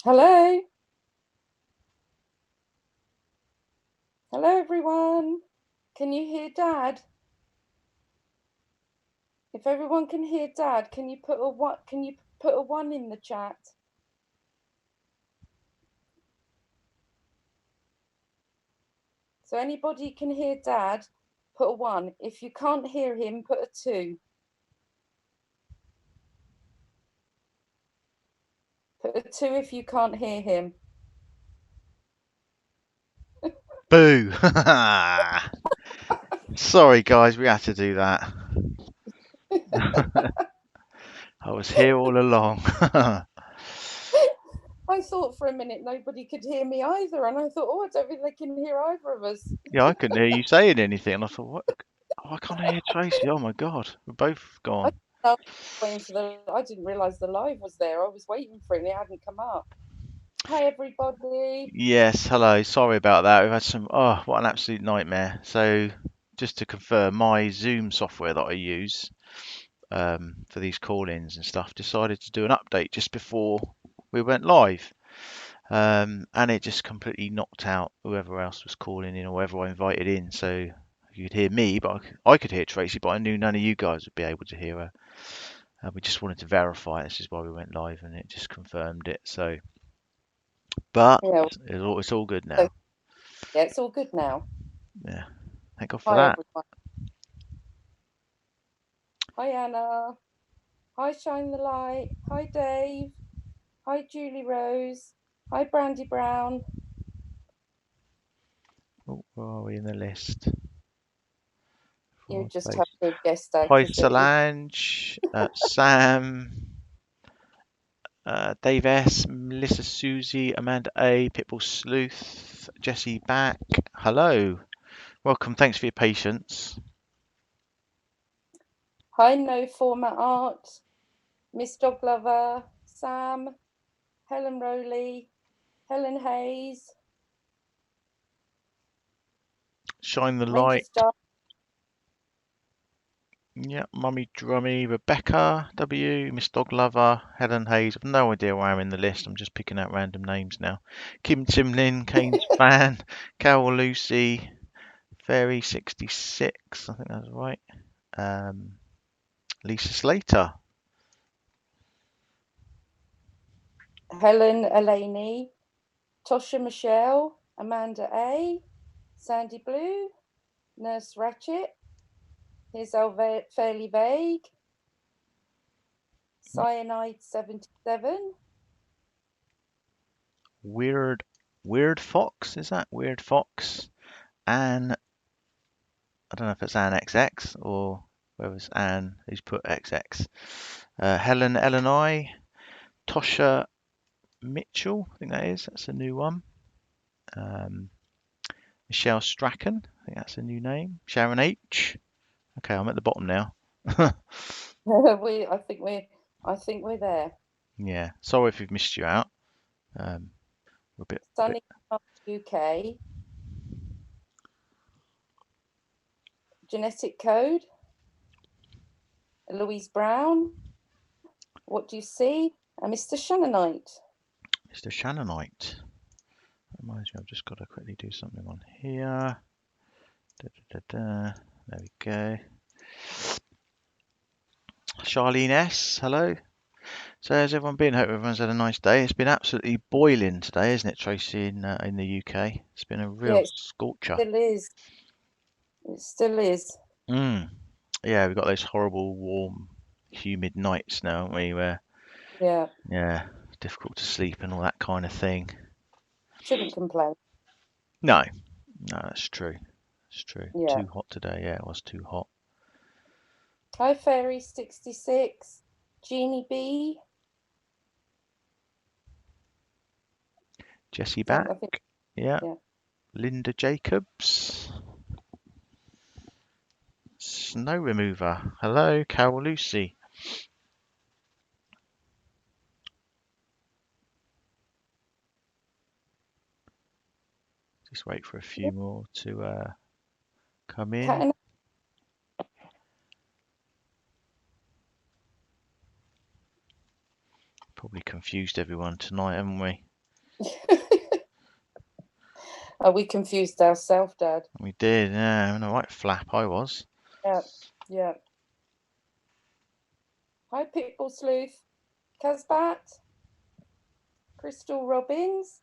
Hello. Hello, everyone. Can you hear Dad? If everyone can hear Dad, can you put a what? Can you put a 1 in the chat? So anybody can hear Dad, put a 1. If you can't hear him, put a 2. Put a 2 if you can't hear him. Boo! Sorry, guys, we had to do that. I was here all along. I thought for a minute nobody could hear me either, and I thought, oh, I don't think they can hear either of us. Yeah, I couldn't hear you saying anything, and I thought, what? Oh, I can't hear Tracy. Oh my God, we're both gone. I didn't realise the live was there. I was waiting for it, and it hadn't come up. Hi, everybody. Yes, hello. Sorry about that. We've had some. Oh, what an absolute nightmare. So, just to confirm, my Zoom software that I use for these call-ins and stuff decided to do an update just before we went live. And it just completely knocked out whoever else was calling in or whoever I invited in. So you could hear me, but I could hear Tracy, but I knew none of you guys would be able to hear her. We just wanted to verify. This is why we went live, and it just confirmed it. So, but Yeah, it's all good so, now. yeah, it's all good now. Yeah, thank God for Hi, that. everyone. Hi, Anna. Hi, Shine the Light. Hi, Dave. Hi, Julie Rose. Hi, Brandy Brown. Oh, where are we in the list? You just have to have guessed that. Hi, Solange, Sam, Dave S, Melissa Susie, Amanda A, Pitbull Sleuth, Jesse back. Hello. Welcome. Thanks for your patience. Hi, No Format Art. Miss Dog Lover. Sam. Helen Rowley. Helen Hayes. Shine the Major light. Star. Yeah, Mummy Drummy, Rebecca W, Miss Dog Lover, Helen Hayes. I've no idea where I'm in the list. I'm just picking out random names now. Kim Timlin, Kane's Fan, Carol Lucy, Fairy 66. I think that's right. Lisa Slater. Helen Elaney. Tosha Michelle. Amanda A. Sandy Blue. Nurse Ratchet. Here's our Fairly Vague. Cyanide 77. Weird Fox, is that? Weird Fox. Anne, I don't know if it's Anne XX or whether it's Anne who's put XX. Helen Ellen Tosha Mitchell, I think that is. That's a new one. Michelle Strachan, I think that's a new name. Sharon H. Okay, I'm at the bottom now. I think we're there. Yeah, sorry if we've missed you out. We're a bit. Sunny UK. Genetic Code. Louise Brown. What do you see? Mr. Shannonite. Mr. Shannonite. Reminds me, I've just got to quickly do something on here. There we go. Charlene S. Hello. So how's everyone been? Hope everyone's had a nice day. It's been absolutely boiling today, isn't it, Tracy? In the UK, it's been a real scorcher. It still is. It still is. Yeah, we've got those horrible, warm, humid nights now, haven't we? Where yeah, it's difficult to sleep and all that kind of thing. Shouldn't complain. No, that's true. It's true. Yeah. Too hot today. Yeah, it was too hot. Hi, Fairy 66. Jeannie B. Jessie back. Yeah. Yeah. Linda Jacobs. Snow Remover. Hello, Carol Lucy. Just wait for a few more to come Cat in. and Probably confused everyone tonight, haven't we? oh, we confused ourselves, Dad. We did, yeah. In a right flap I was. Yeah, yeah. Hi, Pitbull Sleuth. Casbat. Crystal Robbins.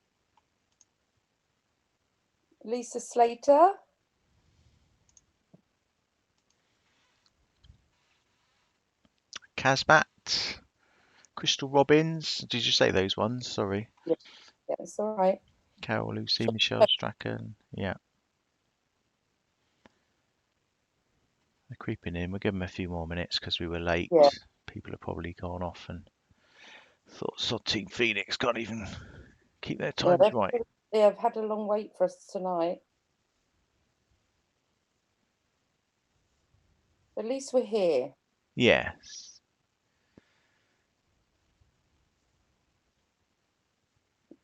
Lisa Slater. Casbat, Crystal Robbins. Did you say those ones? Sorry. Yeah, yeah, it's all right. Carol, Lucy, Michelle Strachan. Yeah, they're creeping in. We'll give them a few more minutes because we were late. Yeah, People have probably gone off and thought Sod Team Phoenix can't even keep their yeah, times right. they've had a long wait for us tonight. At least we're here. Yes.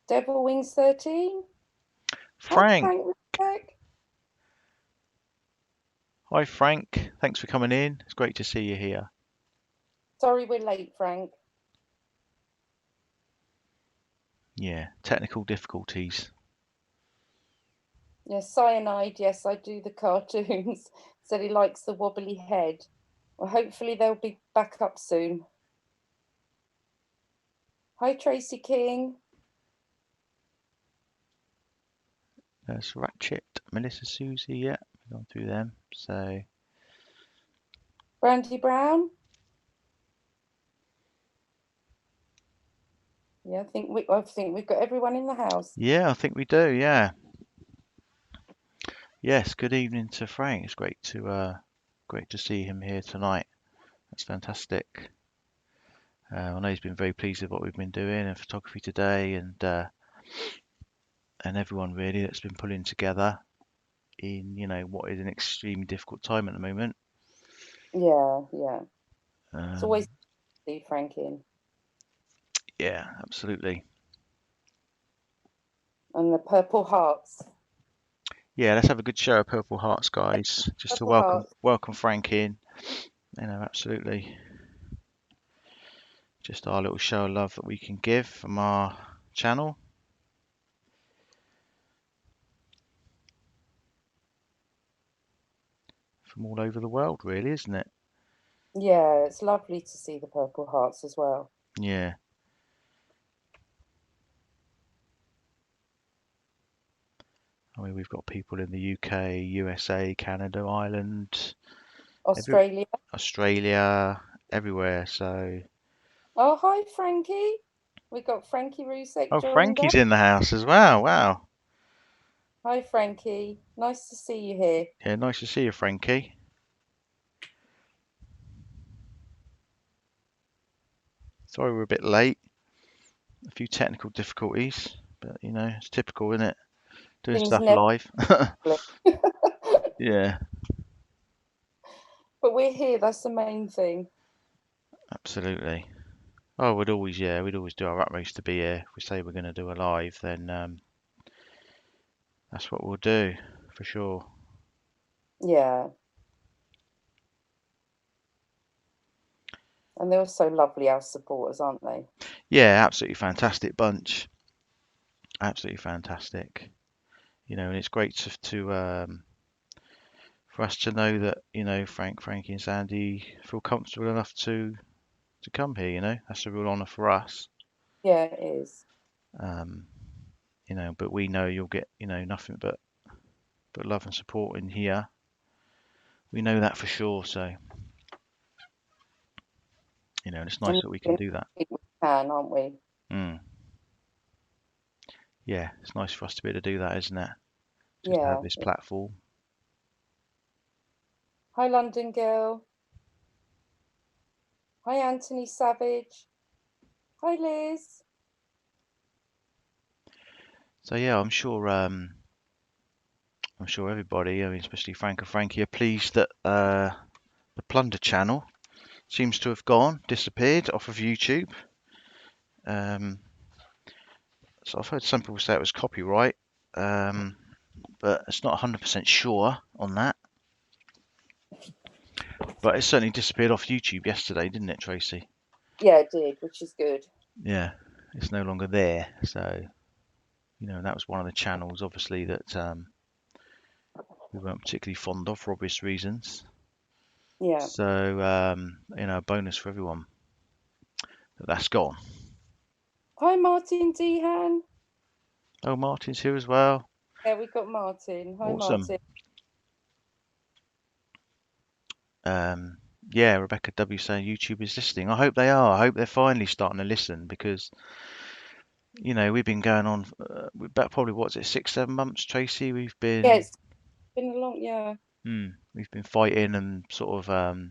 Devil Wings 13. Hi, Frank. Frank Rzucek. Hi, Frank. Thanks for coming in. It's great to see you here. Sorry we're late, Frank. Yeah, technical difficulties. Yes, Cyanide. Yes, I do the cartoons. Said he likes the wobbly head. Well, hopefully they'll be back up soon. Hi, Tracy King. There's Ratchet, Melissa, Susie. Yeah, we've gone through them. So Brandy Brown. Yeah, I think we've got everyone in the house. yeah, I think we do. Yeah. Yes. Good evening to Frank. It's great to see him here tonight. That's fantastic. I know he's been very pleased with what we've been doing and photography today, and everyone really that's been pulling together in what is an extremely difficult time at the moment. Yeah, yeah. It's always Um, see Frank in. yeah, absolutely. And the Purple Hearts. Yeah, let's have a good show of Purple Hearts, guys, just to Purple Hearts. welcome Frank in. Absolutely. Just our little show of love that we can give from our channel. From all over the world, really, isn't it? Yeah, it's lovely to see the Purple Hearts as well. Yeah. I mean, we've got people in the UK, USA, Canada, Ireland, Australia. Australia, everywhere. So, Oh, hi, Frankie. We got Frankie Rzucek oh, joined us. Frankie's in the house as well. Wow. Hi, Frankie. Nice to see you here. Yeah, nice to see you, Frankie. Sorry we're a bit late. A few technical difficulties, but it's typical, isn't it? Doing Things stuff never live. but Yeah, we're here. That's the main thing. absolutely. Oh, we'd always do our utmost to be here. If we say we're going to do a live, then that's what we'll do for sure. Yeah. And they're so lovely, our supporters, aren't they? Yeah, absolutely fantastic bunch. Absolutely fantastic. And it's great for us to know that Frankie, and Sandy feel comfortable enough to come here. That's a real honour for us. Yeah, it is. Um, but we know you'll get nothing but love and support in here. We know that for sure. So it's nice And that we can we do that. can, aren't we? Mm. Yeah, it's nice for us to be able to do that, isn't it? Just to have Yeah. this platform. Hi, London Girl. Hi, Anthony Savage. Hi, Liz. So yeah, I'm sure everybody, I mean, especially Frank and Frankie, are pleased that the Plunder channel seems to have disappeared off of YouTube. So I've heard some people say it was copyright, but it's not 100% sure on that. But it certainly disappeared off YouTube yesterday, didn't it, Tracy? Yeah, it did, which is good. Yeah, it's no longer there. So, that was one of the channels, obviously, that we weren't particularly fond of for obvious reasons. Yeah. So, a bonus for everyone that's gone. Hi, Martin Dehan. Oh, Martin's here as well. Yeah, we got Martin. Hi, Awesome. Martin. Yeah, Rebecca W saying YouTube is listening. I hope they are. I hope they're finally starting to listen because, we've been going on about probably, what's it, 6, 7 months, Tracy? Yeah, it's been a long, yeah, We've been fighting and sort of,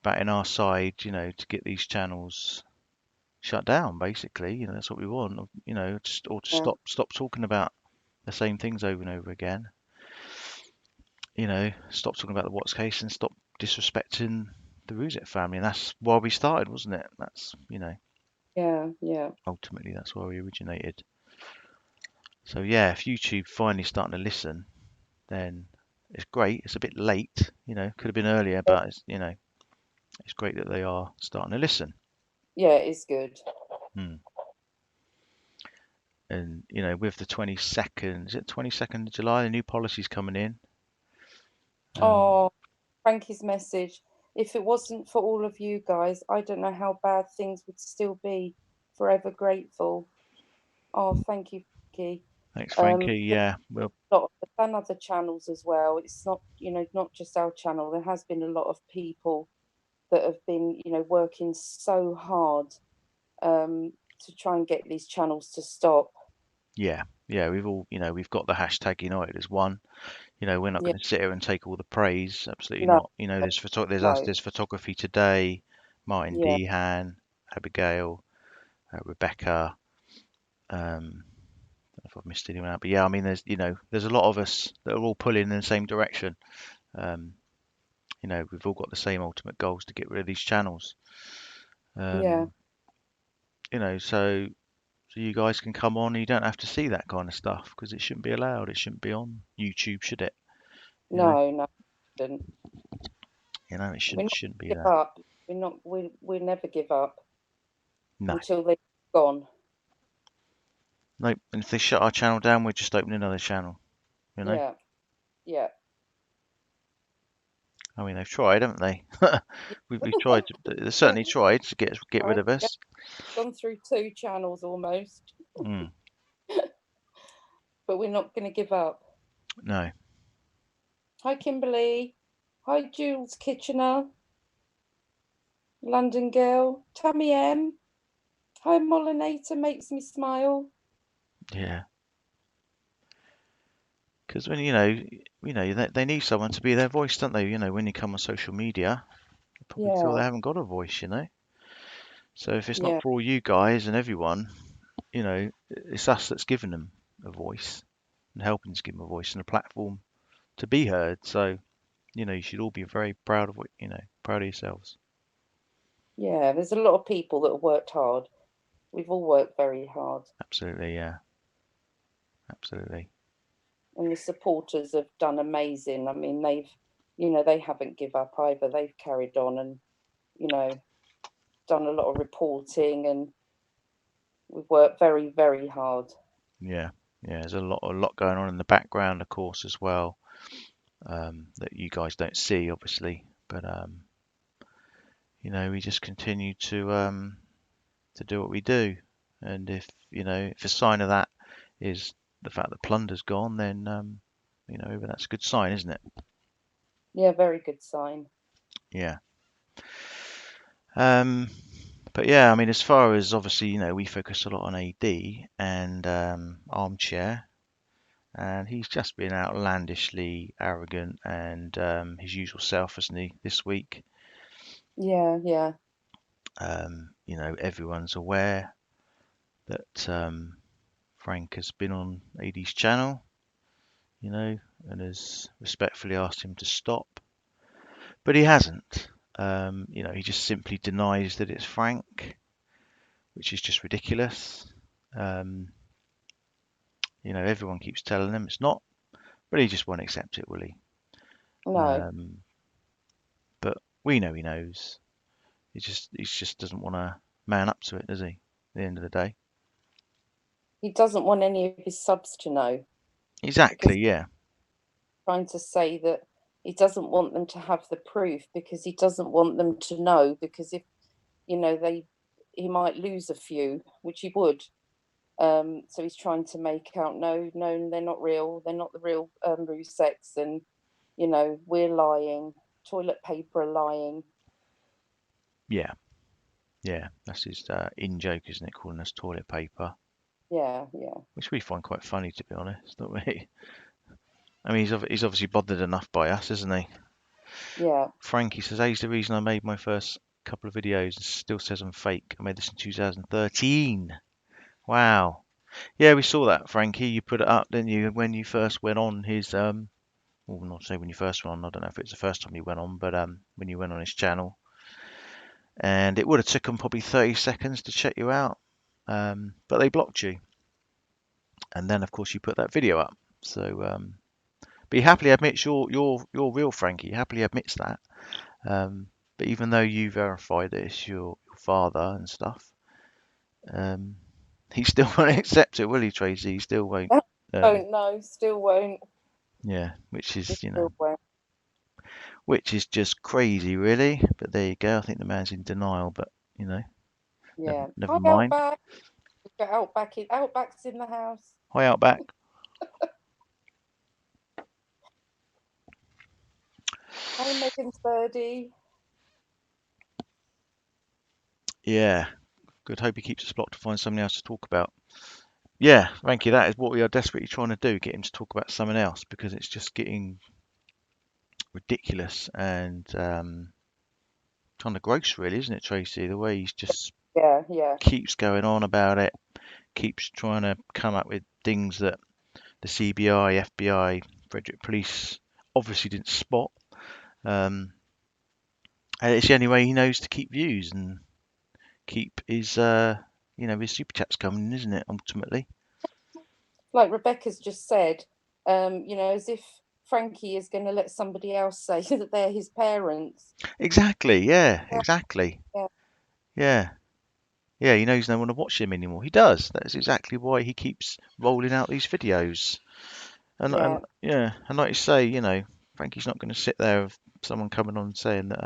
batting our side, to get these channels shut down, basically. That's what we want, or to yeah, stop talking about the same things over and over again. Stop talking about the Watts case and stop disrespecting the Rzucek family. And that's why we started, wasn't it? That's, yeah. ultimately that's why we originated. So yeah, if YouTube finally starting to listen, then it's great. It's a bit late, could have been earlier, but it's great that they are starting to listen. Yeah, it is good. Hmm. And with the 22nd, is it 22nd of July? The new policy's coming in. Oh, Frankie's message. If it wasn't for all of you guys, I don't know how bad things would still be. Forever grateful. Oh, thank you, Frankie. Thanks, Um, Frankie. Yeah, well, I've done other channels as well. It's not, not just our channel. There has been a lot of people that have been, working so hard to try and get these channels to stop. yeah. We've got the hashtag United as one. We're not Yeah, going to sit here and take all the praise. Absolutely no, not. There's us. no, There's photography today. Martin yeah, Dehan, Abigail, Rebecca. I don't know if I've missed anyone out, but yeah, I mean, there's a lot of us that are all pulling in the same direction. Um, we've all got the same ultimate goals to get rid of these channels. yeah, Um, so you guys can come on. You don't have to see that kind of stuff because it shouldn't be allowed. It shouldn't be on YouTube, should it? You know, no, didn't. it We're not shouldn't be give there. up. We're not. We never give up No, until they're gone. nope. And if they shut our channel down, we're just opening another channel. You know. Yeah, yeah. I mean, they've tried, haven't they? We've tried. They've certainly tried to get rid I've of us. gone through two channels almost, Mm, but we're not going to give up. no. Hi, Kimberly. Hi, Jules Kitchener. London girl. Tammy M. Hi, Molinator. Makes me smile. Yeah. Because when they need someone to be their voice, don't they? When you come on social media, they probably feel they Yeah, haven't got a voice. So if it's not yeah, for all you guys and everyone, it's us that's giving them a voice and helping to give them a voice and a platform to be heard. So you should all be very proud of proud of yourselves. yeah. There's a lot of people that have worked hard. We've all worked very hard. Absolutely, yeah, absolutely. And the supporters have done amazing. I mean, they haven't give up either. They've carried on and, you know, done a lot of reporting and we've worked very, very hard. Yeah, yeah. There's a lot going on in the background, of course, as well, that you guys don't see, obviously. But we just continue to do what we do. And if a sign of that is the fact that plunder's gone, then that's a good sign, isn't it? Yeah, very good sign. Yeah. Um, but yeah, I mean, as far as obviously, we focus a lot on AD and Armchair, and he's just been outlandishly arrogant and his usual self, isn't he, this week? Yeah, yeah, Everyone's aware that Frank has been on AD's channel, and has respectfully asked him to stop, but he hasn't. He just simply denies that it's Frank, which is just ridiculous. Um, You know, everyone keeps telling him it's not, but he just won't accept it, will he? No, But we know he knows. He just doesn't want to man up to it, does he? At the end of the day. he doesn't want any of his subs to know, because Exactly. Yeah. he's trying to say that he doesn't want them to have the proof, because he doesn't want them to know, because if he might lose a few, which he would. So he's trying to make out, no, no, they're not real. They're not the real Rzuceks, and we're lying. Toilet paper are lying. Yeah. Yeah. That's his in joke, isn't it? Calling us toilet paper, Yeah, yeah, which we find quite funny, to be honest, don't we? I mean, he's obviously bothered enough by us, isn't he? yeah. Frankie says, "He's the reason I made my first couple of videos. It still says I'm fake. I made this in 2013. Wow. Yeah, we saw that, Frankie. You put it up, didn't you, when you first went on his well, not say when you first went on. I don't know if it was the first time you went on, but when you went on his channel, and it would have taken probably 30 seconds to check you out, but they blocked you, and then of course you put that video up. So, but he happily admits you're real, Frankie. He happily admits that. But even though you verify that it's your father and stuff, um, he still won't accept it, will he, Tracy? He still won't. Don't know, still won't. Yeah, which He is still won't. which is just crazy, really. But there you go. I think the man's in denial, but you know, Yeah. never Hi, mind. Outback. We've got Outback's in the house. Hi, Outback. Hi, Megan's birdie. Yeah, good. Hope he keeps us blocked to find something else to talk about. Yeah, thank you. That is what we are desperately trying to do, get him to talk about something else because it's just getting ridiculous and kind of gross, really, isn't it, Tracy? The way he's just Yeah, yeah, keeps going on about it, keeps trying to come up with things that the CBI, FBI, Frederick Police obviously didn't spot. Um, and it's the only way he knows to keep views and keep his, his super chats coming, isn't it? Ultimately. like Rebecca's just said, as if Frankie is going to let somebody else say that they're his parents. Exactly. Yeah. Yeah, Exactly. yeah, Yeah. Yeah. He knows no one to watch him anymore. He does. That's exactly why he keeps rolling out these videos. And yeah, yeah, and like you say, Frankie's not going to sit there with someone coming on saying that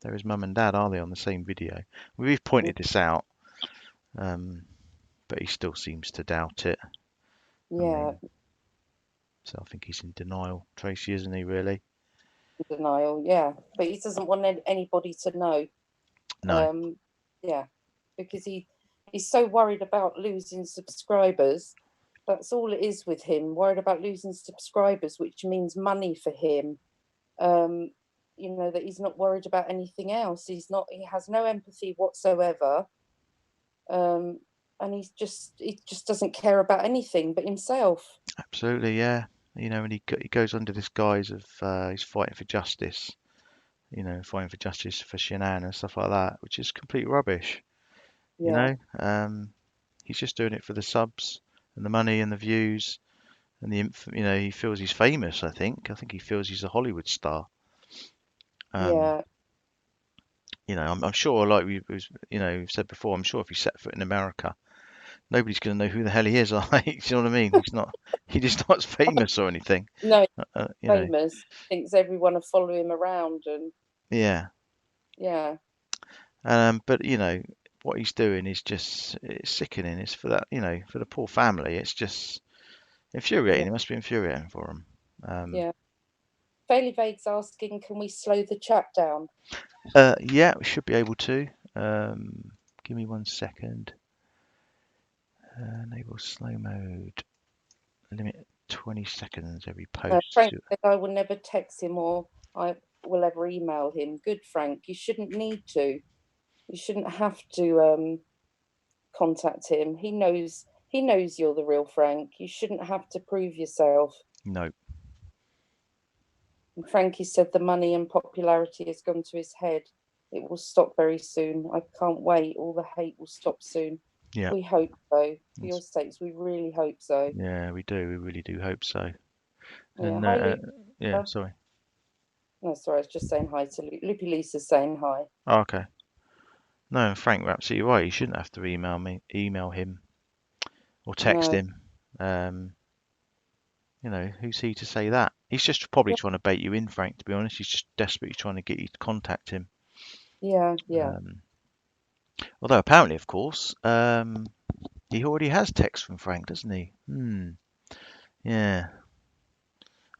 they're his mum and dad, are they, on the same video? We've pointed this out, um, but he still seems to doubt it. I yeah. mean, so I think he's in denial, Tracy, isn't he? Really? Denial, yeah. But he doesn't want anybody to know. No, Um, yeah, because he's so worried about losing subscribers. That's all it is with him. Worried about losing subscribers, which means money for him. Um, that he's not worried about anything else. He has no empathy whatsoever. Um, and he just doesn't care about anything but himself. absolutely, yeah. And he goes under this guise of he's fighting for justice. Fighting for justice for Shanann and stuff like that, which is complete rubbish. You Yeah, know, he's just doing it for the subs and the money and the views and he feels he's famous. I think he feels he's a Hollywood star. Um, yeah. I'm sure, like we've said before, I'm sure if he set foot in America, nobody's going to know who the hell he is. Like, do you know what I mean? He just not as famous or anything. No, Uh, you know, famous. Thinks everyone will follow him around, and yeah. yeah, But what he's doing is just it's sickening. It's for that, for the poor family. It's just yeah, infuriating. It must be infuriating for him. Um, yeah. Fairly Vague's asking, can we slow the chat down? yeah, we should be able to. Give me 1 second. Enable slow mode. Limit 20 seconds every post. Frank said I will never text him or I will ever email him. Good, Frank. You shouldn't need to. You shouldn't have to contact him. He knows you're the real Frank. You shouldn't have to prove yourself. No, And Frankie said the money and popularity has gone to his head. It will stop very soon. I can't wait. All the hate will stop soon. Yeah. We hope so. For your That's- sakes, we really hope so. yeah, we do. We really do hope so. Yeah. And Hi, yeah, Luke. sorry. No, sorry, I was just saying hi to Loopy Lisa's saying hi. Oh, okay. No, Frank, we're absolutely right. You shouldn't have to email him or text No. him. Who's he to say that? He's just probably Yeah, trying to bait you in, Frank, to be honest. He's just desperately trying to get you to contact him. yeah, yeah. Um, although apparently, of course, he already has text from Frank, doesn't he? Yeah,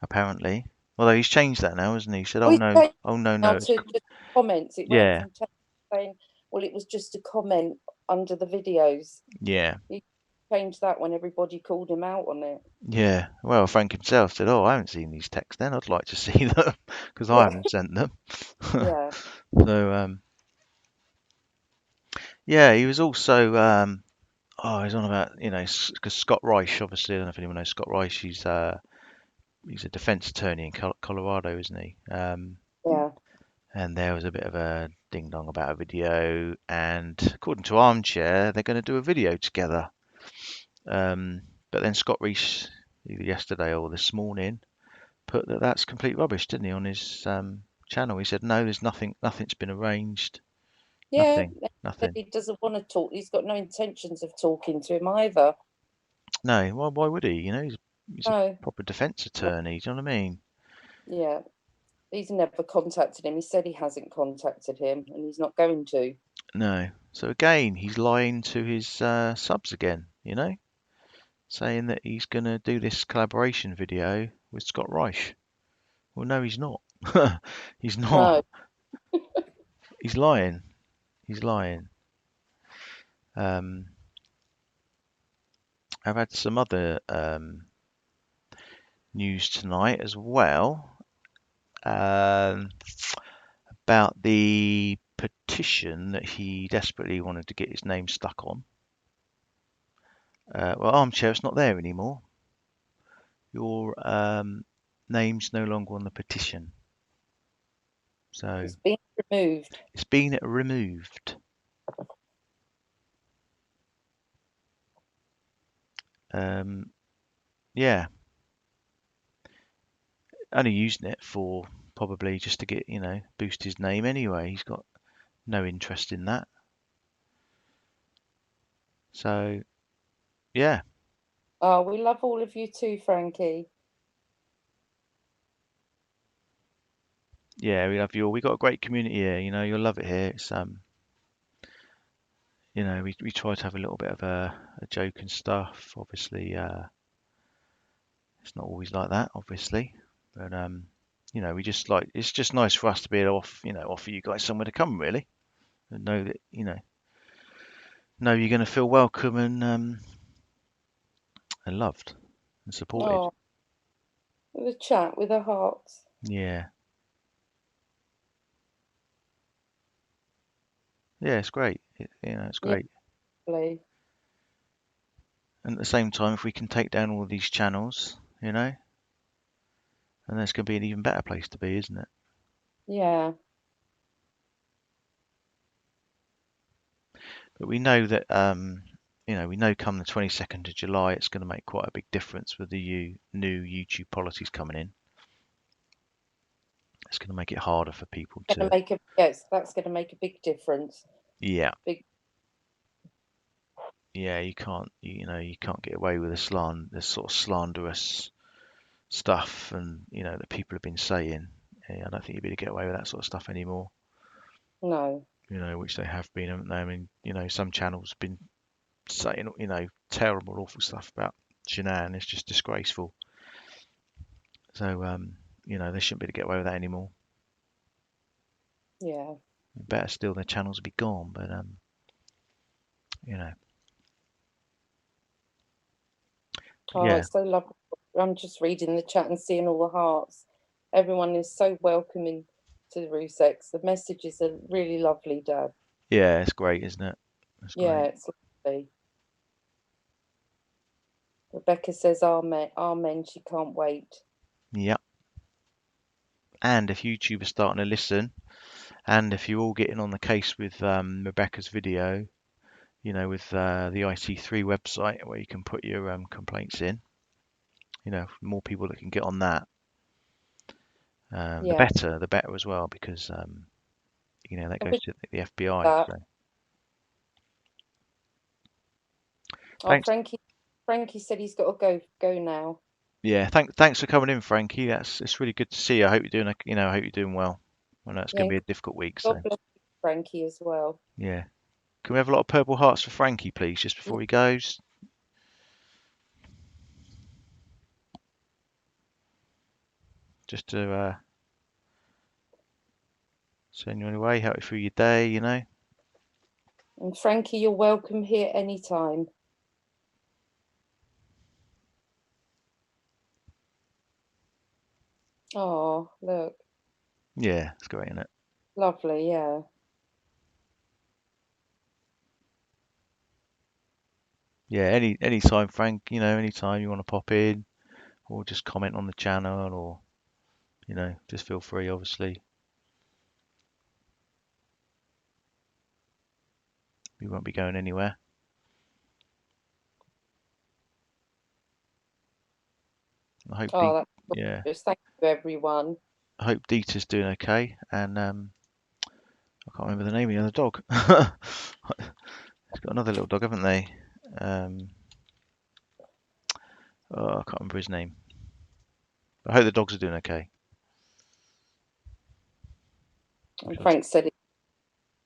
apparently. Although he's changed that now, hasn't he? He said, "Oh We no, changed oh no, now no, to just comments. It went yeah, from text saying, well, it was just a comment under the videos. yeah, He changed that when everybody called him out on it. yeah." Well, Frank himself said, "Oh, I haven't seen these texts. Then I'd like to see them because I Yeah, haven't sent them." yeah. So, yeah, he was also, he's on about, because Scott Reich, obviously, I don't know if anyone knows Scott Reich. He's a defense attorney in Colorado, isn't he? Yeah. And there was a bit of a ding dong about a video, and according to Armchair, they're going to do a video together. Um, but then Scott Reich, either yesterday or this morning, put that's complete rubbish, didn't he, on his channel? He said, no, there's nothing, nothing's been arranged, Yeah, nothing, but nothing. he doesn't want to talk. He's got no intentions of talking to him either. No, why would he? He's a No, proper defense attorney. Do you know what I mean? yeah. He's never contacted him. He said he hasn't contacted him and he's not going to. No. So again, he's lying to his subs again, saying that he's going to do this collaboration video with Scott Reich. Well, no, he's not. He's No. not. He's lying. He's lying. Um, I've had some other news tonight as well um, about the petition that he desperately wanted to get his name stuck on. Well, Armchair, it's not there anymore. Your name's no longer on the petition. So It's been removed. it's been removed. Yeah, only using it for probably just to get, boost his name anyway. He's got no interest in that. So, yeah, Oh, we love all of you too, Frankie. yeah, we love you all. We got a great community here, you'll love it here. It's we try to have a little bit of a joke and stuff. Obviously, it's not always like that, obviously. But we just like it's just nice for us to be able to offer you guys somewhere to come really. And know that, know you're gonna feel welcome and loved and supported. Oh, with a chat with a heart. Yeah. Yeah, it's great. It's Yeah, great. lovely. And at the same time, if we can take down all these channels, then that's going to be an even better place to be, isn't it? Yeah. But we know that, we know come the 22nd of July, it's going to make quite a big difference with the new YouTube policies coming in. It's going to make it harder for people Gonna to, make a yes, that's gonna make a big difference. yeah, Big yeah, you can't get away with this sort of slanderous stuff and, that people have been saying. Yeah, I don't think you'd be able to get away with that sort of stuff anymore. no. Which they have been, haven't they? I mean, some channels have been saying, terrible, awful stuff about Shanann. It's just disgraceful. So, they shouldn't be able to get away with that anymore. Yeah. Better still, their channels would be gone. But, you know, Oh, yeah, it's so lovely. I'm just reading the chat and seeing all the hearts. Everyone is so welcoming to the Rzuceks. The messages are really lovely, Dad. yeah, it's great, isn't it? It's Yeah, great. it's lovely. Rebecca says amen, amen. She can't wait. Yep. And if YouTube are starting to listen, and if you're all getting on the case with Rebecca's video, with the IC3 website where you can put your complaints in. More people that can get on that, Yeah. the better as well, because that I goes wish to the FBI. that. So Oh, thanks. Frankie said he's got to go now. Yeah, thanks for coming in, Frankie. It's really good to see you. I hope you're doing, I hope you're doing well. I know it's Yeah, going to and be a difficult week, God so bless you, Frankie, as well. yeah. Can we have a lot of purple hearts for Frankie, please, just Yeah. before he goes? Just to send you away, help you through your day, And Frankie, you're welcome here anytime. Oh, look, Yeah, it's great, isn't it? lovely. Yeah. Yeah, any time, Frank, anytime you want to pop in or just comment on the channel, or just feel free, obviously. We won't be going anywhere. I hope Oh, that's yeah, gorgeous. Thank you, everyone. I hope Dieter's doing okay, and I can't remember the name of the other dog. It's got another little dog, haven't they? Oh, I can't remember his name. I hope the dogs are doing okay. And Frank said,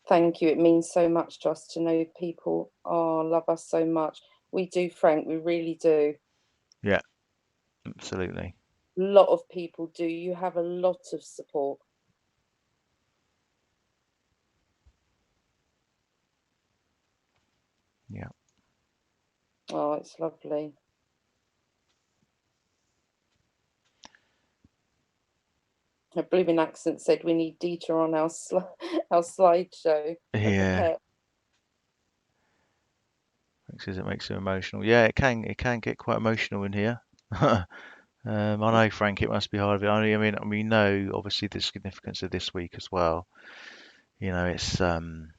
thank you. It means so much to us to know people love us so much. We do, Frank. We really do. Yeah, absolutely. A lot of people do. You have a lot of support. Yeah. Oh, it's lovely. Her blooming accent said we need Dieter on our our slideshow of the Yeah. pet. Because it makes it emotional. Yeah, it can get quite emotional in here. I know, Frank, it must be hard. I mean, we know obviously the significance of this week as well. It's and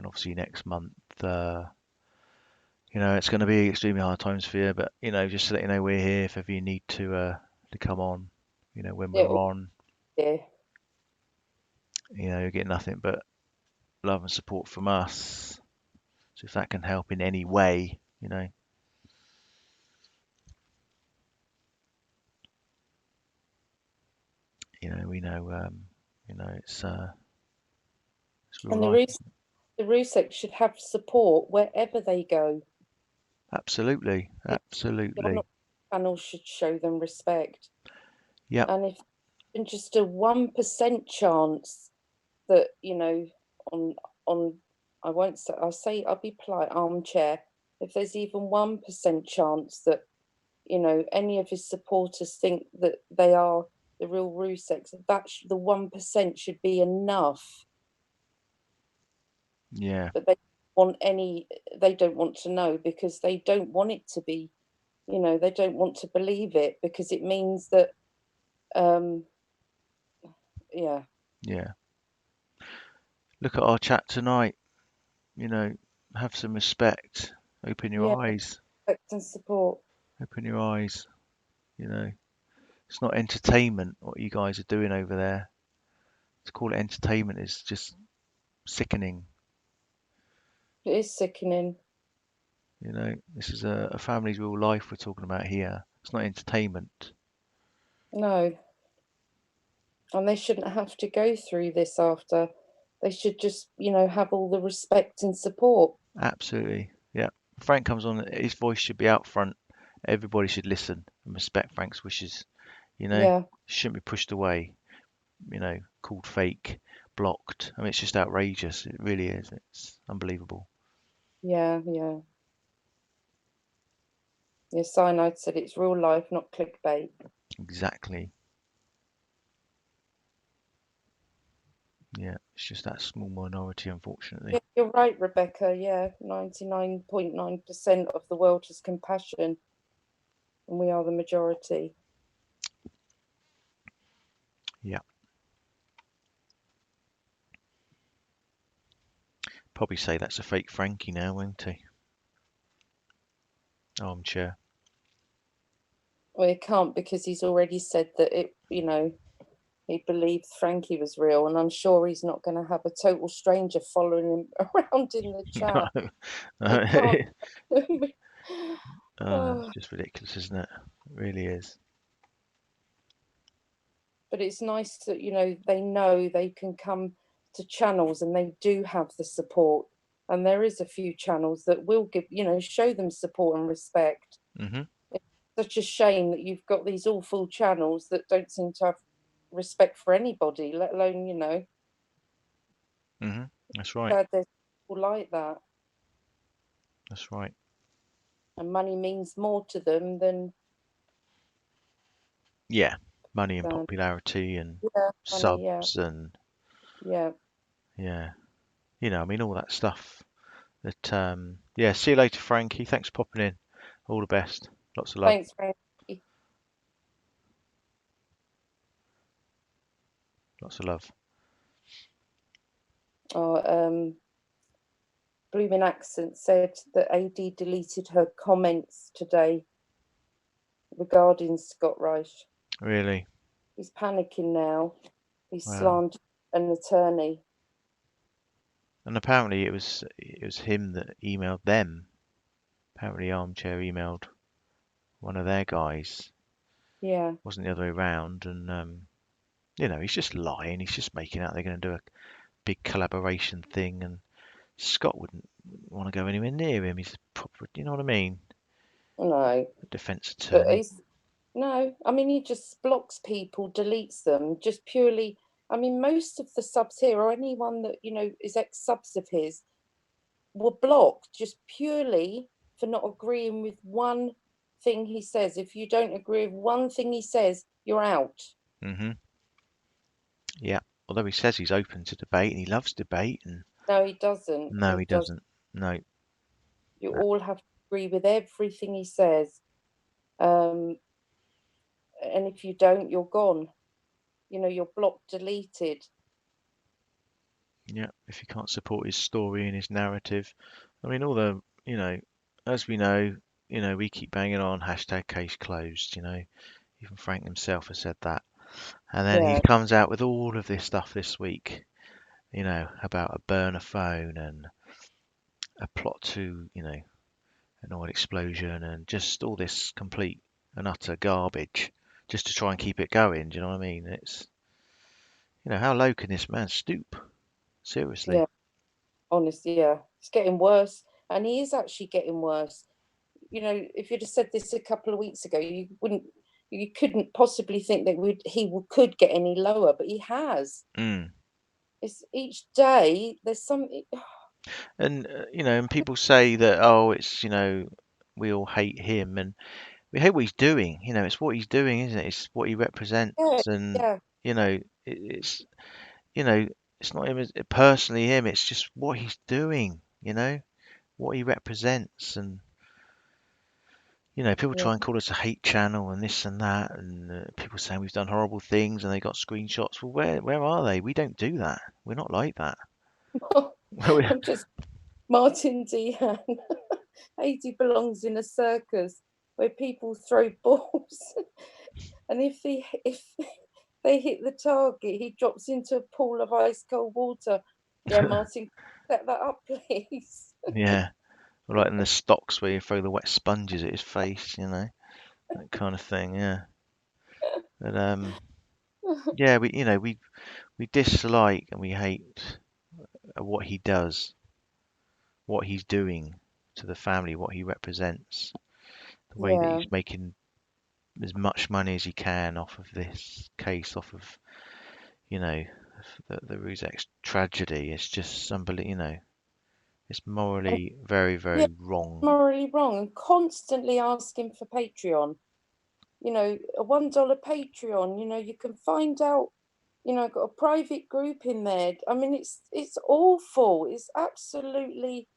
obviously next month, it's going to be extremely hard times for you. But just to let you know, we're here if ever you need to come on. When Yeah, we're on, yeah, you get nothing but love and support from us. So if that can help in any way, we know, it's real and life. The Rzucek should have support wherever they go. Absolutely, If you're absolutely. not, channel should show them respect. Yep. And if in just a 1% chance that, on on I won't say I'll be polite, armchair. If there's even 1% chance that, any of his supporters think that they are the real Ruseks, the 1% should be enough. Yeah. But they don't want to know because they don't want it to be, they don't want to believe it because it means that, um, yeah, Yeah. Look at our chat tonight. You know, have some respect. Open yeah, your eyes. respect and support. Open your eyes. You know, it's not entertainment what you guys are doing over there. To call it entertainment is just sickening. It is sickening. This is a family's real life we're talking about here. It's not entertainment. No, and they shouldn't have to go through this after. They should just, have all the respect and support. Absolutely. Yeah. Frank comes on, his voice should be out front. Everybody should listen and respect Frank's wishes. Yeah, Shouldn't be pushed away, called fake, blocked. I mean, it's just outrageous. It really is. It's unbelievable. yeah, yeah. Yeah, Cyanide said it's real life, not clickbait. Exactly. Yeah, it's just that small minority, Yeah, unfortunately. you're right, Rebecca. Yeah, 99.9% of the world has compassion, and we are the majority. Yeah. probably say that's a fake Frankie now, won't he? Armchair. Well, he can't, because he's already said that he believed Frankie was real, and I'm sure he's not going to have a total stranger following him around in the chat. He can't. It's just ridiculous, isn't it? It really is. But it's nice that they know they can come to channels, and they do have the support. And there is a few channels that will give, show them support and respect. Mhm. It's such a shame that you've got these awful channels that don't seem to have respect for anybody, let alone. Mhm. That's right. Glad there's people like that, That's right. and money means more to them than Yeah. Money and than popularity and yeah, money. Yeah, subs and yeah. yeah. I mean all that stuff. That yeah. See you later, Frankie. Thanks for popping in. All the best. Lots of love. Thanks, Frankie. Lots of love. Oh, Blooming Accent said that AD deleted her comments today regarding Scott Reich. Really. He's panicking now. He's Wow. slandered an attorney. And apparently it was him that emailed them. Apparently Armchair emailed one of their guys. Yeah. Wasn't the other way around. And he's just lying. He's just making out they're going to do a big collaboration thing. And Scott wouldn't want to go anywhere near him. He's a proper, you know what I mean? No. A defense But attorney. no, I mean, he just blocks people, deletes them, just purely. I mean, most of the subs here, or anyone that, is ex-subs of his, were blocked just purely for not agreeing with one thing he says. If you don't agree with one thing he says, you're out. Mhm. Yeah. Although he says he's open to debate and he loves debate, and No, he doesn't. no, He he does. doesn't. No. You No. all have to agree with everything he says. Um, and if you don't, you're gone. You're blocked, deleted. Yeah. If you can't support his story and his narrative, I mean, all the, as we know, we keep banging on hashtag case closed. Even Frank himself has said that. And then he Yeah, comes out with all of this stuff this week, about a burner phone and a plot to, an oil explosion and just all this complete and utter garbage just to try and keep it going. Do you know what I mean? It's, how low can this man stoop? Seriously. yeah. Honestly, yeah. It's getting worse. And he is actually getting worse. If you'd have said this a couple of weeks ago, you couldn't possibly think that could get any lower, but he has. Mm. It's each day there's something. And, and people say that, oh, it's, we all hate him and we hate what he's doing. It's what he's doing, isn't it? It's what he Yeah, represents. And, yeah, it's, you know, it's not him personally him. It's just what he's doing, what he represents. And, people yeah. try and call us a hate channel and this and that. And people saying we've done horrible things and they got screenshots. Well, where are they? We don't do that. We're not like that. I'm just Martin Dehan. Haiti belongs in a circus where people throw balls, and if they hit the target, he drops into a pool of ice cold water. Yeah, Martin, set that up, please. Yeah. Right in the stocks where you throw the wet sponges at his face, that kind of thing. Yeah. But yeah, we dislike and we hate what he does, what he's doing to the family, what he represents, the way that Yeah, he's making as much money as he can off of this case, off of the Rzucek tragedy. It's just unbelievable. It's and morally very, yeah, very wrong. morally wrong, and constantly asking for Patreon. A $1 Patreon. You can find out. Got a private group in there. I mean, it's awful. It's absolutely.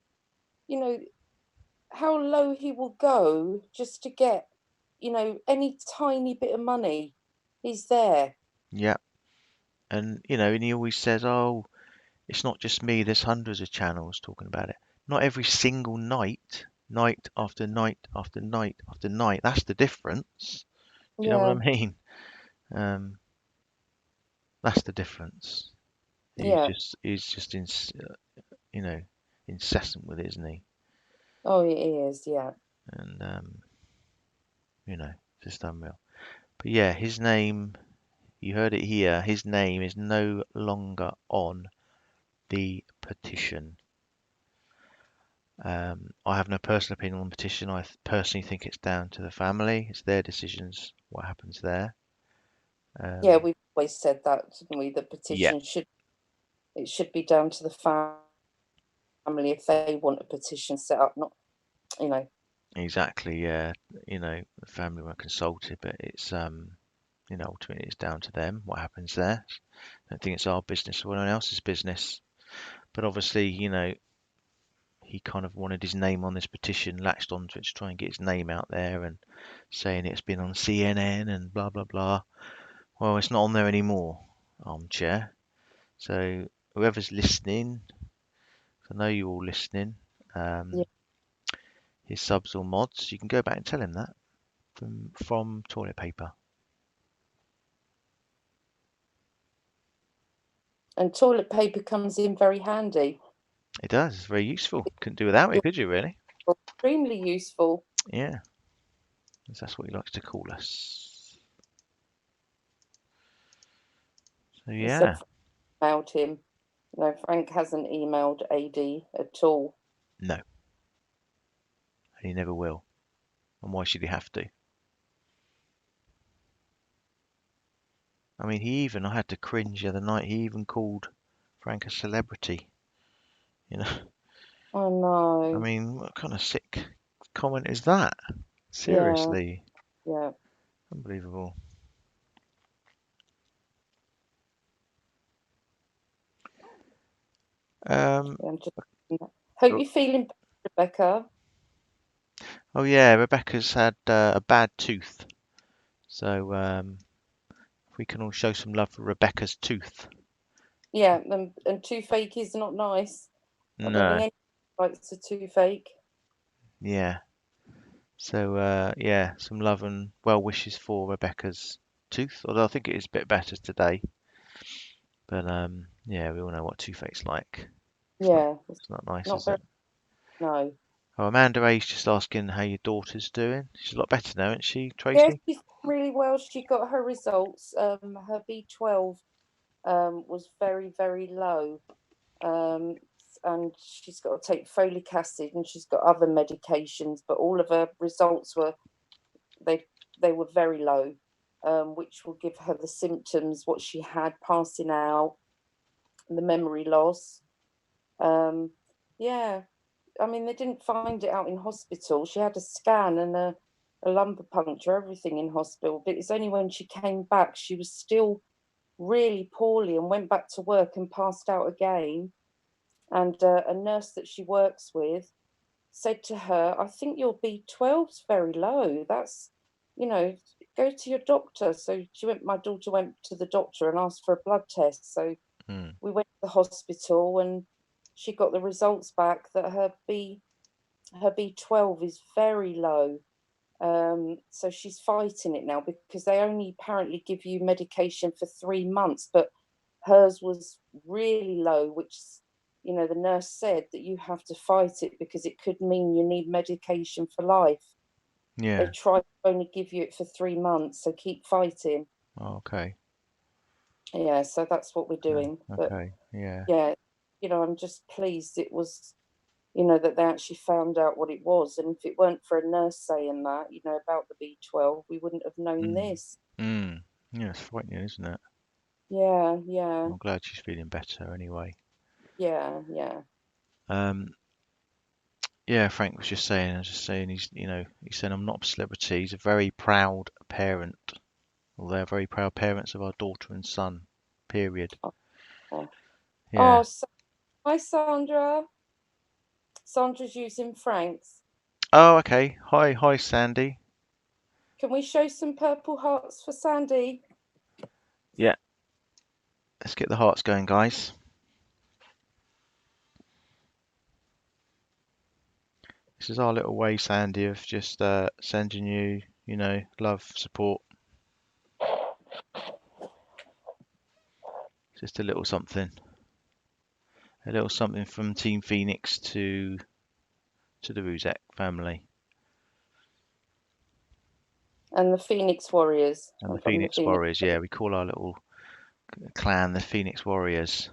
You know, how low he will go just to get, any tiny bit of money. He's there. Yeah, and and he always says, "Oh, It's not just me. There's hundreds of channels talking about it. Not every single night, night after night after night after night. That's the difference. Do you know what I Yeah, mean? Um, that's the difference. yeah. He's just you know, incessant with it, isn't he? Oh, it is. Yeah, And just unreal. But yeah, his name, you heard it here. His name is no longer on the petition. I have no personal opinion on the petition. I personally think it's down to the family. It's their decisions what happens there. yeah. Um, We've always said that, didn't we? The yeah, petition should be down to the family if they want a petition set up, not you know. exactly. Yeah, the family weren't consulted, but it's ultimately it's down to them what happens there. I don't think it's our business or anyone else's business. But obviously, he kind of wanted his name on this petition, latched onto it to try and get his name out there and saying it's been on CNN and blah blah blah. Well, it's not on there anymore, armchair. So whoever's listening, I know you're all listening, Yeah. um, his subs or mods, you can go back and tell him that from toilet paper. And toilet paper comes in very handy. It does. It's very useful. Couldn't do without it, It's could you? Really? extremely useful. Yeah, 'cause that's what he likes to call us. So Except yeah, Frank emailed him. No, Frank hasn't emailed AD at all. no, and he never will. And why should he have to? I mean, I had to cringe the other night. He even called Frank a celebrity. You know, Oh I no. mean, what kind of sick comment is that? Yeah, Seriously, yeah. unbelievable. Um, Yeah, I'm just hope r- you're feeling better, Rebecca. oh yeah, Rebecca's had a bad tooth, so if we can all show some love for Rebecca's tooth. Yeah, and toothache is not nice. I don't think No, anyone likes a toothache. yeah. So yeah, some love and well wishes for Rebecca's tooth. Although I think it is a bit better today. But yeah, we all know what toothache's like. It's not, Yeah, it's it's not nice, not is very it? no. Oh, Amanda A's just asking how your daughter's doing. She's a lot better now, isn't she, Yeah, Tracy? she's done really well. She got her results. Her B12 was very, very low. And she's got to take folic acid and she's got other medications, but all of her results were they they were very low, which will give her the symptoms what she had, passing out, and the memory loss. Um, yeah, I mean they didn't find it out in hospital. She had a scan and a lumbar puncture, everything in hospital. But it's only when she came back she was still really poorly and went back to work and passed out again. And a nurse that she works with said to her, I think your B12's very low. That's, you know, go to your doctor. So my daughter went to the doctor and asked for a blood test. So Hmm. we went to the hospital and she got the results back that her B12 is very low. So she's fighting it now because they only apparently give you medication for 3 months, but hers was really low, which, the nurse said that you have to fight it because it could mean you need medication for life. They Yeah. try to only give you it for 3 months, so keep fighting. Oh, okay. Yeah, so that's what we're Okay. doing. But Okay. Yeah. yeah, I'm just pleased it was, that they actually found out what it was. And if it weren't for a nurse saying that, about the B12, we wouldn't have known Hmm. this. Hmm. Yeah, it's frightening, isn't it? Yeah, yeah, I'm glad she's feeling better anyway. yeah, yeah. Um, yeah, Frank was just saying, I was just saying he said I'm not a celebrity. He's a very proud parent. Well, they're very proud parents of our daughter and son. Period. Oh, oh, Yeah. oh, hi, Sandra. Sandra's using Frank's. Oh, okay. Hi, Sandy. Can we show some purple hearts for Sandy? Yeah, let's get the hearts going, guys. This is our little way, Sandy, of just sending you, love, support. Just a little something. A little something from Team Phoenix to the Rzucek family. And the Phoenix Warriors. And I'm the from the Phoenix Phoenix. Warriors, yeah, we call our little clan the Phoenix Warriors.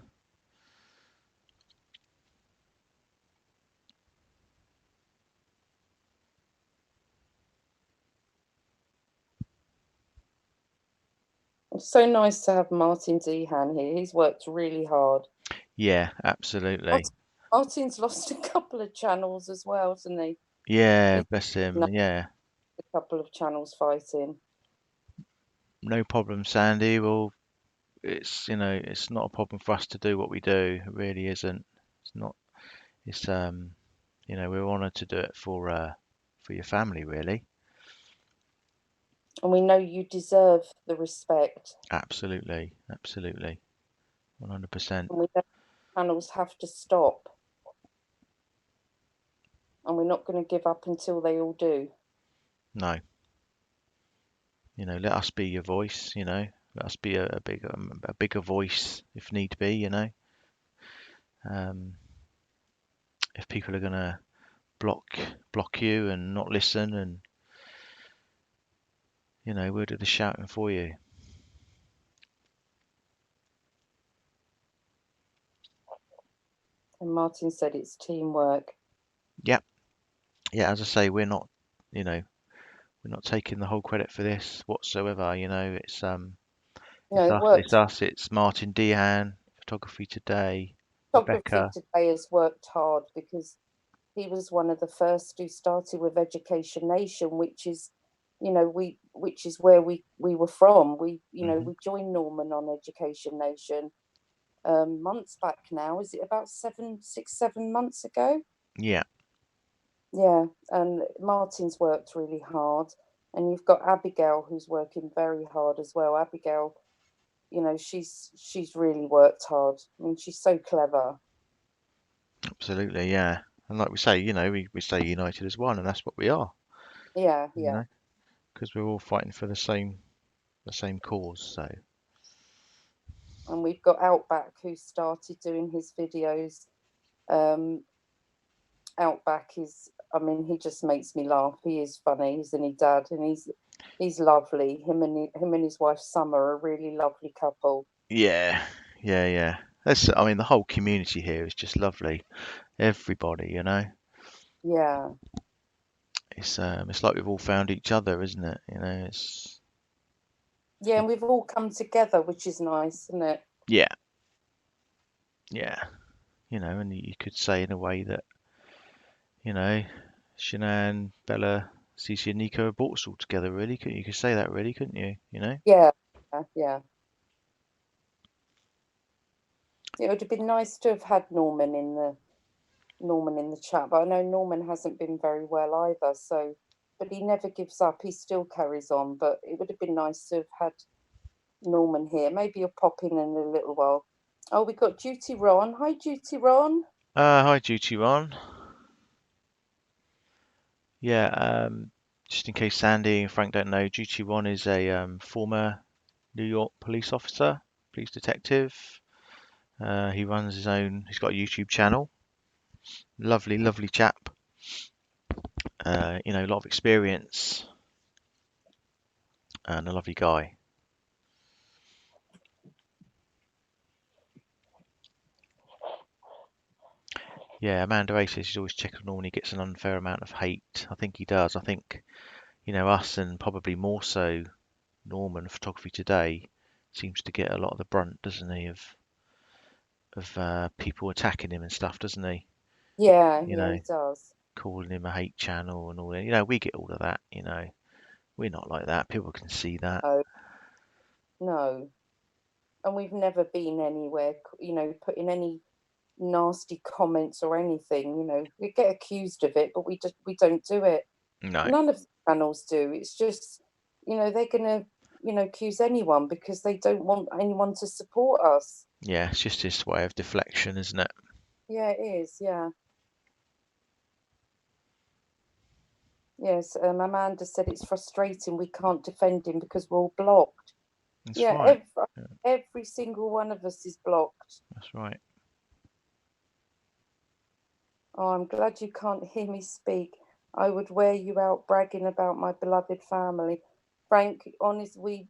It's so nice to have Martin Dehan here. He's worked really hard. Yeah, absolutely. Martin's lost a couple of channels as well, hasn't he? Yeah, He's bless him. lost Yeah, a couple of channels fighting. no problem, Sandy. Well, it's not a problem for us to do what we do. It really isn't. It's not. It's we're honoured to do it for your family, really. And we know you deserve the respect. Absolutely, absolutely, 100%. And we know channels have to stop. And we're not going to give up until they all do. No, let us be your voice. Let us be a bigger voice if need be. Um, if people are gonna block you and not listen, and we'll do the shouting for you. And Martin said it's teamwork. Yeah, yeah. As I say, we're not taking the whole credit for this whatsoever. No, it It's worked. us. It's Martin Dehan, photography today, Photography Rebecca. today has worked hard because he was one of the first who started with Education Nation, which is, which is where we were from. Hmm. We joined Norman on Education Nation months back now. Is it about 7 months ago? Yeah, Yeah, and Martin's worked really hard, and you've got Abigail who's working very hard as well. Abigail, she's really worked hard. I mean, she's so clever. absolutely. Yeah, and like we say, we stay united as one, and that's what we are. Yeah, You yeah. know, because we're all fighting for the same cause. So And we've got Outback who started doing his videos. Um, Outback is, I mean, he just makes me laugh. He is funny, isn't he, Dad? And he's lovely. Him and his wife Summer are a really lovely couple. yeah, yeah, yeah. I mean, the whole community here is just lovely. Everybody. Yeah, It's like we've all found each other, isn't it? yeah, and we've all come together, which is nice, isn't it? Yeah, yeah. And you could say in a way that, you know, Shanann, Bella, Cece, and Nico have brought us all together. Really, you could say that, really, couldn't you? Yeah, yeah, yeah. It would have been nice to have had Norman in the chat, but I know Norman hasn't been very well either. So, but he never gives up. He still carries on. But it would have been nice to have had Norman here. Maybe you'll pop in a little while. Oh, we got Dutyron. Hi, Dutyron. Hi, Dutyron. Yeah, just in case Sandy and Frank don't know, Dutyron is a former New York police officer, police detective. He runs his own. He's got a YouTube channel. Lovely, lovely chap. A lot of experience and a lovely guy. Yeah, Amanda A says she's always checking on when he gets an unfair amount of hate. I think he does. I think, us and probably more so Norman Photography Today seems to get a lot of the brunt, doesn't he, of people attacking him and stuff, doesn't he? Yeah, You yeah, know, he does. calling him a hate channel and all that. We get all of that. We're not like that. People can see that. Oh, no. And we've never been anywhere, putting any nasty comments or anything. We get accused of it, but we don't do it. No. None of the channels do. It's just, they're gonna, accuse anyone because they don't want anyone to support us. Yeah, it's just his way of deflection, isn't it? Yeah, it is. Yeah. Yes, Amanda said it's frustrating we can't defend him because we're all blocked. That's Yeah, right. every single one of us is blocked. That's right. Oh, I'm glad you can't hear me speak. I would wear you out bragging about my beloved family. Frank, honest, we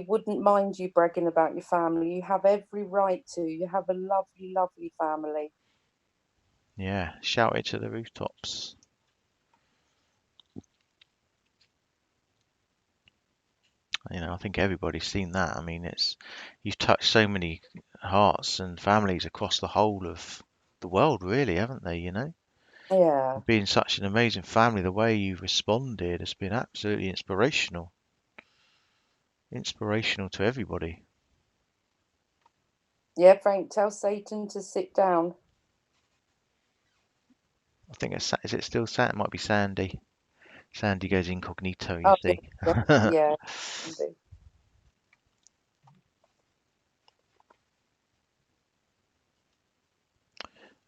wouldn't mind you bragging about your family. You have every right to. You have a lovely, lovely family. Yeah, shout it to the rooftops. I think everybody's seen that. I mean, you've touched so many hearts and families across the whole of the world, really, haven't they? Yeah. Being such an amazing family, the way you've responded has been absolutely inspirational. Inspirational to everybody. Yeah, Frank, tell Satan to sit down. I think is it still It might be Sandy. Sandy goes incognito, you Oh, yeah, see. yeah, yeah. Indeed.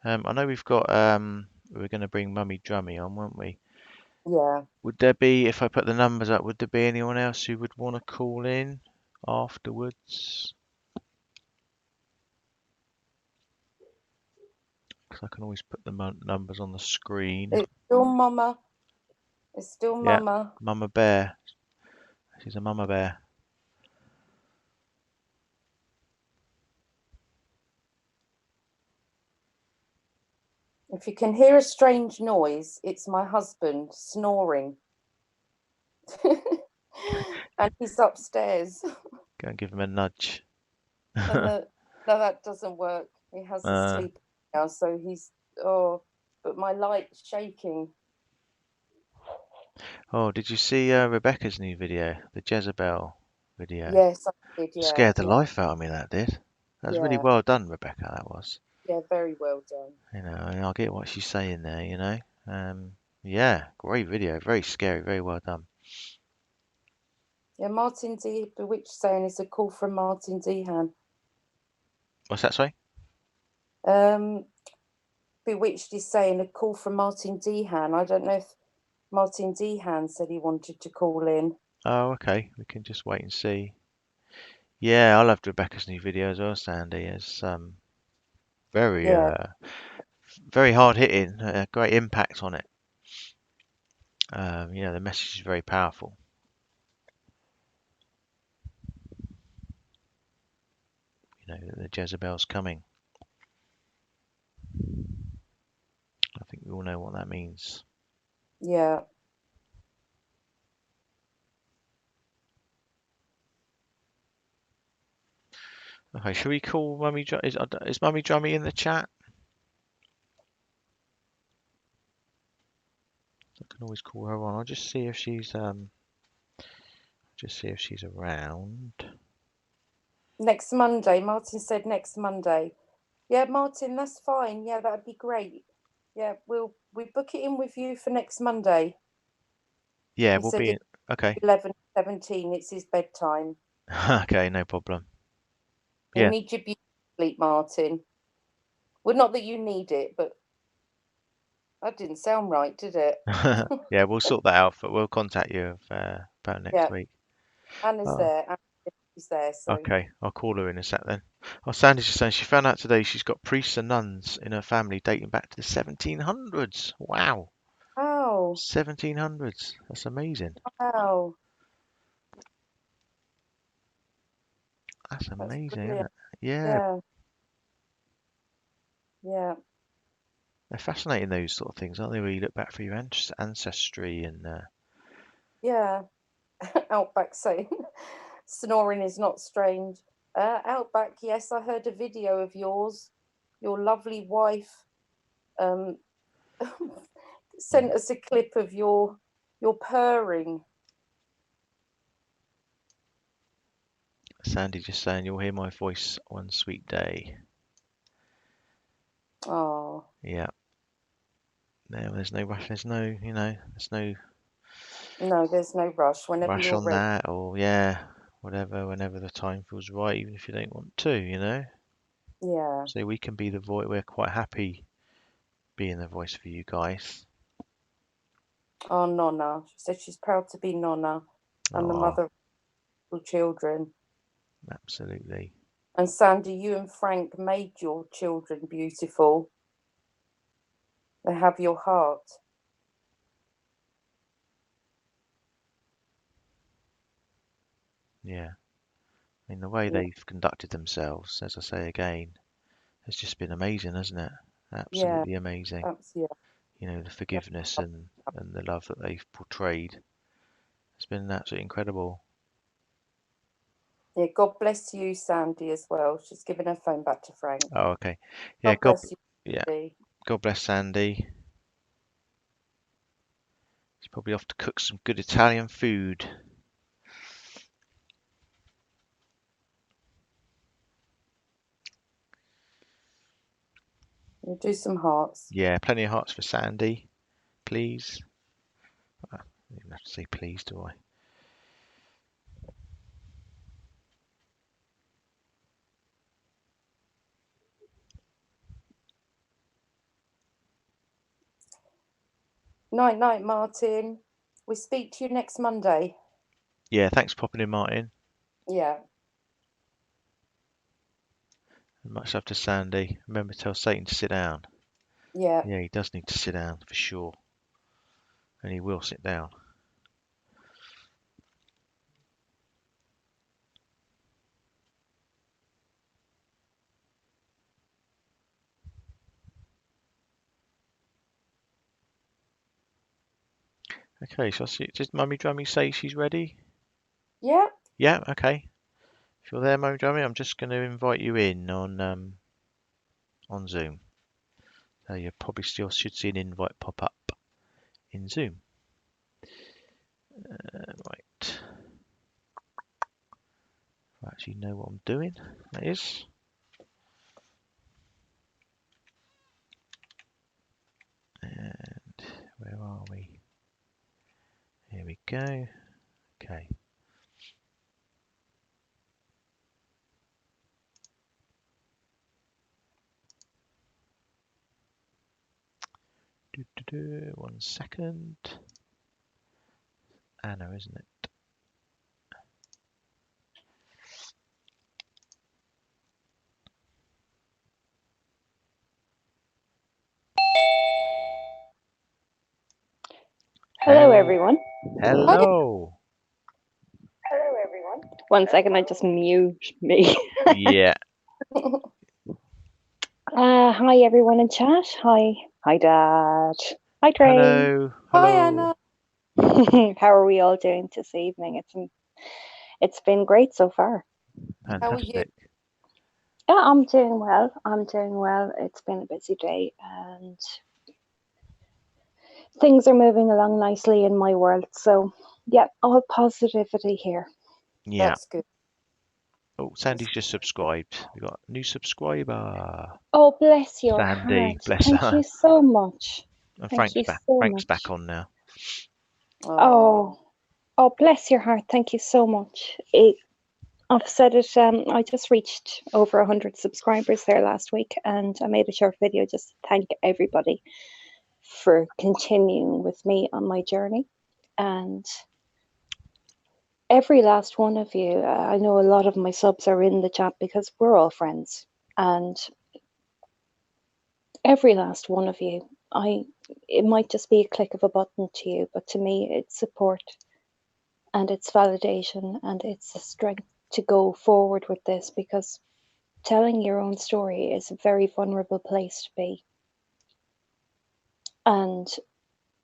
I know we were going to bring Mummy Drummy on, weren't we? Yeah. Would there be, if I put the numbers up, would there be anyone else who would want to call in afterwards? Because I can always put the numbers on the screen. It's still Mama. It's still Yeah, Mama. Mama Bear. She's a Mama Bear. If you can hear a strange noise, it's my husband snoring. And he's upstairs. Go and give him a nudge. And no, that doesn't work. He has a uh, sleep now, so but my light's shaking. oh, did you see Rebecca's new video? The Jezebel video? Yes, I did. Yeah, Scared the yeah, life out of me, that did. That was really yeah, well done, Rebecca, that was. yeah. Very well done. And I get what she's saying there. Yeah, great video, very scary, very well done. Yeah, Martin D. Bewitched saying it's a call from Martin Dehan. What's that, sorry? Um, Bewitched is saying a call from Martin Dehan. I don't know if Martin Dehan said he wanted to call in. Oh, okay, we can just wait and see. Yeah, I loved Rebecca's new video as well, Sandy. It's very, Yeah, very hard hitting, great impact on it. The message is very powerful. The Jezebel's coming. I think we all know what that means. yeah. Okay, should we call Mummy? Is Mummy Drummy in the chat? I can always call her on. I'll just see if she's around. Next Monday. Martin said next Monday. Yeah, Martin, that's fine. Yeah, that'd be great. Yeah, we book it in with you for next Monday. Yeah, He we'll said be in. it's Okay. 11:17. It's his bedtime. Okay, no problem. You Yeah. need your beauty sleep, Martin. Well, not that you need it, but that didn't sound right, did it? Yeah, we'll sort that out, but we'll contact you about next Yeah, week. Anna's Oh, there. Anna's there, so. okay. I'll call her in a sec then. Oh, Sandy's just saying she found out today she's got priests and nuns in her family dating back to the 1700s. Wow. Oh, 1700s. That's amazing. wow. That's That's amazing, isn't brilliant. it? Yeah, Yeah, yeah, they're fascinating, those sort of things, aren't they? Where you look back for your ancestry and yeah. Outback saying snoring is not strange. Outback, yes, I heard a video of yours. Your lovely wife um, sent us a clip of your purring. Sandy just saying you'll hear my voice one sweet day. Oh, Yeah. No, there's no rush. There's no no, there's no rush. Whenever rush you're on ready. that, or yeah, whatever, whenever the time feels right, even if you don't want to. Yeah, So we can be the voice. We're quite happy being the voice for you guys. Our Nonna. She said she's proud to be Nonna and the Oh, mother of children. absolutely. And Sandie, you and Frank made your children beautiful. They have your heart. Yeah. I mean, the way Yeah, they've conducted themselves, as I say again, has just been amazing, hasn't it? yeah, Absolutely amazing. yeah. You know, the forgiveness and the love that they've portrayed. It's been absolutely incredible. Yeah, God bless you, Sandie, as well. She's given her phone back to Frank. Oh, okay. Yeah, God bless you, yeah, Sandie. God bless Sandy. She's probably off to cook some good Italian food. We'll do some hearts. Yeah, plenty of hearts for Sandy, please. I don't even have to say please, do I? Night, night, Martin. We speak to you next Monday. Yeah, thanks for popping in, Martin. Yeah, And much love to Sandy. Remember to tell Satan to sit down. yeah. Yeah, he does need to sit down for sure. And he will sit down. Okay, so I see. Did Mummy Drummy say she's ready? Yeah, Yeah, okay. If you're there, Mummy Drummy, I'm just going to invite you in on Zoom. So you probably still should see an invite pop up in Zoom. Right. I actually know what I'm doing. That is. And where are we? Here we go. Okay. One second. Anna, isn't it? Hello, everyone. Hello. Hello, everyone. One second, I just mute me. Yeah. Hi, everyone in chat. Hi, Dad. Hi, Trey. Hello. hi, Hello. Anna. How are we all doing this evening? It's been great so far. How are you? Fantastic. Yeah, I'm doing well. I'm doing well. It's been a busy day, and things are moving along nicely in my world. So, yeah, all positivity here. Yeah. That's good. Oh, Sandy's just subscribed. We got a new subscriber. Oh, bless your Sandy, heart. bless Thank her. you so much. And Thank Frank's you back. so Frank's back much. on now. Oh, Oh, bless your heart. Thank you so much. I've said it, I just reached over 100 subscribers there last week, and I made a short video just to thank everybody for continuing with me on my journey. And every last one of you, I know a lot of my subs are in the chat because we're all friends. And every last one of you, it might just be a click of a button to you, but to me, it's support and it's validation and it's the strength to go forward with this, because telling your own story is a very vulnerable place to be, and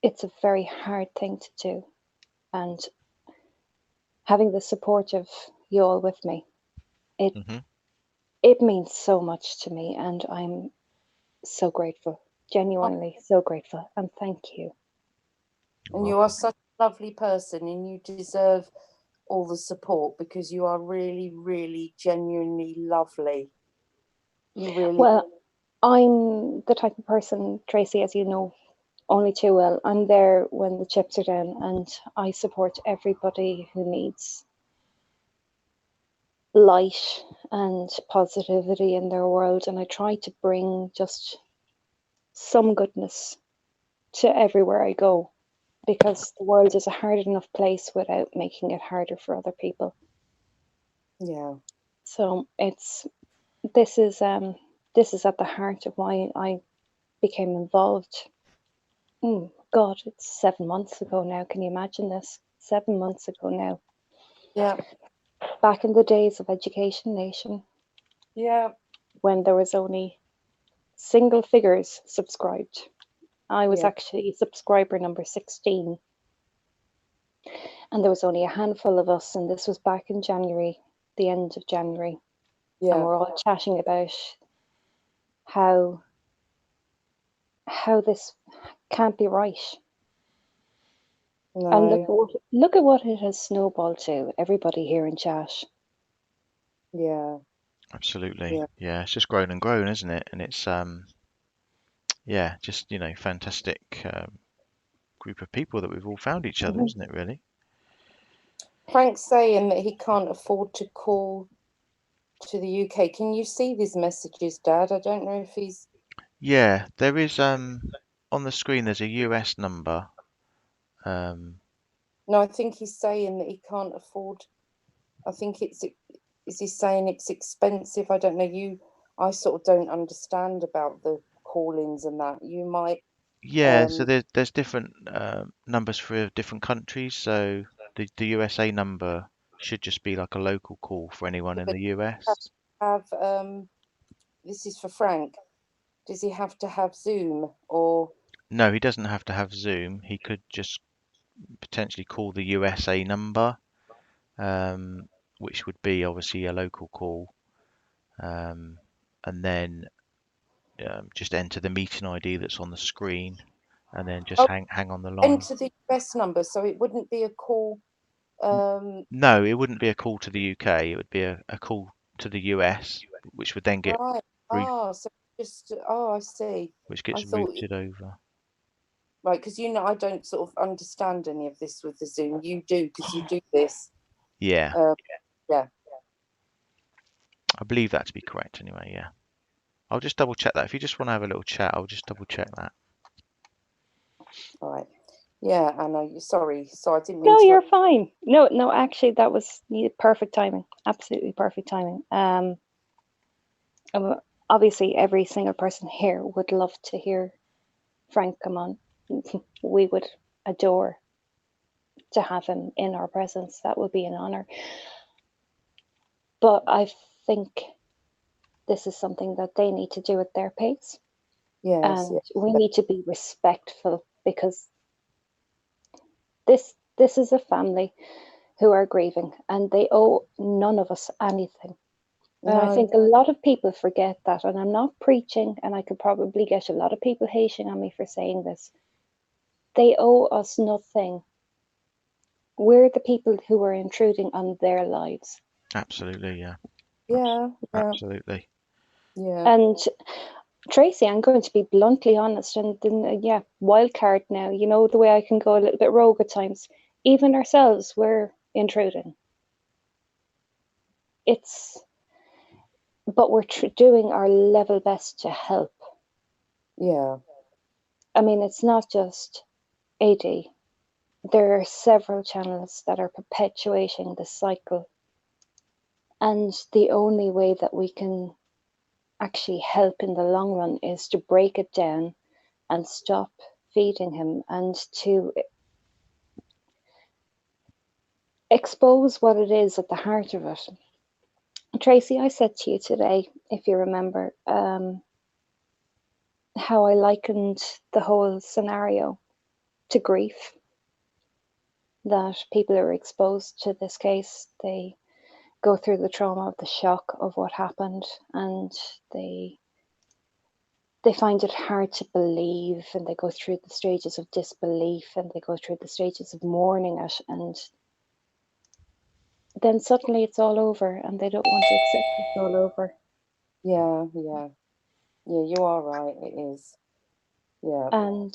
it's a very hard thing to do. And having the support of you all with me, it means so much to me, and I'm so grateful, genuinely so grateful, and thank you. and you are such a lovely person, and you deserve all the support because you are really, really, genuinely lovely. You really. Well, I'm the type of person, Tracy, as you know only too well, I'm there when the chips are down, and I support everybody who needs light and positivity in their world, and I try to bring just some goodness to everywhere I go, because the world is a hard enough place without making it harder for other people. Yeah. So this is at the heart of why I became involved. God, it's 7 months ago now. Can you imagine this? 7 months ago now. Yeah. Back in the days of Education Nation, Yeah. when there was only single figures subscribed. I was Yeah. actually subscriber number 16. And there was only a handful of us, and this was back in January, the end of January. And Yeah. we're all chatting about how this can't be right. And No. look at what it has snowballed to. Everybody here in chat. Yeah. Absolutely. Yeah. Yeah, it's just grown and grown, isn't it? And it's yeah, just fantastic group of people that we've all found each other, isn't it? Really. Frank's saying that he can't afford to call to the UK. Can you see these messages, Dad? I don't know if he's. Yeah, there is on the screen. There's a US number. No, I think he's saying that he can't afford. I think it's. Is he saying it's expensive? I don't know. I sort of don't understand about the call-ins and that. You might. Yeah, so there's different numbers for different countries. So the USA number should just be like a local call for anyone in But the US. have this is for Frank. Does he have to have Zoom or? No, he doesn't have to have Zoom. He could just potentially call the USA number, which would be obviously a local call, and then just enter the meeting ID that's on the screen, and then just hang on the line. Enter the US number, so it wouldn't be a call. No, it wouldn't be a call to the UK. It would be a call to the US, which would then get Right. So just. Oh, I see. which gets I thought. routed over. Right, because I don't sort of understand any of this with the Zoom. You do, because you do this. Yeah, Yeah. I believe that to be correct anyway. Yeah, I'll just double check that. If you just want to have a little chat, I'll just double check that. All right. Yeah, I know. Sorry. So I didn't mean No, to. you're fine. No, actually, that was perfect timing. Absolutely perfect timing. Obviously, every single person here would love to hear Frank come on. We would adore to have him in our presence. That would be an honor. But I think this is something that they need to do at their pace. Yes. And we need to be respectful, because this is a family who are grieving, and they owe none of us anything. And I think a lot of people forget that, and I'm not preaching, and I could probably get a lot of people hating on me for saying this. They owe us nothing. We're the people who are intruding on their lives. Absolutely, yeah. Yeah. Absolutely. Yeah. And Tracy, I'm going to be bluntly honest, and then, wild card now. You know the way I can go a little bit rogue at times. Even ourselves, we're intruding. But we're doing our level best to help. Yeah. I mean, it's not just AD. There are several channels that are perpetuating the cycle. And the only way that we can actually help in the long run is to break it down and stop feeding him, and to expose what it is at the heart of it. Tracy, I said to you today, if you remember, how I likened the whole scenario to grief. That people are exposed to this case, they go through the trauma of the shock of what happened, and they find it hard to believe, and they go through the stages of disbelief, and they go through the stages of mourning it, and then suddenly it's all over, and they don't want to accept it's all over. Yeah. You are right. It is. Yeah. And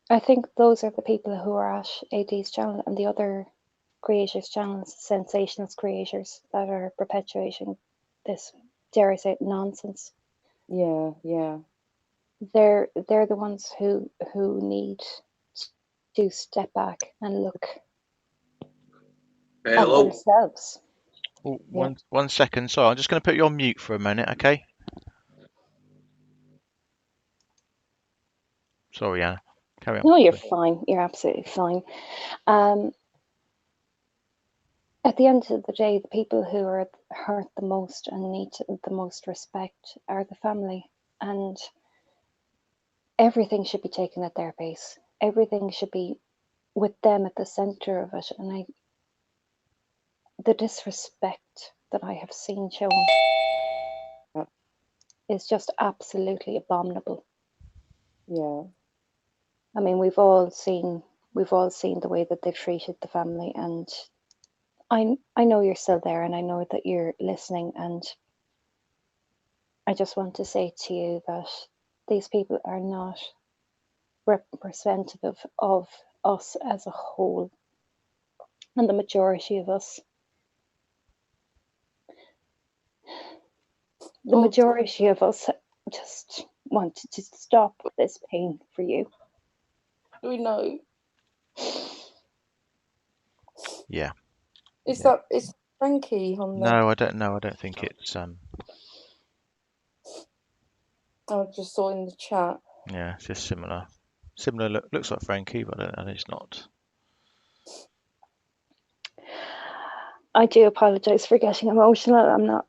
I think those are the people who are at AD's channel and the other creators' channels, sensationalist creators, that are perpetuating this, dare I say it, nonsense. Yeah. They're the ones who need do step back and look at Hello. themselves. Oh, one second. Sorry, I'm just going to put you on mute for a minute, okay? Sorry, Anna. Carry on. No, you're fine. You're absolutely fine. At the end of the day, the people who are hurt the most and need the most respect are the family. And everything should be taken at their pace. Everything should be with them at the center of it. And the disrespect that I have seen shown is just absolutely abominable. Yeah. I mean, we've all seen the way that they've treated the family, and I know you're still there, and I know that you're listening, and I just want to say to you that these people are not representative of us as a whole, and the majority of us. The majority of us just wanted to stop this pain for you. We know. Yeah. Is Yeah. Frankie on there? No, I don't know. I don't think it's I just saw in the chat. yeah, it's just similar. Similar looks like Frankie, but it's not. I do apologize for getting emotional. I'm not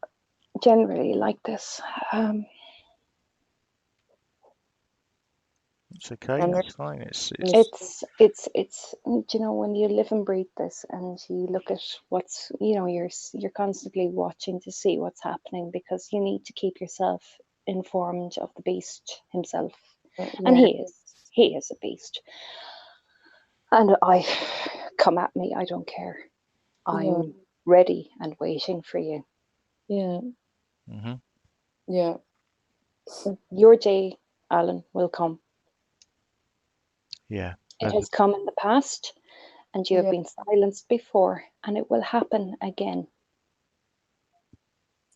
generally like this. It's okay. And That's fine. It's you know, when you live and breathe this, and you look at what's, you know, you're constantly watching to see what's happening, because you need to keep yourself informed of the beast himself. And he is a beast. And come at me, I don't care. I'm ready and waiting for you. Yeah. mm-hmm. Yeah. Your day, Alan, will come. Yeah. It has come in the past, and you have been silenced before, and it will happen again.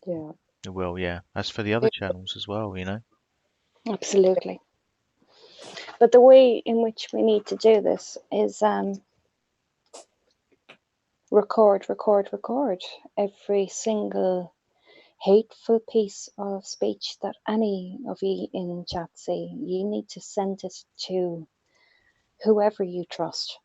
Yeah. It will, yeah. As for the other channels as well, you know. Absolutely. But the way in which we need to do this is record every single hateful piece of speech that any of you in chat say. You need to send it to whoever you trust.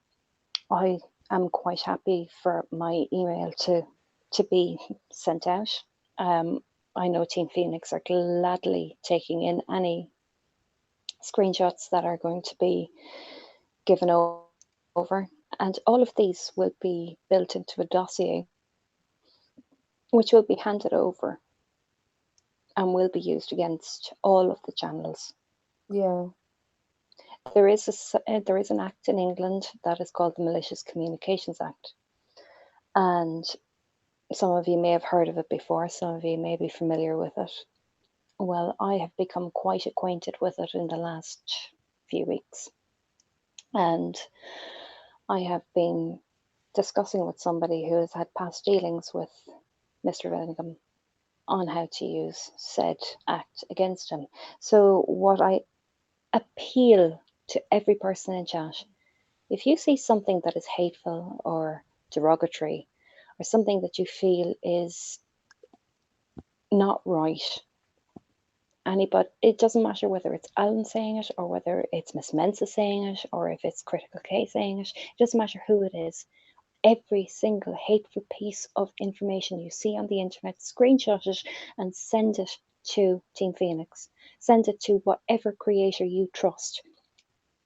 I am quite happy for my email to be sent out. I know Team Phoenix are gladly taking in any screenshots that are going to be given over, and all of these will be built into a dossier which will be handed over and will be used against all of the channels. Yeah. There is an act in England that is called the Malicious Communications Act, and some of you may have heard of it before, some of you may be familiar with it. Well, I have become quite acquainted with it in the last few weeks, and I have been discussing with somebody who has had past dealings with Mr. Willingham on how to use said act against him. So what I appeal to every person in chat, if you see something that is hateful or derogatory, or something that you feel is not right, anybody, it doesn't matter whether it's Alan saying it, or whether it's Miss Mensa saying it, or if it's Critical K saying it, it doesn't matter who it is. Every single hateful piece of information you see on the internet, screenshot it and send it to Team Phoenix. Send it to whatever creator you trust.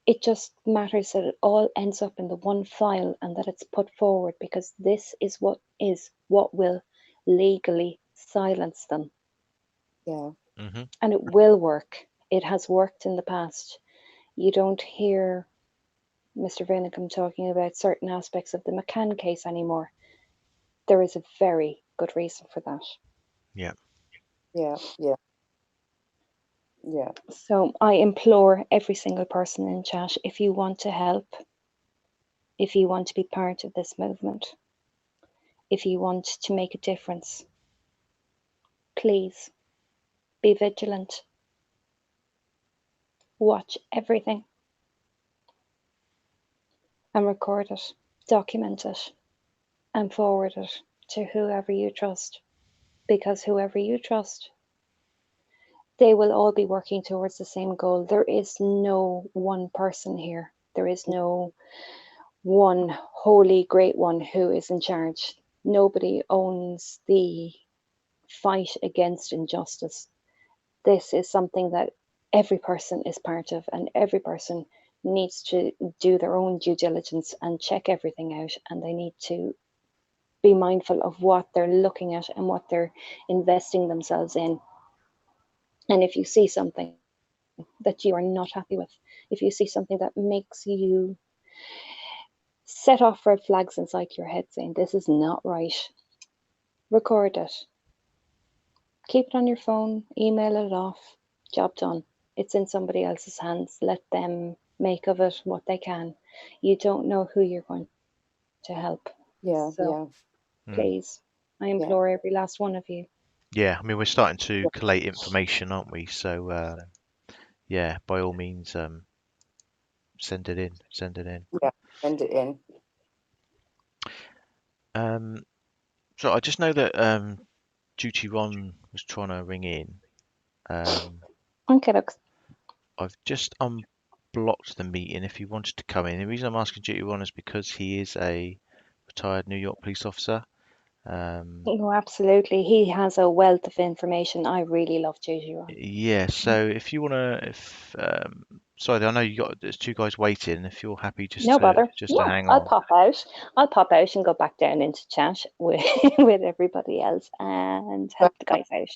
It just matters that it all ends up in the one file and that it's put forward, because this is what will legally silence them. Yeah. Mm-hmm. And it will work. It has worked in the past. You don't hear Mr. Vinnicum talking about certain aspects of the McCann case anymore. There is a very good reason for that. Yeah. Yeah. Yeah. Yeah. So I implore every single person in chat, if you want to help, if you want to be part of this movement, if you want to make a difference, please be vigilant. Watch everything. and record it, document it, and forward it to whoever you trust. Because whoever you trust, they will all be working towards the same goal. There is no one person here. There is no one holy great one who is in charge. Nobody owns the fight against injustice. This is something that every person is part of, and every person needs to do their own due diligence and check everything out, and they need to be mindful of what they're looking at and what they're investing themselves in. And if you see something that you are not happy with, if you see something that makes you set off red flags inside your head saying this is not right, record it, keep it on your phone, email it off, job done. It's in somebody else's hands. Let them make of it what they can. You don't know who you're going to help. Yeah, So yeah. please, I implore every last one of you. Yeah, I mean, we're starting to collate information, aren't we? So, yeah, by all means, send it in. Send it in. Yeah, send it in. So I just know that Dutyron was trying to ring in. Okay, look. I've just unblocked the meeting if he wanted to come in. The reason I'm asking Dutyron is because he is a retired New York police officer. Oh, absolutely. He has a wealth of information. I really love Dutyron. Yeah, so if you wanna, sorry, I know there's two guys waiting. If you're happy No bother. just to Yeah, hang I'll on. pop out. I'll pop out and go back down into chat with with everybody else and help the guys out.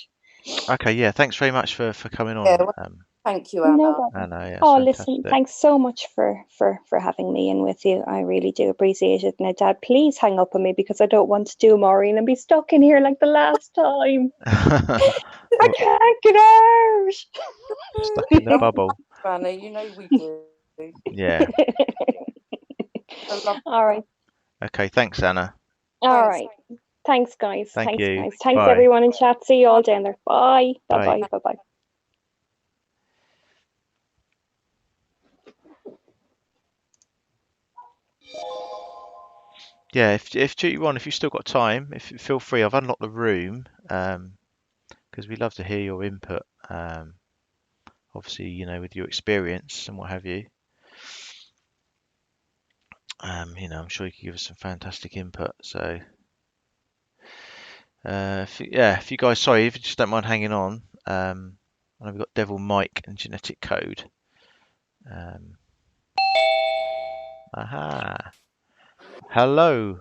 Okay, yeah, thanks very much for coming Yeah, on. well, thank you, No Anna. bother. Anna, yeah, it's Oh, listen, fantastic. thanks so much for having me in with you. I really do appreciate it. Now, Dad, please hang up on me because I don't want to do Maureen and be stuck in here like the last time. I can't get out. Stuck in the bubble. Anna, you know we do. Yeah. All right. Okay, thanks, Anna. All right. Thanks, guys. Thank Thanks, you. guys. Thanks, Bye. everyone in chat. See you all down there. Bye. Bye. Bye. Bye. Bye. Bye. Yeah, if Dutyron, if you've still got time, feel free. I've unlocked the room because we love to hear your input. Obviously, you know, with your experience and what have you. You know, I'm sure you can give us some fantastic input. So, if you guys, sorry, if you just don't mind hanging on. I know we've got Devil Mike and Genetic Code. Aha. Hello.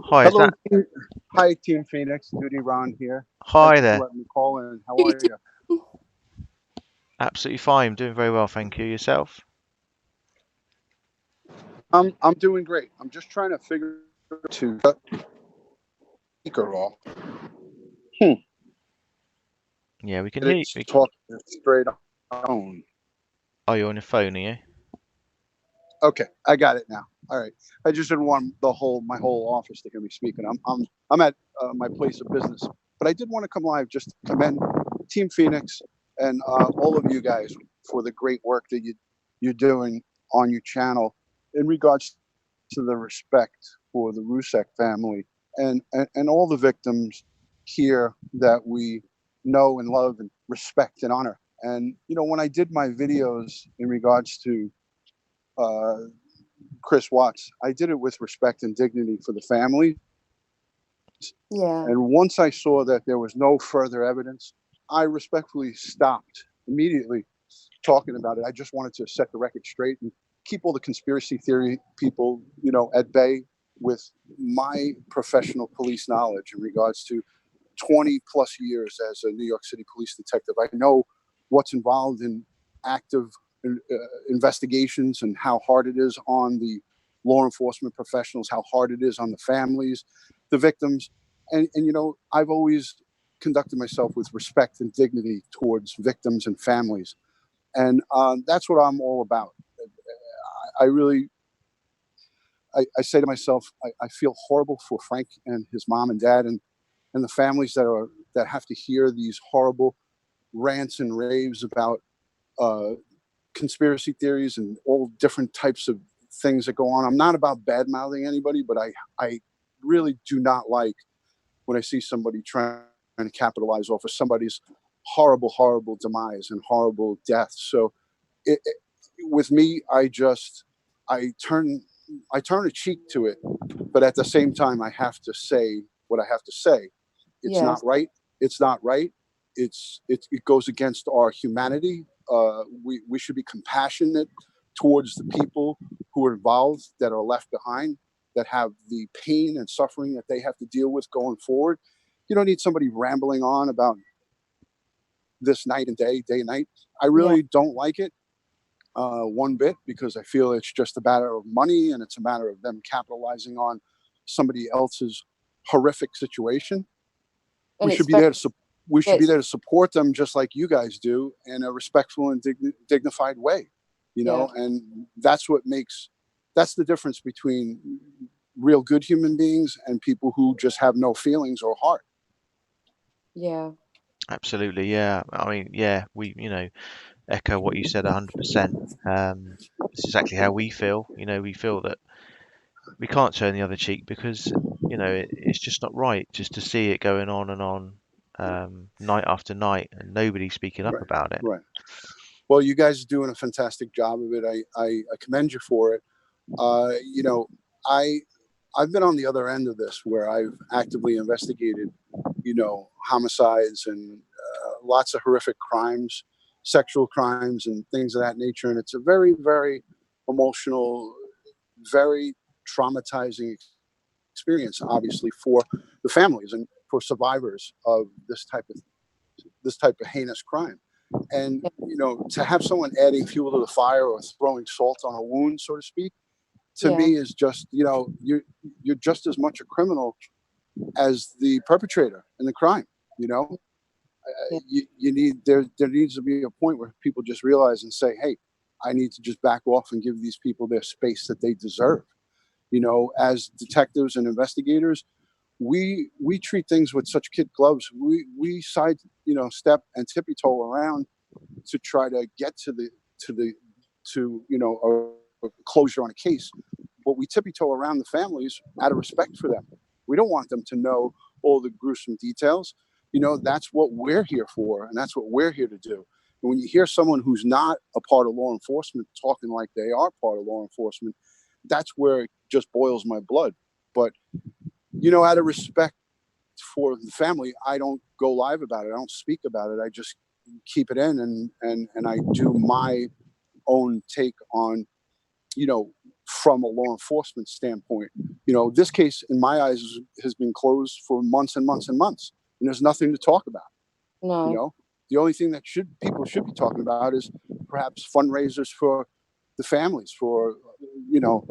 Hi, Hello, hi, Team Phoenix. Dutyron here. Hi Thank you there. for letting me call in. How are you? Absolutely fine. Doing very well, thank you. Yourself? I'm doing great. I'm just trying to figure out to cut speaker off. Yeah, we can hear you. Talk straight on. Oh, you're on your phone, are you? Okay, I got it now. All right. I just didn't want my whole office to hear me speaking. I'm at my place of business, but I did want to come live just to commend Team Phoenix and all of you guys for the great work that you're doing on your channel in regards to the respect for the Rzucek family and all the victims here that we know and love and respect and honor. And you know, when I did my videos in regards to Chris Watts, I did it with respect and dignity for the family. Yeah. And once I saw that there was no further evidence, I respectfully stopped immediately talking about it. I just wanted to set the record straight and keep all the conspiracy theory people, you know, at bay with my professional police knowledge in regards to 20 plus years as a New York City police detective. I know what's involved in active investigations and how hard it is on the law enforcement professionals, how hard it is on the families, the victims. And you know, I've always conducted myself with respect and dignity towards victims and families. And that's what I'm all about. I really, I say to myself, I feel horrible for Frank and his mom and dad and the families that have to hear these horrible rants and raves about conspiracy theories and all different types of things that go on. I'm not about bad mouthing anybody, but I really do not like when I see somebody trying to capitalize off of somebody's horrible demise and horrible death. So with me, I turn a cheek to it, but at the same time, I have to say what I have to say. It's not right. It's not right. It goes against our humanity. We should be compassionate towards the people who are involved, that are left behind, that have the pain and suffering that they have to deal with going forward. You don't need somebody rambling on about this night and day and night. I really don't like it one bit, because I feel it's just a matter of money, and it's a matter of them capitalizing on somebody else's horrific situation. And we should be there to support them, just like you guys do, in a respectful and dignified way, and that's the difference between real good human beings and people who just have no feelings or heart. Yeah. Absolutely, yeah. I mean, yeah, we, echo what you said 100%. It's exactly how we feel. We feel that we can't turn the other cheek, because, it's just not right just to see it going on and on, night after night, and nobody speaking up about it. Right. Well, you guys are doing a fantastic job of it. I commend you for it. I've been on the other end of this, where I've actively investigated, homicides and lots of horrific crimes, sexual crimes and things of that nature. And it's a very, very emotional, very traumatizing experience, obviously, for the families and for survivors of this type of heinous crime. And, to have someone adding fuel to the fire or throwing salt on a wound, so to speak, to me is just, you're just as much a criminal as the perpetrator in the crime. There needs to be a point where people just realize and say, hey, I need to just back off and give these people their space that they deserve. As detectives and investigators, we treat things with such kid gloves. We side, step and tippy toe around to try to get to a closure on a case, but we tippy toe around the families out of respect for them. We don't want them to know all the gruesome details. That's what we're here for, and that's what we're here to do. And when you hear someone who's not a part of law enforcement talking like they are part of law enforcement, that's where it just boils my blood. But, out of respect for the family, I don't go live about it. I don't speak about it. I just keep it in, and I do my own take on, from a law enforcement standpoint. This case, in my eyes, has been closed for months and months and months, and there's nothing to talk about. No. The only thing that people should be talking about is perhaps fundraisers for the families, for the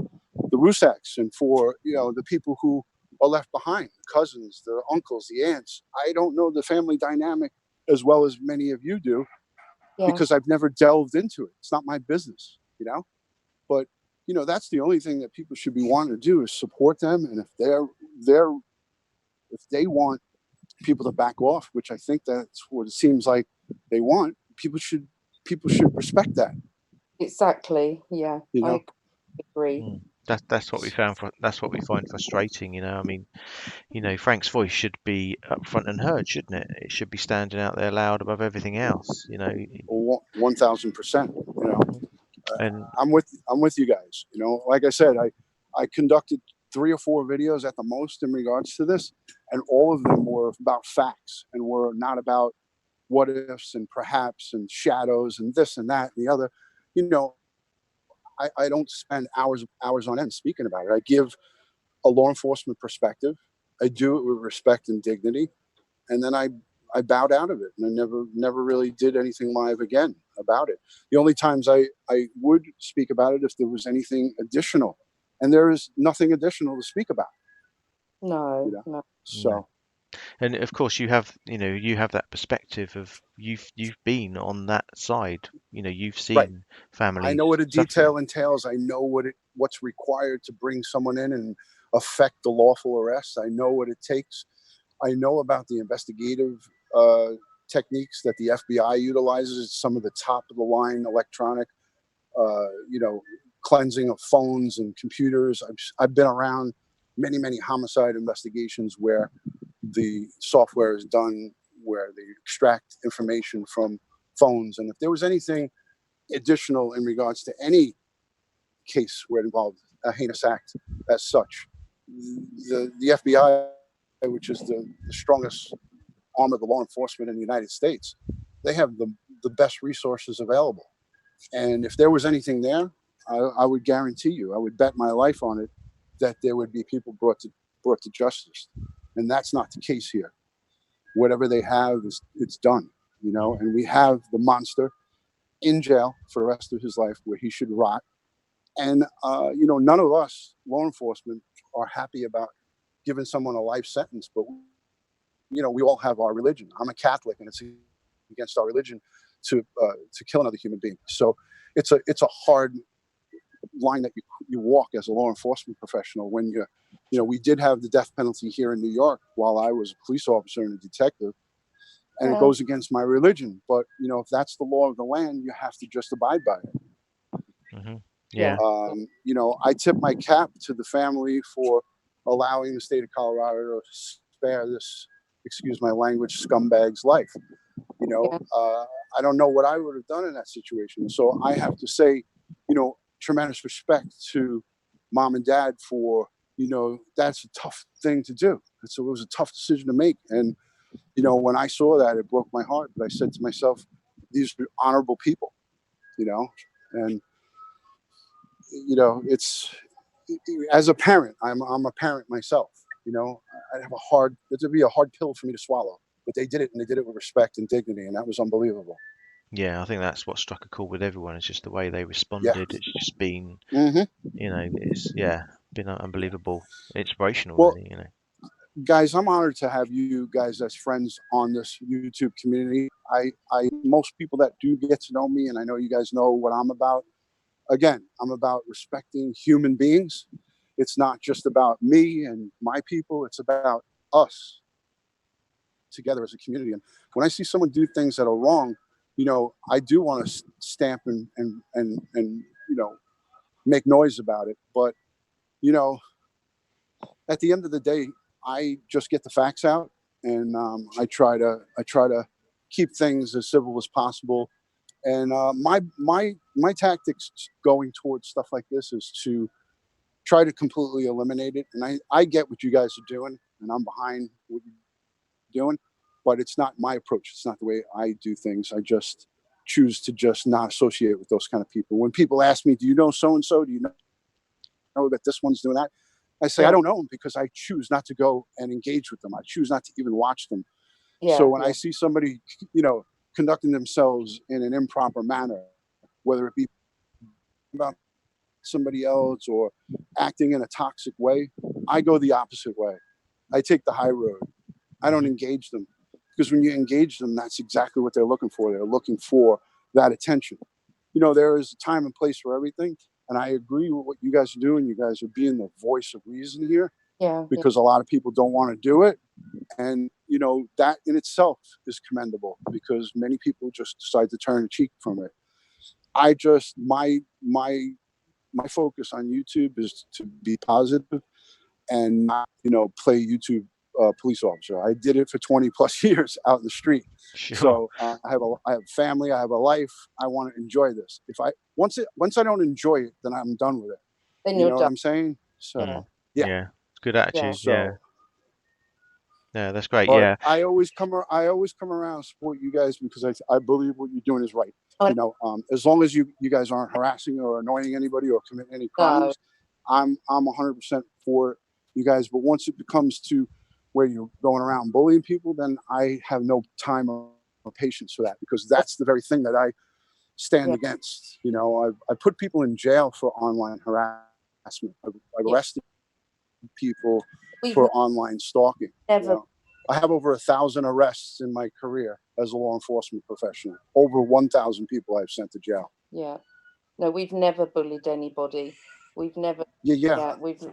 Rzuceks, and for the people who are left behind, the cousins, the uncles, the aunts. I don't know the family dynamic as well as many of you do, because I've never delved into it. It's not my business, But that's the only thing that people should be wanting to do, is support them. And if they want people to back off, which I think that's what it seems like they want, people should respect that. Exactly. Yeah. I agree. That's what we found. That's what we find frustrating. I mean, Frank's voice should be up front and heard, shouldn't it? It should be standing out there loud above everything else. 1000%. And I'm with you guys. Like I said, I conducted 3 or 4 videos at the most in regards to this, and all of them were about facts and were not about what ifs and perhaps and shadows and this and that and the other. I don't spend hours on end speaking about it. I give a law enforcement perspective. I do it with respect and dignity, and then I bowed out of it, and I never really did anything live again about it. The only times I would speak about it if there was anything additional, and there is nothing additional to speak about. No. So. And of course, you have that perspective of you've been on that side. You've seen families. I know what a detail entails. I know what's required to bring someone in and affect the lawful arrest. I know what it takes. I know about the investigative techniques that the FBI utilizes. Some of the top of the line electronic you know, cleansing of phones and computers. I've been around many homicide investigations where the software is done, where they extract information from phones. And if there was anything additional in regards to any case where it involved a heinous act as such, the FBI, which is the strongest arm of the law enforcement in the United States, they have the best resources available. And if there was anything there, I would guarantee you, I would bet my life on it, that there would be people brought to justice. And that's not the case here. Whatever they have, it's done, you know. And we have the monster in jail for the rest of his life, where he should rot. And you know, none of us law enforcement are happy about giving someone a life sentence, but you know, we all have our religion. I'm a Catholic, and it's against our religion to kill another human being. So it's a hard line that you walk as a law enforcement professional when you know, we did have the death penalty here in New York while I was a police officer and a detective, and it goes against my religion. But you know, if that's the law of the land, you have to just abide by it. Mm-hmm. Yeah. You know, I tip my cap to the family for allowing the state of Colorado to spare this, excuse my language, scumbag's life. You know, I don't know what I would have done in that situation. So I have to say, you know, tremendous respect to mom and dad for, you know, that's a tough thing to do. It was a tough decision to make. And, you know, when I saw that, it broke my heart. But I said to myself, these are honorable people, you know, and, you know, it's, as a parent, I'm a parent myself, you know, it would be a hard pill for me to swallow, but they did it, and they did it with respect and dignity. And that was unbelievable. Yeah, I think that's what struck a chord with everyone. It's just the way they responded. Yeah. It's just been, Mm-hmm. you know, it's been unbelievable, inspirational, Well, really. You know, guys, I'm honored to have you guys as friends on this YouTube community. Most people that do get to know me, and I know you guys know what I'm about. Again, I'm about respecting human beings. It's not just about me and my people. It's about us together as a community. And when I see someone do things that are wrong, you know, I do want to stamp and you know, make noise about it. But you know, at the end of the day, I just get the facts out, and I try to keep things as civil as possible. And my tactics going towards stuff like this is to try to completely eliminate it. And I get what you guys are doing, and I'm behind what you're doing, but it's not my approach. It's not the way I do things. I just choose to just not associate with those kind of people. When people ask me, do you know so-and-so? Do you know that this one's doing that? I say, I don't know them, because I choose not to go and engage with them. I choose not to even watch them. So when I see somebody, you know, conducting themselves in an improper manner, whether it be about somebody else or acting in a toxic way, I go the opposite way. I take the high road. I don't engage them, because when you engage them, that's exactly what they're looking for. They're looking for that attention. You know, there is a time and place for everything. And I agree with what you guys are doing. You guys are being the voice of reason here, because a lot of people don't want to do it. And, you know, that in itself is commendable, because many people just decide to turn a cheek from it. I just, my focus on YouTube is to be positive and not, you know, play YouTube police officer. I did it for 20 plus years out in the street. sure. So I have family, I have a life. I want to enjoy this. Once I don't enjoy it, then I'm done with it. Then You you're know what done. I'm saying? So Yeah, good attitude. so Yeah, that's great. but Yeah, I always come around and support you guys, because I believe what you're doing is right. You know, as long as you guys aren't harassing or annoying anybody or committing any crimes, I'm 100% for you guys. But once it becomes to where you're going around bullying people, then I have no time or patience for that, because that's the very thing that I stand against. You know, I put people in jail for online harassment. I've arrested people for online stalking. You know, I have over 1,000 arrests in my career as a law enforcement professional. Over 1,000 people I've sent to jail. Yeah. No, we've never bullied anybody. We've never. Yeah. We've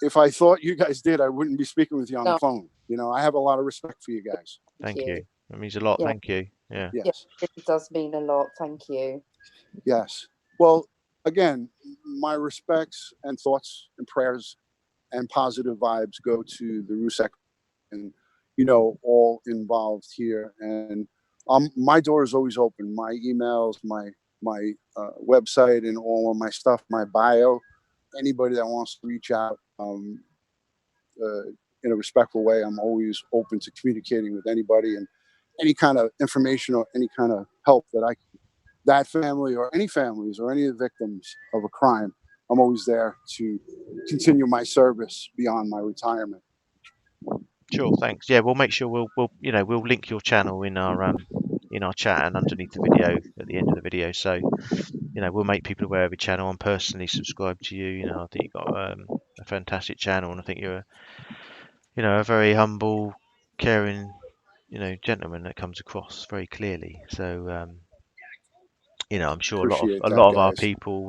If I thought you guys did, I wouldn't be speaking with you on No. the phone. You know, I have a lot of respect for you guys. thank you. That means a lot. Yeah. Thank you. Yeah. It really does mean a lot. Thank you. Yes. Well, again, my respects and thoughts and prayers and positive vibes go to the Rzucek and, you know, all involved here. And my door is always open. My emails, my website, and all of my stuff, my bio. Anybody that wants to reach out in a respectful way, I'm always open to communicating with anybody, and any kind of information or any kind of help that family or any families or any of the victims of a crime, I'm always there to continue my service beyond my retirement. Sure, thanks. Yeah, we'll make sure we'll link your channel in our chat and underneath the video at the end of the video. So we'll make people aware of your channel. I'm personally subscribed to you. I think you've got a fantastic channel, and I think you're a very humble, caring gentleman that comes across very clearly. So I'm sure Appreciate a that, lot of our guys. people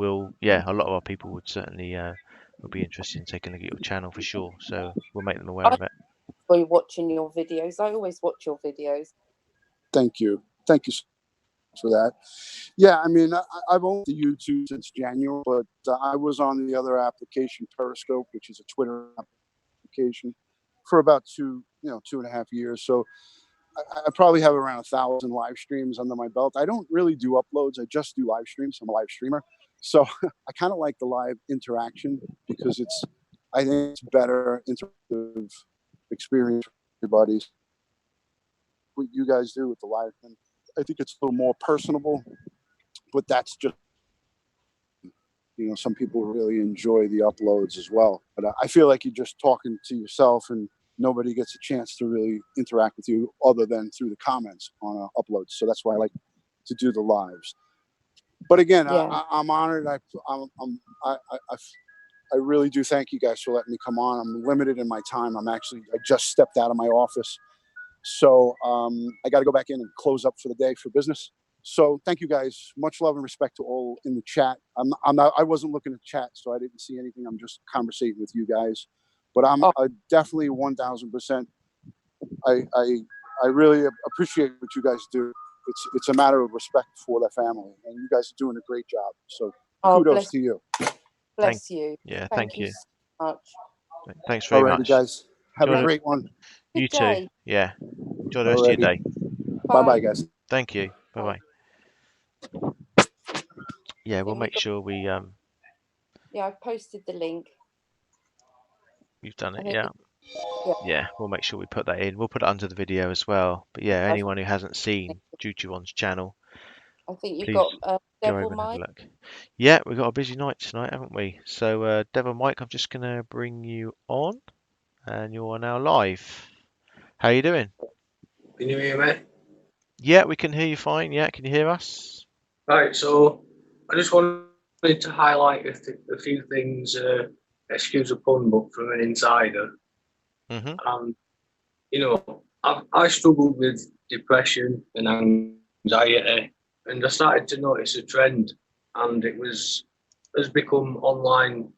would certainly would be interested in taking a look at your channel for sure. So we'll make them aware I of it. enjoy watching your videos. I always watch your videos. Thank you so much for that. Yeah, I mean, I've owned the YouTube since January, but I was on the other application, Periscope, which is a Twitter application, for about 2.5 years. So I probably have around 1,000 live streams under my belt. I don't really do uploads. I just do live streams. I'm a live streamer. So I kind of like the live interaction because I think it's better interactive experience for everybody. What you guys do with the live, and I think it's a little more personable, but that's just, some people really enjoy the uploads as well. But I feel like you're just talking to yourself and nobody gets a chance to really interact with you other than through the comments on uploads. So that's why I like to do the lives. But again, Yeah. I'm honored. I really do thank you guys for letting me come on. I'm limited in my time. I just stepped out of my office. So I got to go back in and close up for the day for business. So thank you guys. Much love and respect to all in the chat. I wasn't looking at chat, so I didn't see anything. I'm just conversating with you guys. But I definitely 1,000%. I really appreciate what you guys do. It's a matter of respect for the family, and you guys are doing a great job. So kudos to you. Bless you. Yeah, Thank you so much. Thanks very Alrighty, much, guys. Have Enjoy a great one. You too. day. Yeah. Enjoy the rest of your day. Bye, guys. Thank you. Bye. Yeah, we'll make sure we Yeah, I've posted the link. You've done it, Yeah. Yeah, we'll make sure we put that in. We'll put it under the video as well. But yeah, anyone who hasn't seen Dutyron's channel, I think you've please got go over Devil and have a Mike. look. Yeah, we've got a busy night tonight, haven't we? So Devil Mike, I'm just gonna bring you on, and you are now live. How you doing? Can you hear me? Yeah, we can hear you fine. Yeah, can you hear us? Right, so I just wanted to highlight a few things, excuse the pun, but from an insider. Mm-hmm. I struggled with depression and anxiety, and I started to notice a trend, and has become online.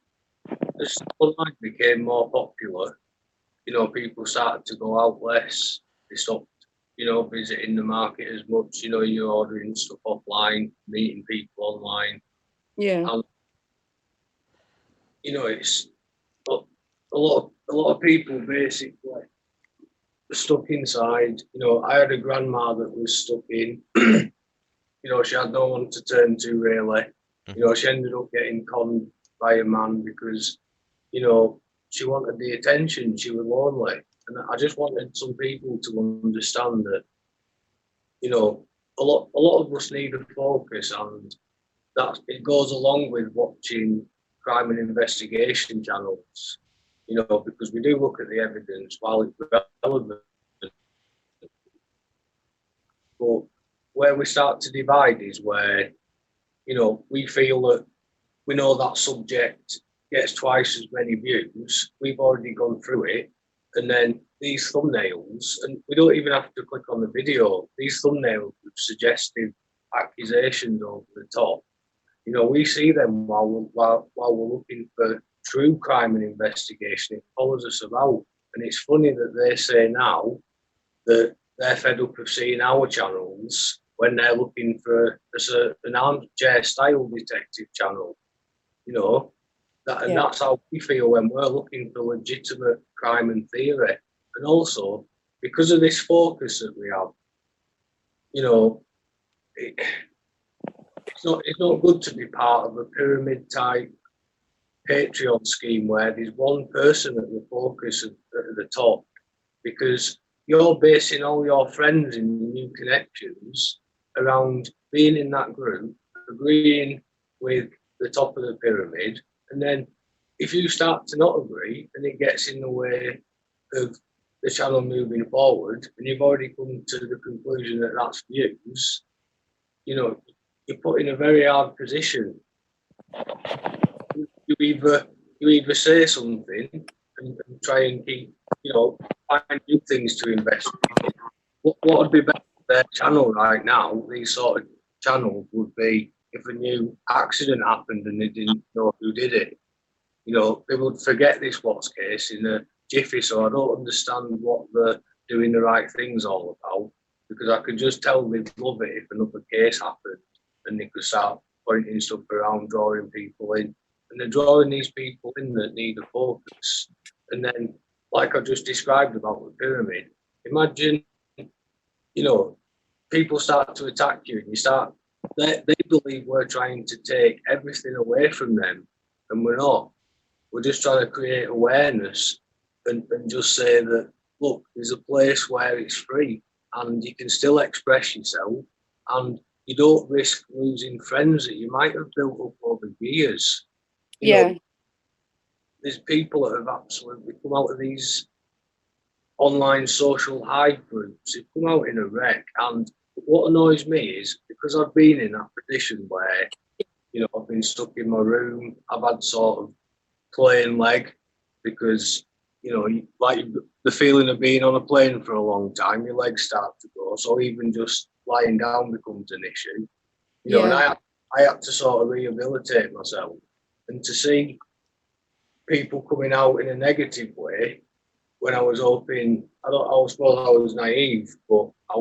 As online became more popular, people started to go out less. They stopped, visiting the market as much. You're ordering stuff offline, meeting people online. Yeah. And, it's a lot of people basically stuck inside. I had a grandma that was stuck in. She had no one to turn to really. She ended up getting conned by a man because, she wanted the attention. She was lonely. And I just wanted some people to understand that, a lot of us need a focus, and that it goes along with watching crime and investigation channels, because we do look at the evidence while it's relevant. But where we start to divide is where, we feel that we know that subject gets twice as many views. We've already gone through it. And then these thumbnails, and we don't even have to click on the video, these thumbnails with suggestive accusations over the top, we see them while we're looking for true crime and investigation. It follows us about. And it's funny that they say now that they're fed up of seeing our channels when they're looking for a certain armchair style detective channel, you know, and that's how we feel when we're looking for legitimate crime and theory. And also, because of this focus that we have, you know, it's not good to be part of a pyramid type Patreon scheme where there's one person at the focus at the top, because you're basing all your friends and new connections around being in that group, agreeing with the top of the pyramid, and then if you start to not agree and it gets in the way of the channel moving forward, and you've already come to the conclusion that that's views, you know, you're put in a very hard position. You either say something and try and keep, you know, find new things to investigate. What would be better for their channel right now, these sort of channels, would be if a new accident happened and they didn't know who did it. You know, they would forget this Watts case in a jiffy, so I don't understand what the doing the right thing's all about, because I could just tell they'd love it if another case happened and they could start pointing stuff around, drawing people in. And they're drawing these people in that need a focus. And then, like I just described about the pyramid, imagine, you know, people start to attack you and they believe we're trying to take everything away from them, and we're not. We're just trying to create awareness and just say that, look, there's a place where it's free and you can still express yourself and you don't risk losing friends that you might have built up over years. You know, there's people that have absolutely come out of these online social hive groups. They've come out in a wreck. And what annoys me is, because I've been in that position where, you know, I've been stuck in my room, I've had sort of plain leg, because, you know, like the feeling of being on a plane for a long time, your legs start to go. So even just lying down becomes an issue. You know, and I had to sort of rehabilitate myself. And to see people coming out in a negative way, when I was hoping, I suppose I was naive, but I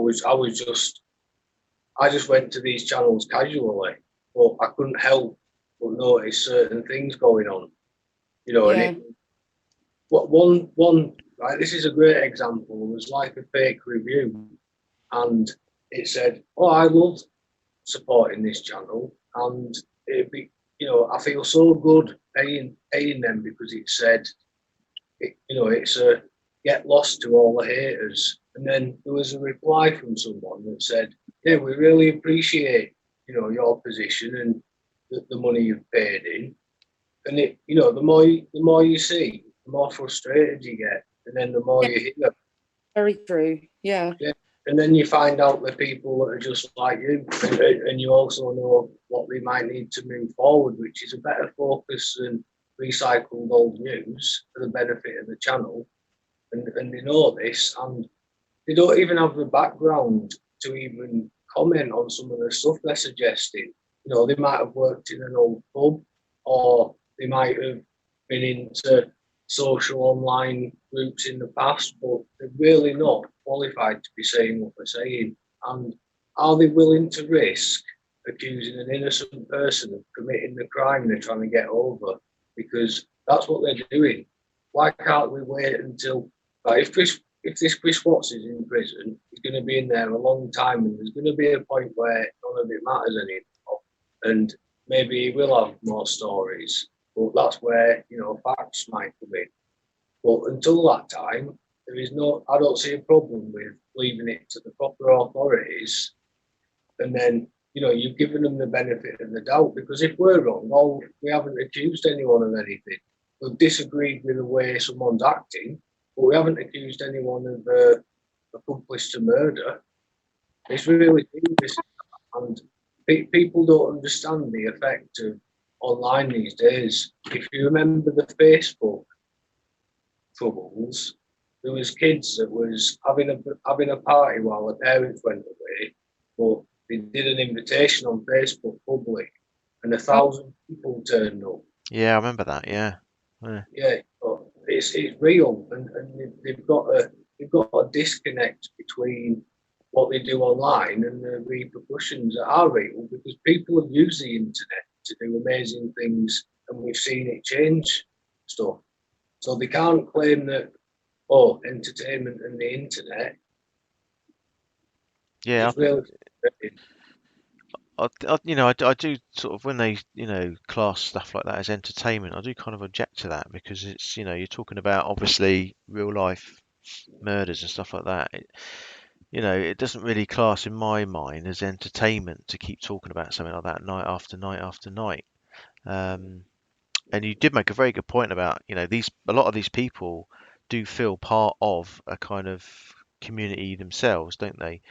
just went to these channels casually, but I couldn't help but notice certain things going on, you know. And one right, this is a great example. It was like a fake review, and it said, "Oh, I love supporting this channel, and it'd be, you know, I feel so good paying them because it said, you know, it's a get lost to all the haters." And then there was a reply from someone that said, "Yeah, we really appreciate, you know, your position and the money you've paid in." And it, you know, the more you see, the more frustrated you get, and then the more you hear. Very true. Yeah. And then you find out the people that are just like you, and you also know what they might need to move forward, which is a better focus than recycled old news for the benefit of the channel. And they know this, and they don't even have the background to even comment on some of the stuff they're suggesting. You know, they might have worked in an old pub, or they might have been into social online groups in the past, but they're really not qualified to be saying what they're saying. And are they willing to risk accusing an innocent person of committing the crime they're trying to get over? Because that's what they're doing. Why can't we wait until, if this Chris Watts is in prison, he's going to be in there a long time, and there's going to be a point where none of it matters anymore, and maybe he will have more stories. But that's where, you know, facts might come in. But until that time, I don't see a problem with leaving it to the proper authorities. And then, you know, you've given them the benefit of the doubt, because if we're wrong, we haven't accused anyone of anything. We've disagreed with the way someone's acting, but we haven't accused anyone of accomplice to murder. It's really serious, and people don't understand the effect of online these days. If you remember the Facebook troubles, there was kids that was having a party while their parents went away, but they did an invitation on Facebook public, and 1,000 people turned up. Yeah, I remember that. Yeah. Yeah, but it's real, and they've got a disconnect between what they do online and the repercussions that are real, because people have used the internet to do amazing things and we've seen it change stuff. So they can't claim that, oh, entertainment and the internet Yeah, is really. I do sort of, when they, class stuff like that as entertainment, I do kind of object to that, because it's, you're talking about obviously real life murders and stuff like that. It doesn't really class in my mind as entertainment to keep talking about something like that night after night after night. And you did make a very good point about, a lot of these people do feel part of a kind of community themselves, don't they?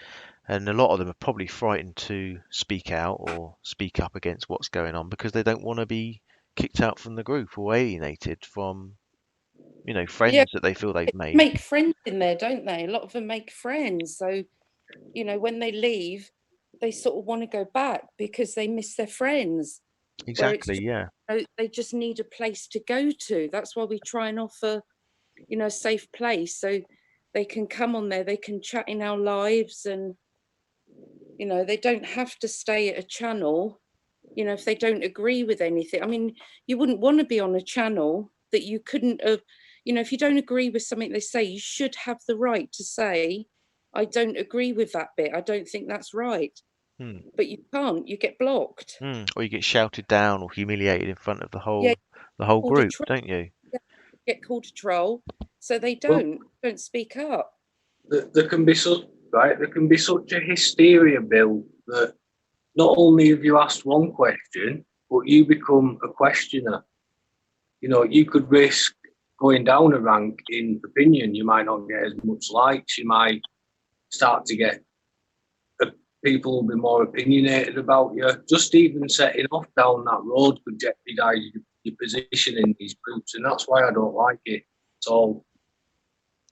And a lot of them are probably frightened to speak out or speak up against what's going on, because they don't want to be kicked out from the group or alienated from, Yeah, friends that they feel they've they made. make friends in there, don't they? A lot of them make friends. So, when they leave, they sort of want to go back because they miss their friends. Where it's Exactly, just, yeah. they just need a place to go to. That's why we try and offer, a safe place, so they can come on there, they can chat in our lives, and they don't have to stay at a channel, if they don't agree with anything. I mean, you wouldn't want to be on a channel that you couldn't have, if you don't agree with something they say, you should have the right to say, I don't agree with that bit, I don't think that's right. Hmm. But you can't, you get blocked. Or you get shouted down or humiliated in front of the Yeah, whole called a group, troll. don't you? Yeah, get called a troll, so they Well, don't speak up. there can be such a hysteria built that not only have you asked one question, but you become a questioner. You could risk going down a rank in opinion. You might not get as much likes. You might start to get people will be more opinionated about you. Just even setting off down that road could jeopardize your position in these groups, and that's why I don't like it at all.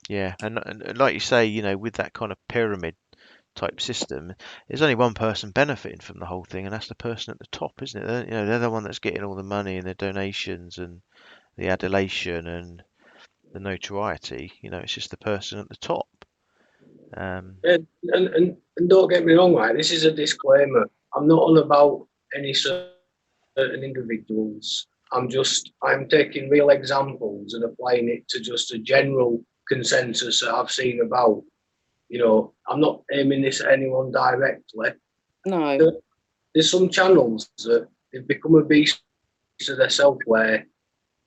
Yeah, and like you say, with that kind of pyramid type system, there's only one person benefiting from the whole thing, and that's the person at the top, isn't it? They're the one that's getting all the money and the donations and the adulation and the notoriety. It's just the person at the top. And don't get me wrong, right? This is a disclaimer. I'm not on about any certain individuals. I'm taking real examples and applying it to just a general consensus that I've seen about. I'm not aiming this at anyone directly. No. There's some channels that they've become a beast of themselves, where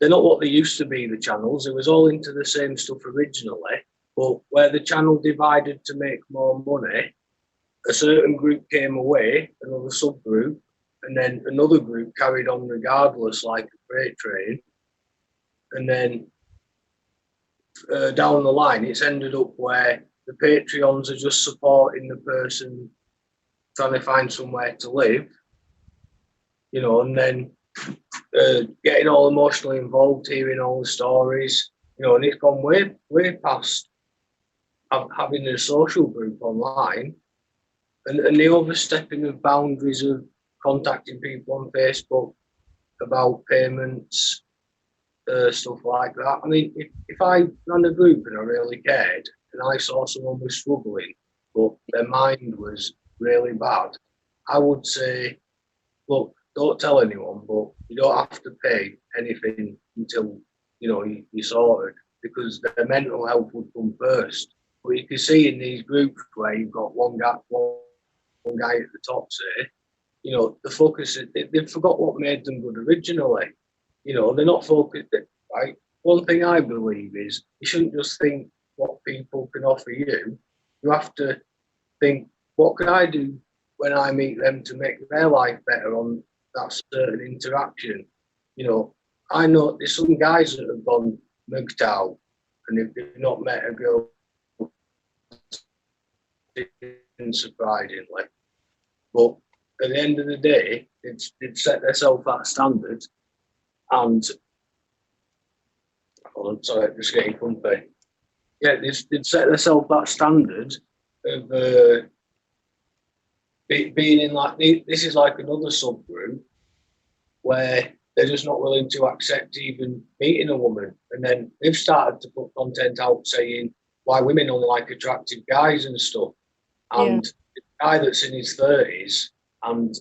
they're not what they used to be, the channels. It was all into the same stuff originally, but where the channel divided to make more money, a certain group came away, another subgroup, and then another group carried on regardless, like a freight train. And then down the line, it's ended up where the Patreons are just supporting the person trying to find somewhere to live, and then getting all emotionally involved, hearing all the stories, and it's gone way past having a social group online, and the overstepping of boundaries of contacting people on Facebook about payments, stuff like that. I mean, if I ran a group and I really cared, and I saw someone was struggling, but their mind was really bad, I would say, look, don't tell anyone, but you don't have to pay anything until you're sorted, because their mental health would come first. But you can see in these groups where you've got one guy at the top, say, the focus is they forgot what made them good originally. They're not focused. Right. One thing I believe is you shouldn't just think what people can offer you. You have to think, what can I do when I meet them to make their life better on that certain interaction? I know there's some guys that have gone mugged out and they've not met a girl, surprisingly. But at the end of the day, they'd set themselves that standard, and sorry, I'm just getting comfy. Yeah, they'd set themselves that standard of being in this is like another subgroup where they're just not willing to accept even meeting a woman, and then they've started to put content out saying why women only like attractive guys and stuff. Yeah. And the guy that's in his 30s, and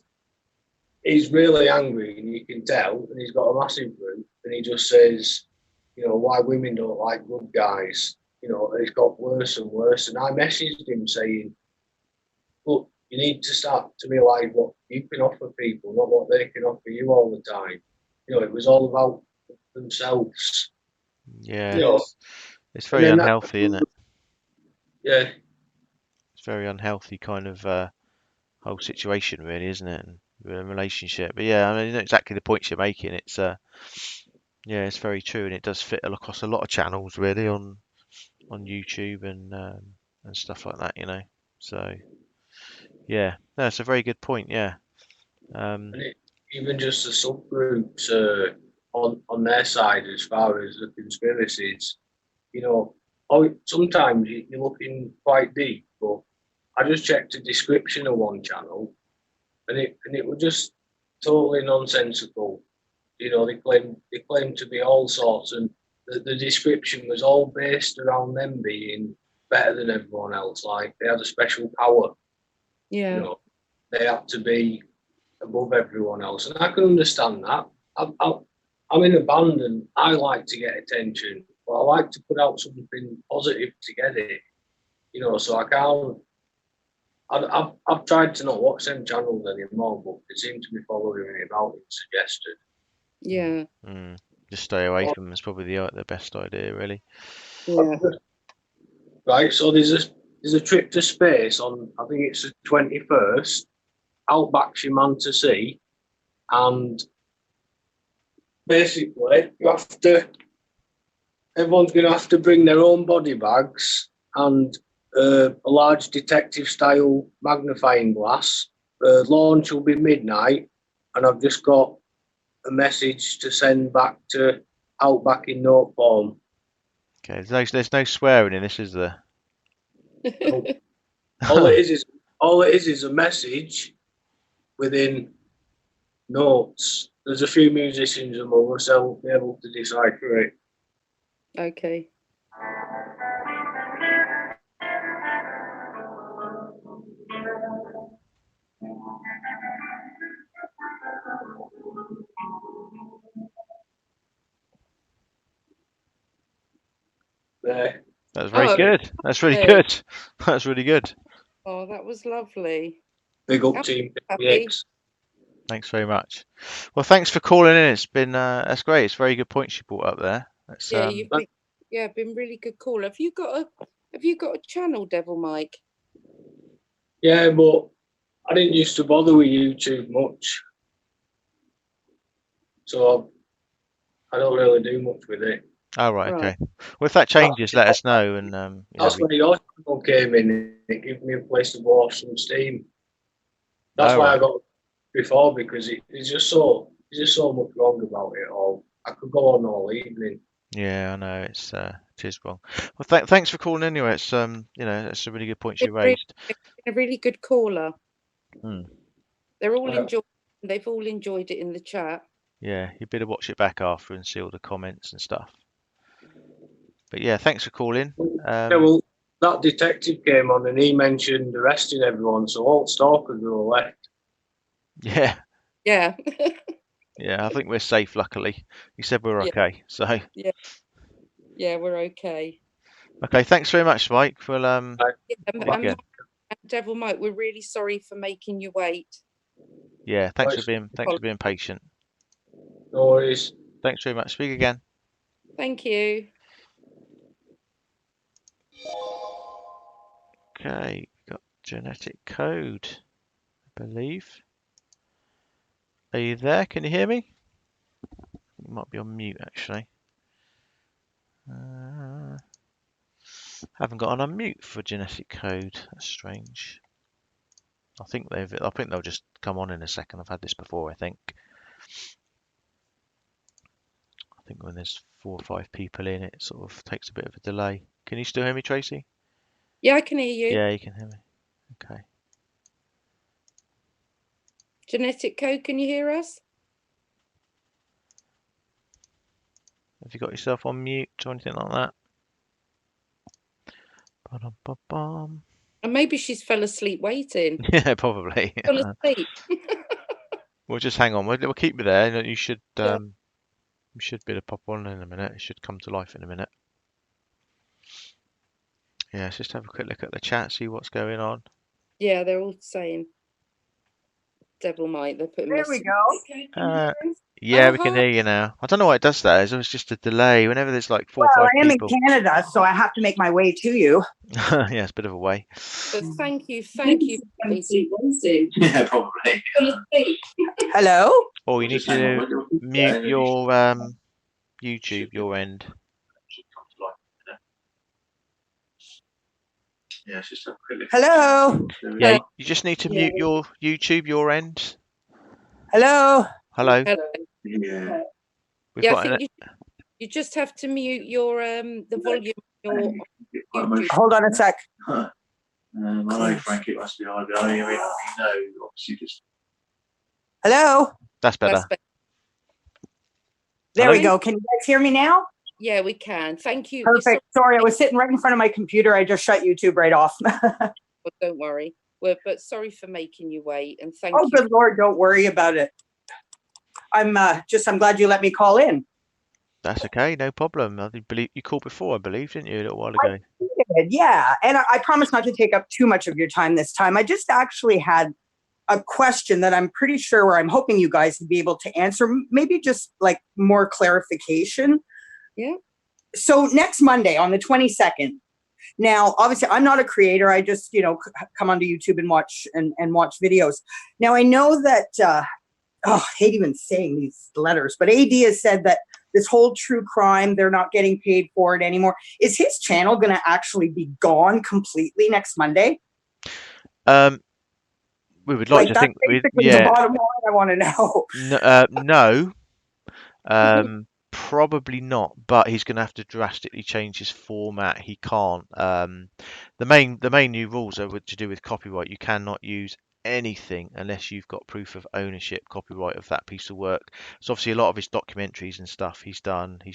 he's really angry, and you can tell, and he's got a massive group, and he just says, you know, why women don't like good guys, you know, and it's got worse and worse. And I messaged him saying, look, you need to start to realise what you can offer people, not what they can offer you all the time. You know, it was all about themselves. Yeah, You know, it's and very then that, unhealthy, isn't it? yeah, It's very unhealthy kind of whole situation, really, isn't it? And relationship. But yeah, I mean, you know exactly the points you're making. It's yeah, it's very true, and it does fit across a lot of channels, really, on YouTube and stuff like that, you know. So yeah, no, it's a very good point. Yeah. and even just the subgroups on their side as far as the conspiracies, you know, sometimes you're looking quite deep, but I just checked the description of one channel, and it was just totally nonsensical. You know, they claim to be all sorts, and the description was all based around them being better than everyone else. Like they had a special power. You Yeah. know, they had to be above everyone else, and I can understand that. I'm in a band, and I like to get attention, but I like to put out something positive to get it. You know, so I can't. I've tried to not watch them channels anymore, but they seem to be following me about and suggested. Yeah. Just stay away from them is probably the best idea, really. Yeah. Right, so there's a trip to space on, I think it's the 21st. Outback's your man to see, and basically everyone's going to have to bring their own body bags and a large detective style magnifying glass. Launch will be midnight, and I've just got a message to send back to Outback in note form. Okay, there's no swearing in this, is there? All it is a message within notes. There's a few musicians among us that will be able to decipher it. Okay. There. That's very Oh, good. That's really good. good. That's really good. Oh, that was lovely. Big up I'm team happy. 58. Thanks very much. Well, thanks for calling in. It's been that's great. It's very good points you brought up there. That's Yeah, been really good call. Have you got a channel, Devil Mike? Yeah, but I didn't used to bother with YouTube much. So I don't really do much with it. oh right, Right. okay. Well, if that changes, let us know, and you know, That's where your channel came in. It gave me a place to go off some steam. That's oh why right. I got it before, because it's just so much wrong about it all. I could go on all evening. Yeah, I know it is wrong. Well, thanks for calling anyway. It's you know, it's a really good points you raised. A really good caller. Hmm. They've all enjoyed it in the chat. Yeah, you better watch it back after and see all the comments and stuff. But yeah, thanks for calling. Yeah, well, that detective came on and he mentioned arresting everyone, so all stalkers were left. Yeah, Yeah. yeah, I think we're safe, luckily. He said we're Yeah. okay. So Yeah, we're okay. okay, thanks very much, Mike. We'll Yeah, speak again. and Devil Mike, we're really sorry for making you wait. Yeah, thanks for Right. being patient. No worries. Thanks very much. Speak again. Thank you. Okay, got genetic code, I believe. Are you there? Can you hear me? You might be on mute actually. Haven't got an unmute for genetic code. That's strange. I think they'll just come on in a second. I've had this before, I think. I think when there's 4 or 5 people in, it sort of takes a bit of a delay. Can you still hear me, Tracy? Yeah, I can hear you. Yeah, you can hear me. Okay. Genetic code, can you hear us? Have you got yourself on mute or anything like that? Ba-dum-ba-bum. And maybe she's fell asleep waiting. Yeah, probably. Fell asleep. We'll just hang on. We'll keep you there. And you should Yeah. you should be able to pop on in a minute. It should come to life in a minute. Yeah, let's just have a quick look at the chat, see what's going on. Yeah, they're all saying devil might. They're putting There we messages. go. Okay, can you hear us? Yeah, we Oh, can hi. hear you now. I don't know why it does that. It's always just a delay. Whenever there's like 4 or Well, 5 I am in people. Canada, so I have to make my way to you. Yeah, it's a bit of a way. But thank you for waiting. Yeah, probably. Hello? Oh, you need to mute your YouTube, your end. Yeah, it's just a quick look. Hello? Yeah, you just need to mute your YouTube, your end. Hello? Hello. Hello. Yeah. We've Yeah, I got think you just have to mute your the volume of your YouTube. Hold on a sec. I know, Frank, it must be hard. I mean, obviously just. Hello? That's better. That's better. There Hello? we go. Can you guys hear me now? Yeah, we can. Thank you. Perfect. Sorry, I was sitting right in front of my computer. I just shut YouTube right off. Well, don't worry. But sorry for making you wait, and thank Oh, you. good Lord, don't worry about it. I'm glad you let me call in. That's okay, no problem. I believe you called before, I believe, didn't you, a little while ago? Yeah, and I promise not to take up too much of your time this time. I just actually had a question that I'm pretty sure, or I'm hoping you guys would be able to answer, maybe just like more clarification. Yeah. So next Monday on the 22nd, now obviously I'm not a creator. I just, come onto YouTube and watch watch videos. Now I know that, I hate even saying these letters, but AD has said that this whole true crime, they're not getting paid for it anymore. Is his channel going to actually be gone completely next Monday? We would like to that's think, basically the bottom line I want to know. No, probably not. But he's going to have to drastically change his format. He can't. The main new rules are to do with copyright. You cannot use anything unless you've got proof of ownership, copyright of that piece of work. So obviously a lot of his documentaries and stuff he's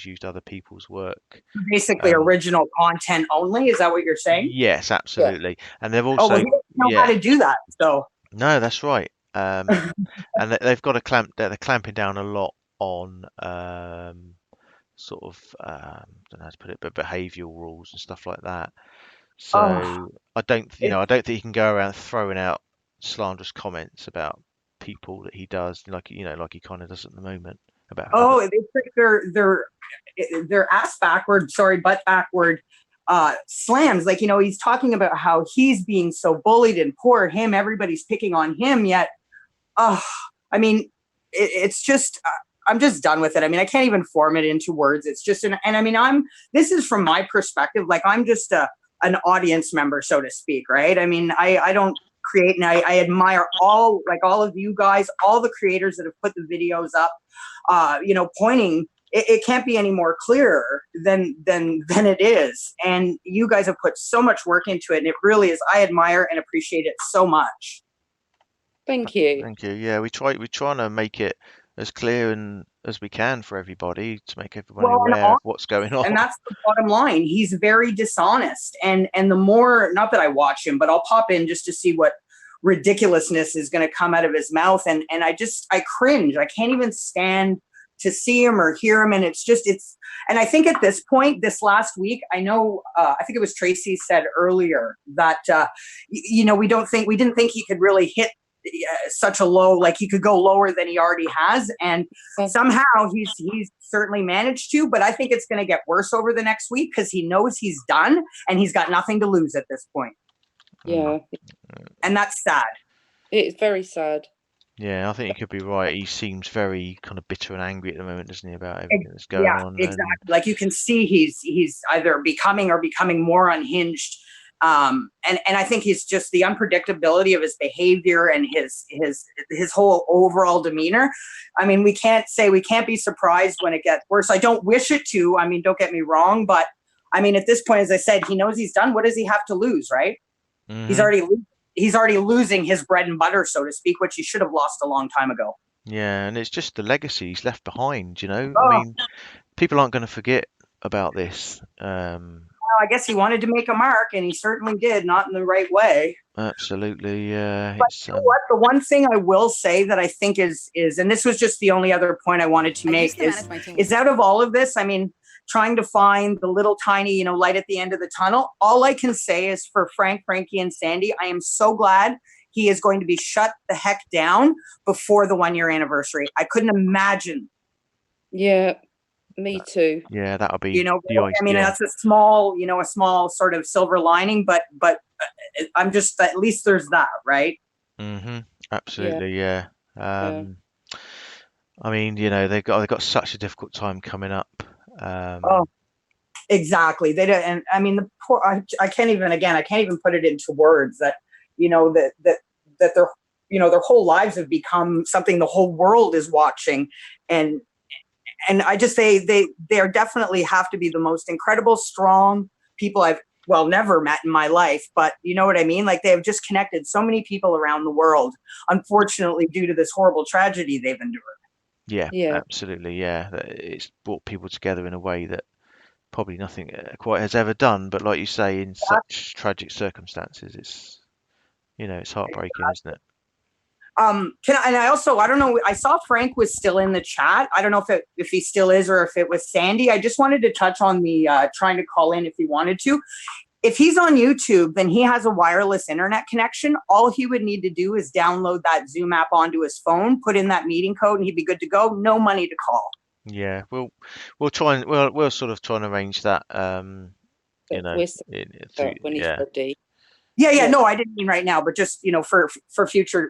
used other people's work. Basically original content only. Is that what you're saying? Yes, absolutely. Yeah. And they've also he doesn't know how to do that. So no, that's right. And they've got they're clamping down a lot on sort of I don't know how to put it, but behavioural rules and stuff like that. So I don't think he can go around throwing out slanderous comments about people that he does, like he kind of does at the moment. About they're ass backward, butt backward slams. Like, he's talking about how he's being so bullied and poor him, everybody's picking on him. Yet, I mean, it's just. I'm just done with it. I mean, I can't even form it into words. It's just this is from my perspective. Like, I'm just an audience member, so to speak, right? I mean, I don't create, and I admire all of you guys, all the creators that have put the videos up, pointing. It can't be any more clearer than it is. And you guys have put so much work into it, and it really is. I admire and appreciate it so much. Thank you. Thank you. Yeah, we're trying to make it as clear and as we can for everybody to make everybody aware of what's going on. And that's the bottom line. He's very dishonest. And the more, not that I watch him, but I'll pop in just to see what ridiculousness is going to come out of his mouth. And I cringe. I can't even stand to see him or hear him. And and I think at this point, this last week, I know, I think it was Tracy said earlier that, we didn't think he could really hit such a low, like he could go lower than he already has, and somehow he's certainly managed to, but I think it's going to get worse over the next week because he knows he's done and he's got nothing to lose at this point. Yeah. And that's sad. It's very sad. Yeah, I think you could be right. He seems very kind of bitter and angry at the moment, doesn't he, about everything that's going on? Exactly. Like you can see he's either becoming more unhinged. And I think he's just the unpredictability of his behavior and his whole overall demeanor. I mean, we can't be surprised when it gets worse. I don't wish it to. I mean, don't get me wrong, but I mean, at this point, as I said, he knows he's done. What does he have to lose, right? Mm-hmm. He's already losing his bread and butter, so to speak, which he should have lost a long time ago. Yeah, and it's just the legacy he's left behind, I mean, people aren't going to forget about this. I guess he wanted to make a mark, and he certainly did, not in the right way. Absolutely, yeah. But It's you know what? The one thing I will say that I think is, and this was just the only other point I wanted to make is out of all of this, I mean, trying to find the little tiny, light at the end of the tunnel. All I can say is for Frankie and Sandie, I am so glad he is going to be shut the heck down before the 1-year anniversary. I couldn't imagine. Yeah, me too. Yeah, that'll be I mean, that's a small sort of silver lining, but I'm just, at least there's that, right? Absolutely, yeah. I mean, they've got such a difficult time coming up. Exactly. They don't, and I mean, the poor. I can't even put it into words that that their whole lives have become something the whole world is watching, and I just say they are definitely have to be the most incredible, strong people I've never met in my life, but you know what I mean? Like, they have just connected so many people around the world, unfortunately, due to this horrible tragedy they've endured. Yeah, absolutely, yeah. It's brought people together in a way that probably nothing quite has ever done, but like you say, in such tragic circumstances, it's heartbreaking, isn't it? I don't know, I saw Frank was still in the chat. I don't know if he still is, or if it was Sandie. I just wanted to touch on the trying to call in if he wanted to. If he's on YouTube, then he has a wireless internet connection. All he would need to do is download that Zoom app onto his phone, put in that meeting code, and he'd be good to go. No money to call. Yeah, we'll try and we'll sort of try and arrange that. When he's ready. Yeah. No, I didn't mean right now, but just for future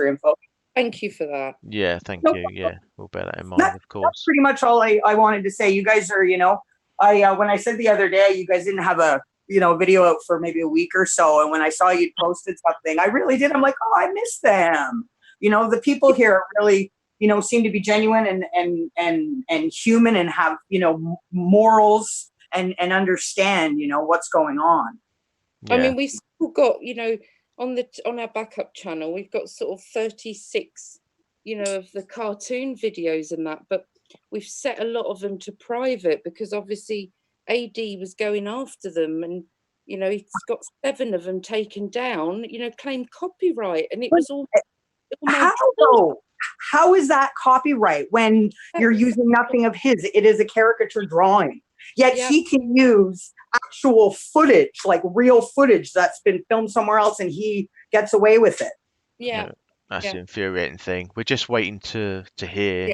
info. Thank you for that. Yeah, thank you. Yeah, we'll bear that in mind, of course. That's pretty much all I wanted to say. You guys are, when I said the other day, you guys didn't have a video out for maybe a week or so, and when I saw you posted something, I really did. I'm like, oh, I miss them. The people here really, seem to be genuine and human, and have morals and understand what's going on. Yeah. I mean, we've still got on our backup channel, we've got sort of 36 of the cartoon videos and that, but we've set a lot of them to private because obviously AD was going after them, and he's got 7 of them taken down, claimed copyright, and it was all how is that copyright when you're using nothing of his? It is a caricature drawing, yet he can use actual footage, like real footage that's been filmed somewhere else, and he gets away with it. That's the infuriating thing. We're just waiting to hear.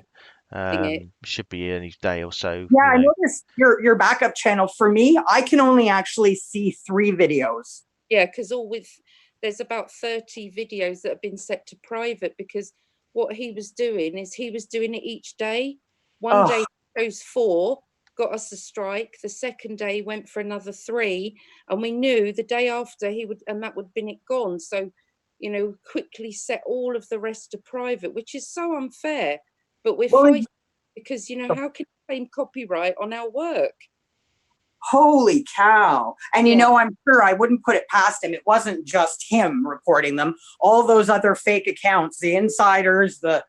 Should be any day or so. I noticed your backup channel. For me, I can only actually see 3 videos. Yeah, because there's about 30 videos that have been set to private, because what he was doing is he was doing it each day. One day he chose 4, got us a strike. The second day went for another 3, and we knew the day after that would have been it gone. So, quickly set all of the rest to private, which is so unfair. But we're fighting because, how can you claim copyright on our work? Holy cow. And, I'm sure I wouldn't put it past him. It wasn't just him reporting them. All those other fake accounts, the insiders, those,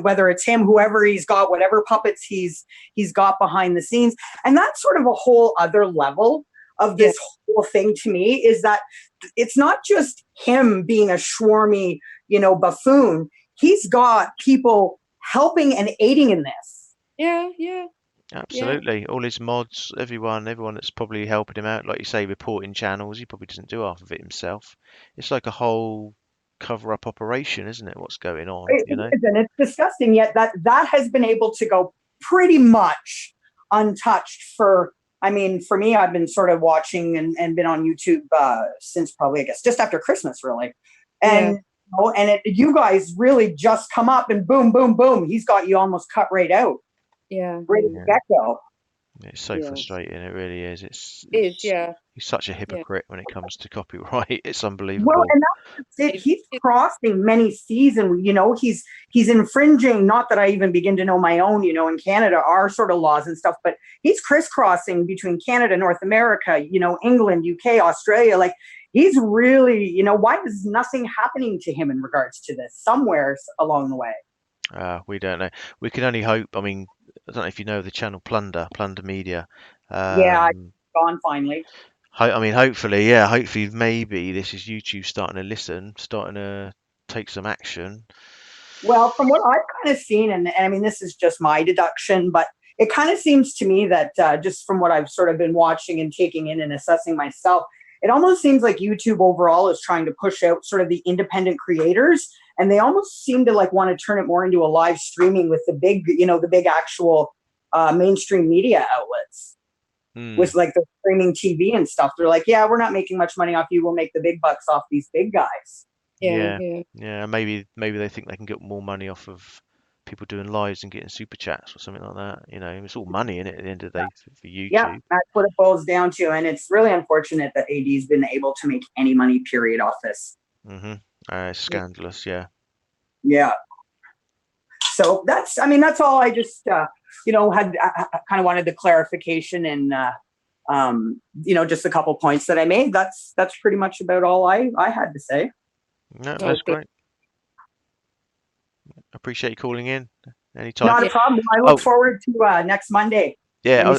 whether it's him, whoever he's got, whatever puppets he's got behind the scenes. And that's sort of a whole other level of this whole thing to me, is that it's not just him being a swarmy, buffoon. He's got people helping and aiding in this. Yeah. Absolutely. All his mods, everyone that's probably helping him out, like you say, reporting channels. He probably doesn't do half of it himself. It's like a whole cover-up operation, isn't it? What's going on? It is, and it's disgusting. Yet that has been able to go pretty much untouched for me. I've been sort of watching and been on YouTube since probably, I guess, just after Christmas, really. And you guys really just come up and boom, boom, boom. He's got you almost cut right out. Yeah. Right at the get-go. It's so frustrating. It really is. He's such a hypocrite when it comes to copyright. It's unbelievable. Well, and that's it. He's crossing many seas, and he's infringing. Not that I even begin to know my own, in Canada, our sort of laws and stuff, but he's crisscrossing between Canada, North America, England, UK, Australia. Like, he's really, why is nothing happening to him in regards to this somewhere along the way? We don't know. We can only hope. I mean, I don't know if you know the channel Plunder Media. Yeah, I've Um, gone finally. I mean, hopefully, yeah, hopefully, maybe this is YouTube starting to listen, starting to take some action. Well, from what I've kind of seen, and I mean, this is just my deduction, but it kind of seems to me that just from what I've sort of been watching and taking in and assessing myself, it almost seems like YouTube overall is trying to push out sort of the independent creators, and they almost seem to like want to turn it more into a live streaming with the big, the big actual mainstream media outlets. With like the streaming TV and stuff. They're like, yeah, we're not making much money off you. We'll make the big bucks off these big guys. Yeah. Yeah. Maybe they think they can get more money off of people doing lives and getting super chats or something like that. It's all money in it at the end of the day for Yeah, YouTube. that's what it boils down to. And it's really unfortunate that AD's been able to make any money, period, off this. It's scandalous, yeah. Yeah. So that's all I just, had kind of wanted the clarification and, just a couple points that I made. That's pretty much about all I had to say. No, that's great. Appreciate you calling in anytime. Not a problem. I look forward to next Monday. Yeah, I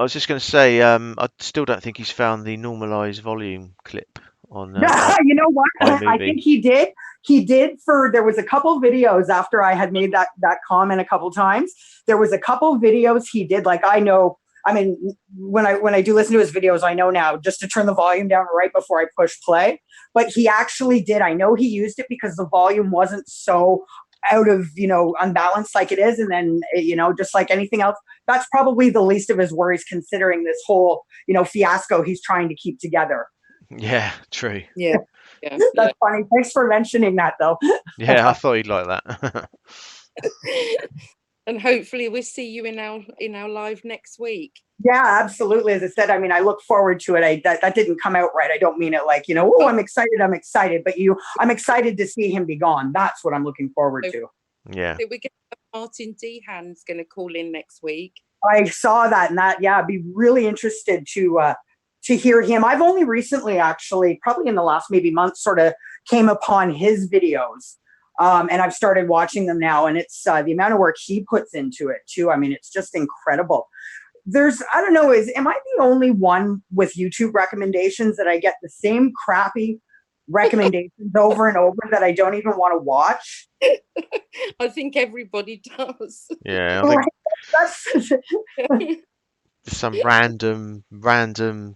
was just going to say, I still don't think he's found the normalized volume clip on. You know what? iMovie. I think he did. He did there was a couple videos after I had made that comment a couple times. There was a couple videos he did. Like when I do listen to his videos, I know now just to turn the volume down right before I push play. But he actually did. I know he used it because the volume wasn't so out of, unbalanced like it is. And then, just like anything else, that's probably the least of his worries considering this whole, fiasco he's trying to keep together. Yeah, true. Yeah. That's funny. Thanks for mentioning that, though. Yeah, I thought he'd like that. And hopefully we'll see you in our live next week. Yeah, absolutely. As I said, I look forward to it. That didn't come out right. I don't mean it like, oh, I'm excited. But I'm excited to see him be gone. That's what I'm looking forward to. Yeah. So we're going to have Martin Dehan's going to call in next week. I saw that, and I'd be really interested to hear him. I've only recently, actually, probably in the last maybe month, sort of came upon his videos. And I've started watching them now, and it's the amount of work he puts into it too. I mean, it's just incredible. I don't know, am I the only one with YouTube recommendations that I get the same crappy recommendations over and over that I don't even want to watch? I think everybody does. Yeah, I think it's some random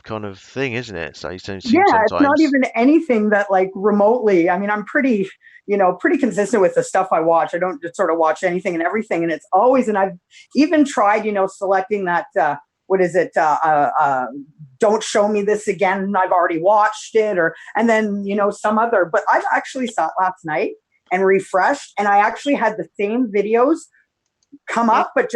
kind of thing, isn't it? So you don't see sometimes. It's not even anything that like remotely. I mean, I'm pretty consistent with the stuff I watch. I don't just sort of watch anything and everything. And it's always, and I've even tried, selecting that, what is it? Don't show me this again. I've already watched it and then, some other, but I've actually saw it last night and refreshed. And I actually had the same videos come up, but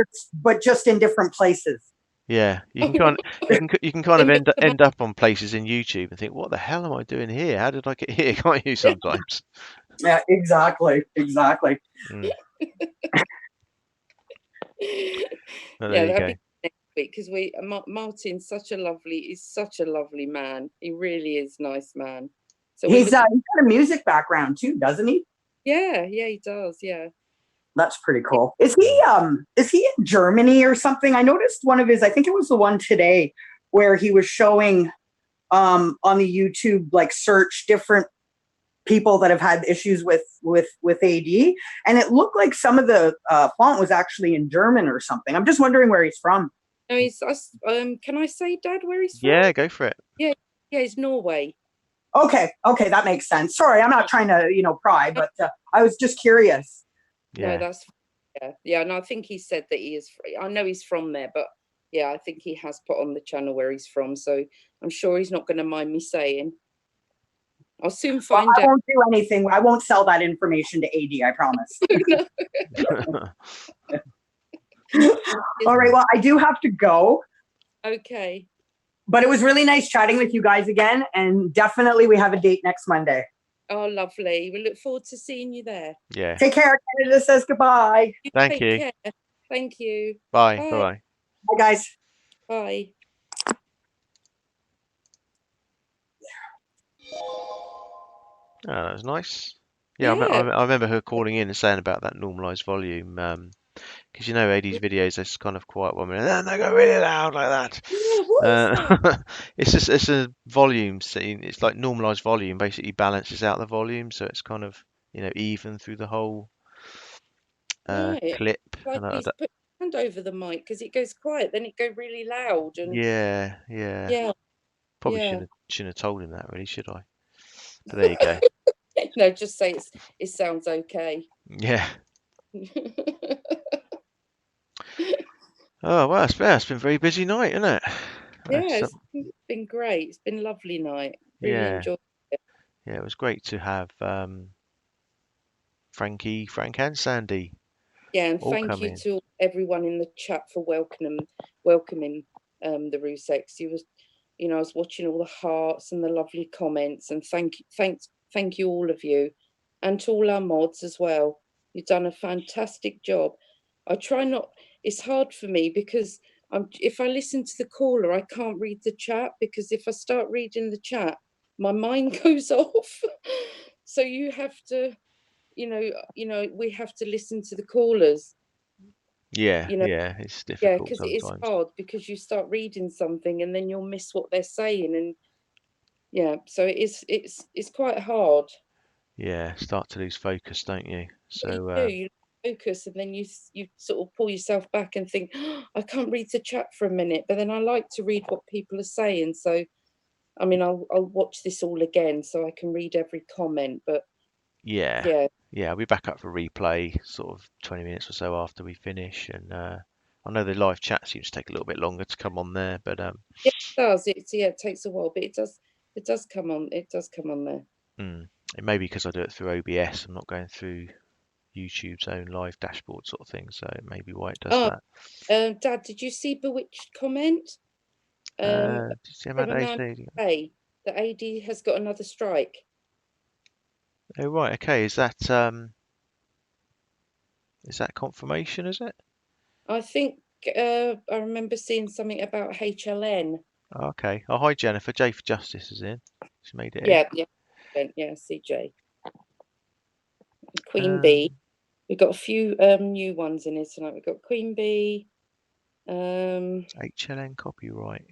just in different places. Yeah, you can kind of end up on places in YouTube and think, what the hell am I doing here? How did I get here? Can't you sometimes? Yeah, exactly. Well, there you go. Next week because Martin's such a lovely man. He really is a nice man. So he's got a music background too, doesn't he? Yeah, he does. Yeah. That's pretty cool. Is he in Germany or something? I noticed one of his, I think it was the one today where he was showing on the YouTube, like search different people that have had issues with AD. And it looked like some of the font was actually in German or something. I'm just wondering where he's from. No, he's, can I say, Dad, where he's from? Yeah, go for it. Yeah, he's Norway. Okay, that makes sense. Sorry, I'm not trying to, pry, but I was just curious. Yeah. No, that's yeah. And I think he said that he is. I know he's from there, but yeah, I think he has put on the channel where he's from. So I'm sure he's not going to mind me saying. I'll soon find out. I won't do anything. I won't sell that information to AD. I promise. All right. Well, I do have to go. Okay. But it was really nice chatting with you guys again, and definitely we have a date next Monday. Oh, lovely. We look forward to seeing you there. Yeah. Take care. Canada says goodbye. Thank you. Care. Thank you. Bye. Bye. Bye, guys. Bye. Oh, that was nice. Yeah, I remember her calling in and saying about that normalized volume. because you know AD's videos, there's kind of quiet 1 minute, and then they go really loud like that. Yeah, what is that? It's a volume scene. It's like normalized volume, basically balances out the volume, so it's kind of, you know, even through the whole Right. clip. Like And he's put his hand over the mic because it goes quiet, then it go really loud, and yeah. yeah, Probably yeah. shouldn't have told him that, really, should I? But there you go. No, just say it sounds okay. Yeah. Oh well, it's been a very busy night, isn't it? Yeah, it's been great. It's been a lovely night. Really Yeah. enjoyed it. Yeah, it was great to have Frank and Sandie Yeah, and all thank come you in. to everyone in the chat for welcoming the Rzuceks. You know, I was watching all the hearts and the lovely comments, and thank you all of you, and to all our mods as well. You've done a fantastic job. I try not. It's hard for me because if I listen to the caller, I can't read the chat, because if I start reading the chat, my mind goes off. So you have to, we have to listen to the callers. Yeah, You know, it's yeah, difficult because it is sometimes. hard, because you start reading something and then you'll miss what they're saying, and yeah, so it's quite hard. Yeah, start to lose focus, don't you? So You focus, and then you sort of pull yourself back and think, oh, I can't read the chat for a minute, but then I like to read what people are saying. So I mean, I'll watch this all again so I can read every comment. But yeah, yeah, I'll be back up for replay sort of 20 minutes or so after we finish, and I know the live chat seems to take a little bit longer to come on there, but yeah, it does. It takes a while, but it does come on. It does come on there. it may be because I do it through OBS. I'm not going through YouTube's own live dashboard sort of thing, so it may be why it does Oh, that. Dad, did you see Bewitched comment? Did you see From Amanda a man AC? say that AD has got another strike. Oh right, okay. Is that confirmation? Is it? I think I remember seeing something about HLN. Okay. Oh, hi Jennifer. J for Justice is in. She made it Yeah, yeah, CJ. in. Queen Bee. We've got a few new ones in here tonight. We've got Queen Bee. HLN copyright.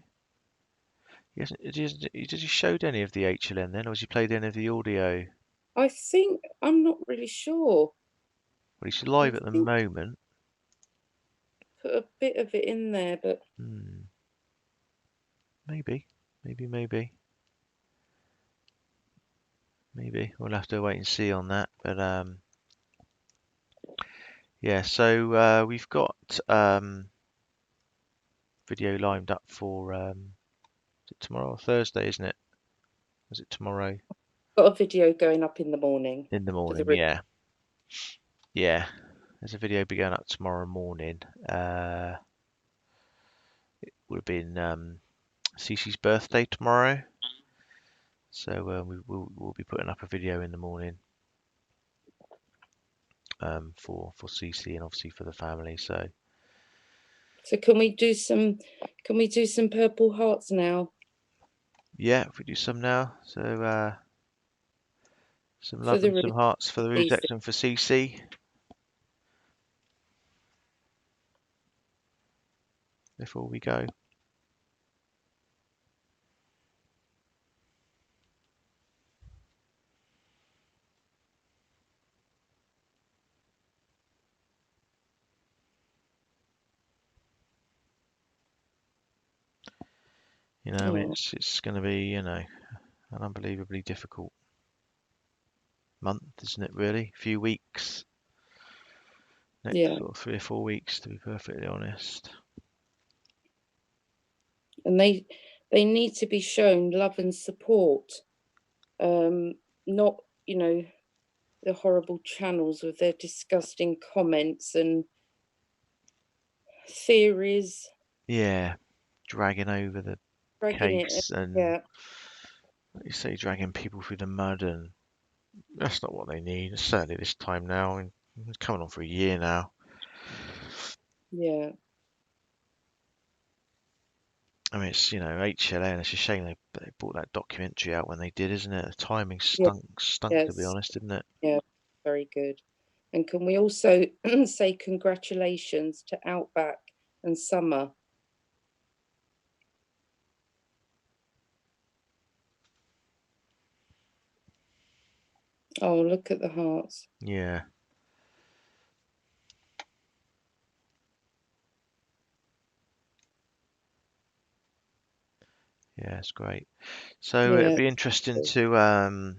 Yes. Did you showed any of the HLN then, or has he played any of the audio? I think, I'm not really sure. Well, he's live I at the think moment. put a bit of it in there, but Maybe. We'll have to wait and see on that. But yeah. So we've got video lined up for is it tomorrow or Thursday, isn't it? Is it tomorrow? got a video going up in the morning. In the For the morning, yeah. Yeah. There's a video be going up tomorrow morning. It would have been Cece's birthday tomorrow, so we'll be putting up a video in the morning for Cece and obviously for the family. So can we do some purple hearts now? yeah, if we do some now. So some For love the and some hearts for the Cece. Rzucek and for Cece before we go. You know, I mean, it's going to be, you know, an unbelievably difficult month, isn't it? Really, a few weeks, next sort of 3 or 4 weeks, to be perfectly honest. And they need to be shown love and support, not, you know, the horrible channels with their disgusting comments and theories. Yeah, dragging over the case and yeah, like you say, dragging people through the mud, and that's not what they need. Certainly this time now, and it's coming on for a year now. yeah. I mean, it's, you know, HLN. It's a shame they brought that documentary out when they did, isn't it? The timing stunk Yes. to be honest, didn't it? Yeah, very good. And can we also say congratulations to Outback and Summer? Oh, look at the hearts. Yeah. Yeah, it's great. So Yeah. it'll be interesting to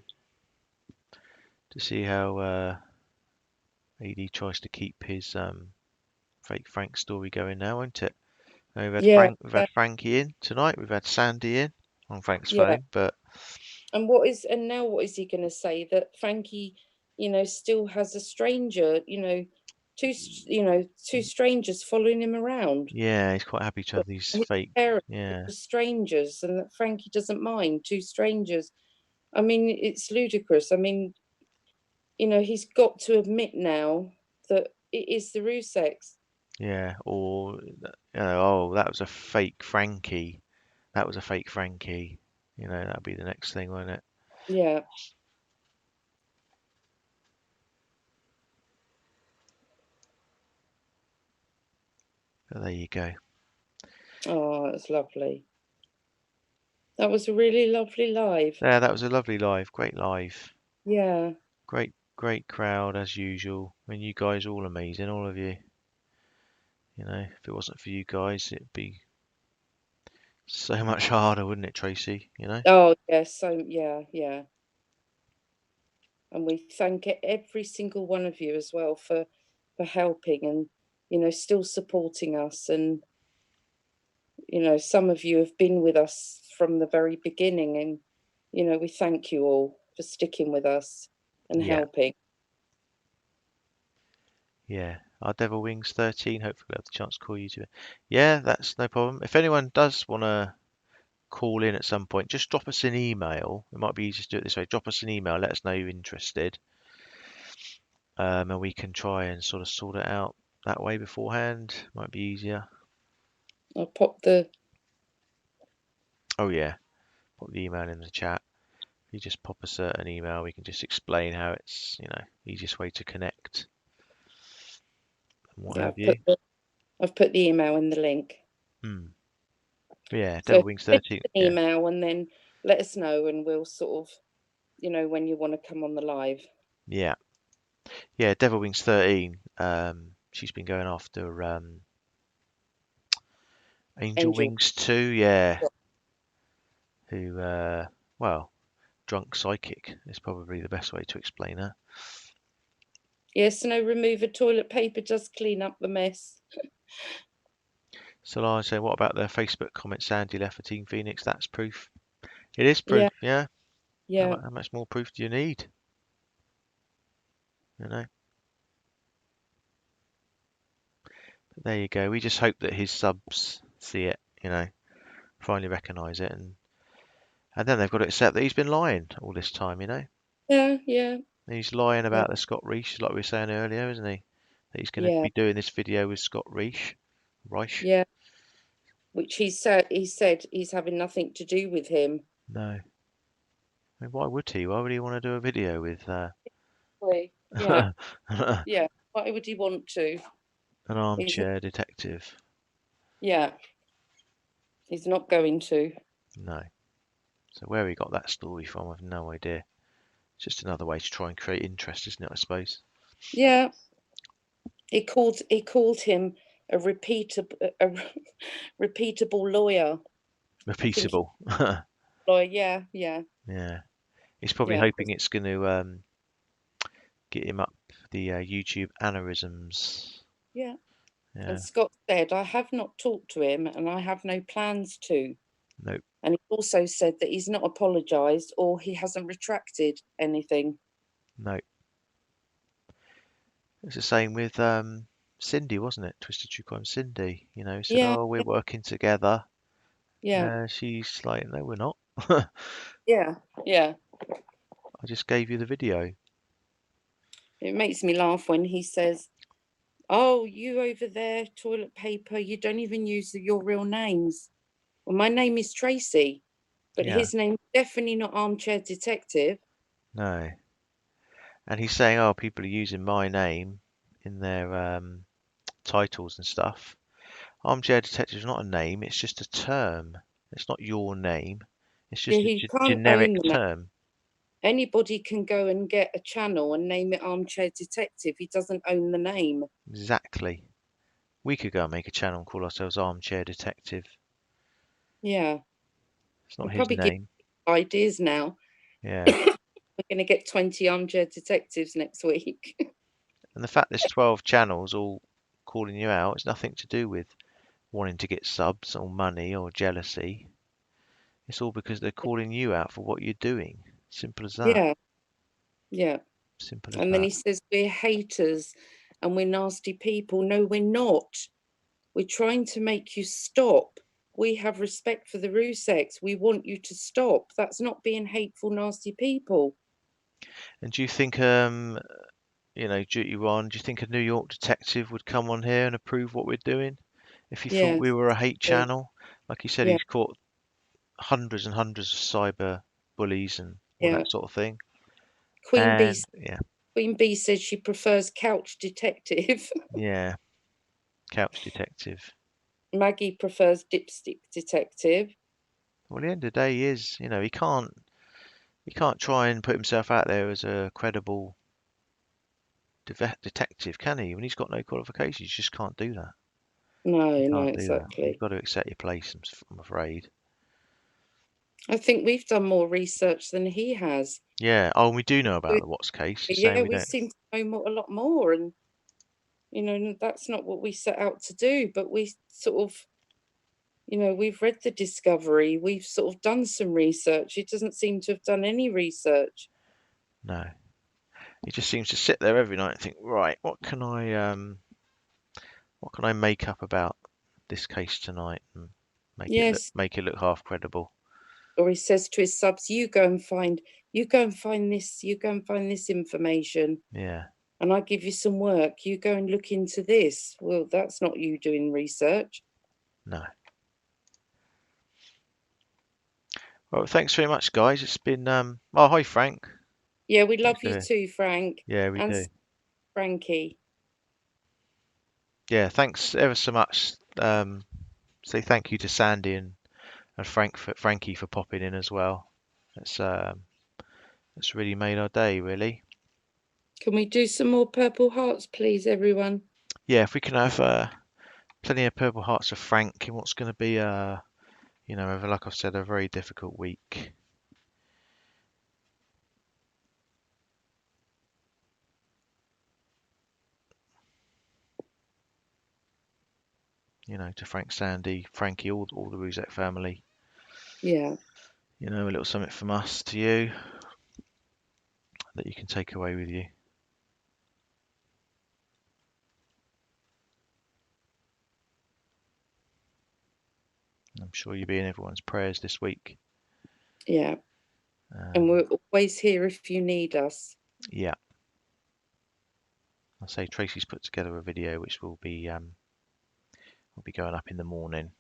see how AD tries to keep his fake Frank story going now, won't it? Now we've had Yeah. we've had Frankie in tonight. We've had Sandie in on Frank's Yeah. phone, but And now what is he going to say? That Frankie, still has a stranger, two strangers following him around. yeah, he's quite happy to have these His fake. parents Yeah, are strangers, and that Frankie doesn't mind two strangers. I mean, it's ludicrous. I mean, he's got to admit now that it is the Rzuceks. yeah. Or oh, that was a fake Frankie. That was a fake Frankie. That'll be the next thing, won't it? Yeah. But there you go. Oh, that's lovely. That was a really lovely live. Yeah, that was a lovely live. Great live. Yeah. Great crowd as usual. I mean, you guys are all amazing, all of you. If it wasn't for you guys, it'd be so much harder, wouldn't it, Tracy? Oh, yes. So, yeah. And we thank every single one of you as well for helping and, still supporting us. And, some of you have been with us from the very beginning. And, we thank you all for sticking with us and Yeah. helping. Yeah. Our Devil Wings 13. Hopefully we'll have the chance to call you to it. Yeah, that's no problem. If anyone does want to call in at some point, just drop us an email. It might be easier to do it this way. Drop us an email. Let us know you're interested. And we can try and sort it out that way beforehand. Might be easier. I'll pop the... Oh, yeah. Put the email in the chat. If you just pop us an email, we can just explain how it's, easiest way to connect and what have you. I've put the email in the link. Yeah, So Devil Wings 13. an email and then let us know, and we'll sort of, when you want to come on the live. Yeah. Yeah, Devil Wings 13. She's been going after Angel Wings 2, yeah. Who, well, drunk psychic is probably the best way to explain her. Yes, no, remove a toilet paper, just clean up the mess. So I say, what about the Facebook comment Sandie left for Team Phoenix? That's proof. It is proof, yeah. Yeah. How much more proof do you need? But there you go. We just hope that his subs see it, finally recognise it, and then they've got to accept that he's been lying all this time, Yeah. He's lying about the Scott Reich, like we were saying earlier, isn't he? That he's going to be doing this video with Scott Reich. Yeah. Which he said he's having nothing to do with him. No. I mean, why would he? Why would he want to do a video with Yeah. Yeah. Why would he want to? An armchair detective. Yeah. He's not going to. No. So where he got that story from, I've no idea. It's just another way to try and create interest, isn't it, I suppose? Yeah. He called him a repeatable lawyer. Repeatable. Lawyer, yeah. Yeah. He's probably hoping it's going to get him up the YouTube aneurysms. Yeah. And Scott said, I have not talked to him and I have no plans to. Nope. And he also said that he's not apologised or he hasn't retracted anything. No. It's the same with Cindy, wasn't it? Twisted True Crime Cindy. Said, oh, we're working together. Yeah. She's like, no, we're not. Yeah. I just gave you the video. It makes me laugh when he says, oh, you over there, toilet paper, you don't even use your real names. Well, my name is Tracy, but his name's definitely not Armchair Detective. No. And he's saying, oh, people are using my name in their titles and stuff. Armchair detective is not a name, it's just a term. It's not your name. It's Yeah, just a he can't generic own the name. term. Anybody can go and get a channel and name it Armchair Detective. He doesn't own the name. Exactly. We could go and make a channel and call ourselves Armchair Detective. Yeah. It's not We'll his probably give name. ideas now. Yeah. We're going to get 20 Armchair Detectives next week. And the fact there's 12 channels all calling you out, it's nothing to do with wanting to get subs or money or jealousy. It's all because they're calling you out for what you're doing. Simple as that. Yeah. Yeah. Simple as And then that. he says we're haters and we're nasty people. No, we're not. We're trying to make you stop. We have respect for the Rzuceks. We want you to stop. That's not being hateful, nasty people. And do you think, Dutyron, do you think a New York detective would come on here and approve what we're doing? If he thought Yeah. we were a hate channel? Like he said, Yeah. he's caught hundreds and hundreds of cyber bullies and all Yeah. that sort of thing. Queen B says she prefers couch detective. Yeah, couch detective. Maggie prefers dipstick detective. Well, at the end of the day, he is, he can't try and put himself out there as a credible detective, can he? When he's got no qualifications, you just can't do that. No, You no, can't do that. exactly. You've got to accept your place, I'm afraid. I think we've done more research than he has. Yeah. Oh, and we do know about the Watts case. He's saying Yeah, we we don't. seem to know a lot more, and that's not what we set out to do. But we sort of, we've read the discovery. We've sort of done some research. He doesn't seem to have done any research. No. He just seems to sit there every night and think, right, what can I make up about this case tonight and Yes. make it look half credible. Or he says to his subs, you go and find this information. Yeah. And I give you some work. You go and look into this. Well, that's not you doing research. No. Well, thanks very much, guys. It's been oh, hi, Frank. Yeah, we love Thanks, you too, Frank. Yeah, we and do. Frankie. Yeah, thanks ever so much. Say thank you to Sandie and Frankie for popping in as well. It's really made our day, really. Can we do some more Purple Hearts, please, everyone? Yeah, if we can have plenty of Purple Hearts for Frank in what's going to be like I've said, a very difficult week. To Frank, Sandie, Frankie, all the Rzucek family. Yeah. A little something from us to you that you can take away with you. I'm sure you'll be in everyone's prayers this week. Yeah. And we're always here if you need us. Yeah. I'll say Tracy's put together a video which will be going up in the morning.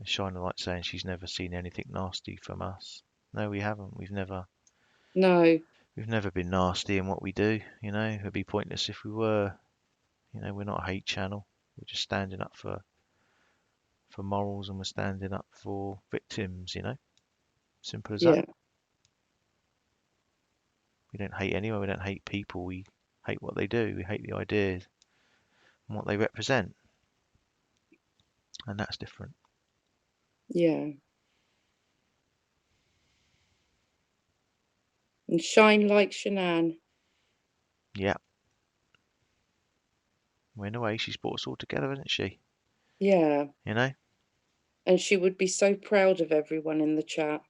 Shine the Light saying she's never seen anything nasty from us. No, we haven't. We've never been nasty in what we do. It'd be pointless if we were. We're not a hate channel. We're just standing up for morals, and we're standing up for victims. Simple as that. We don't hate anyone. We don't hate people. We hate what they do. We hate the ideas and what they represent, and that's different. Yeah. And shine like Shanann. Yeah. Well, in a way, she's brought us all together, hasn't she? Yeah. And she would be so proud of everyone in the chat.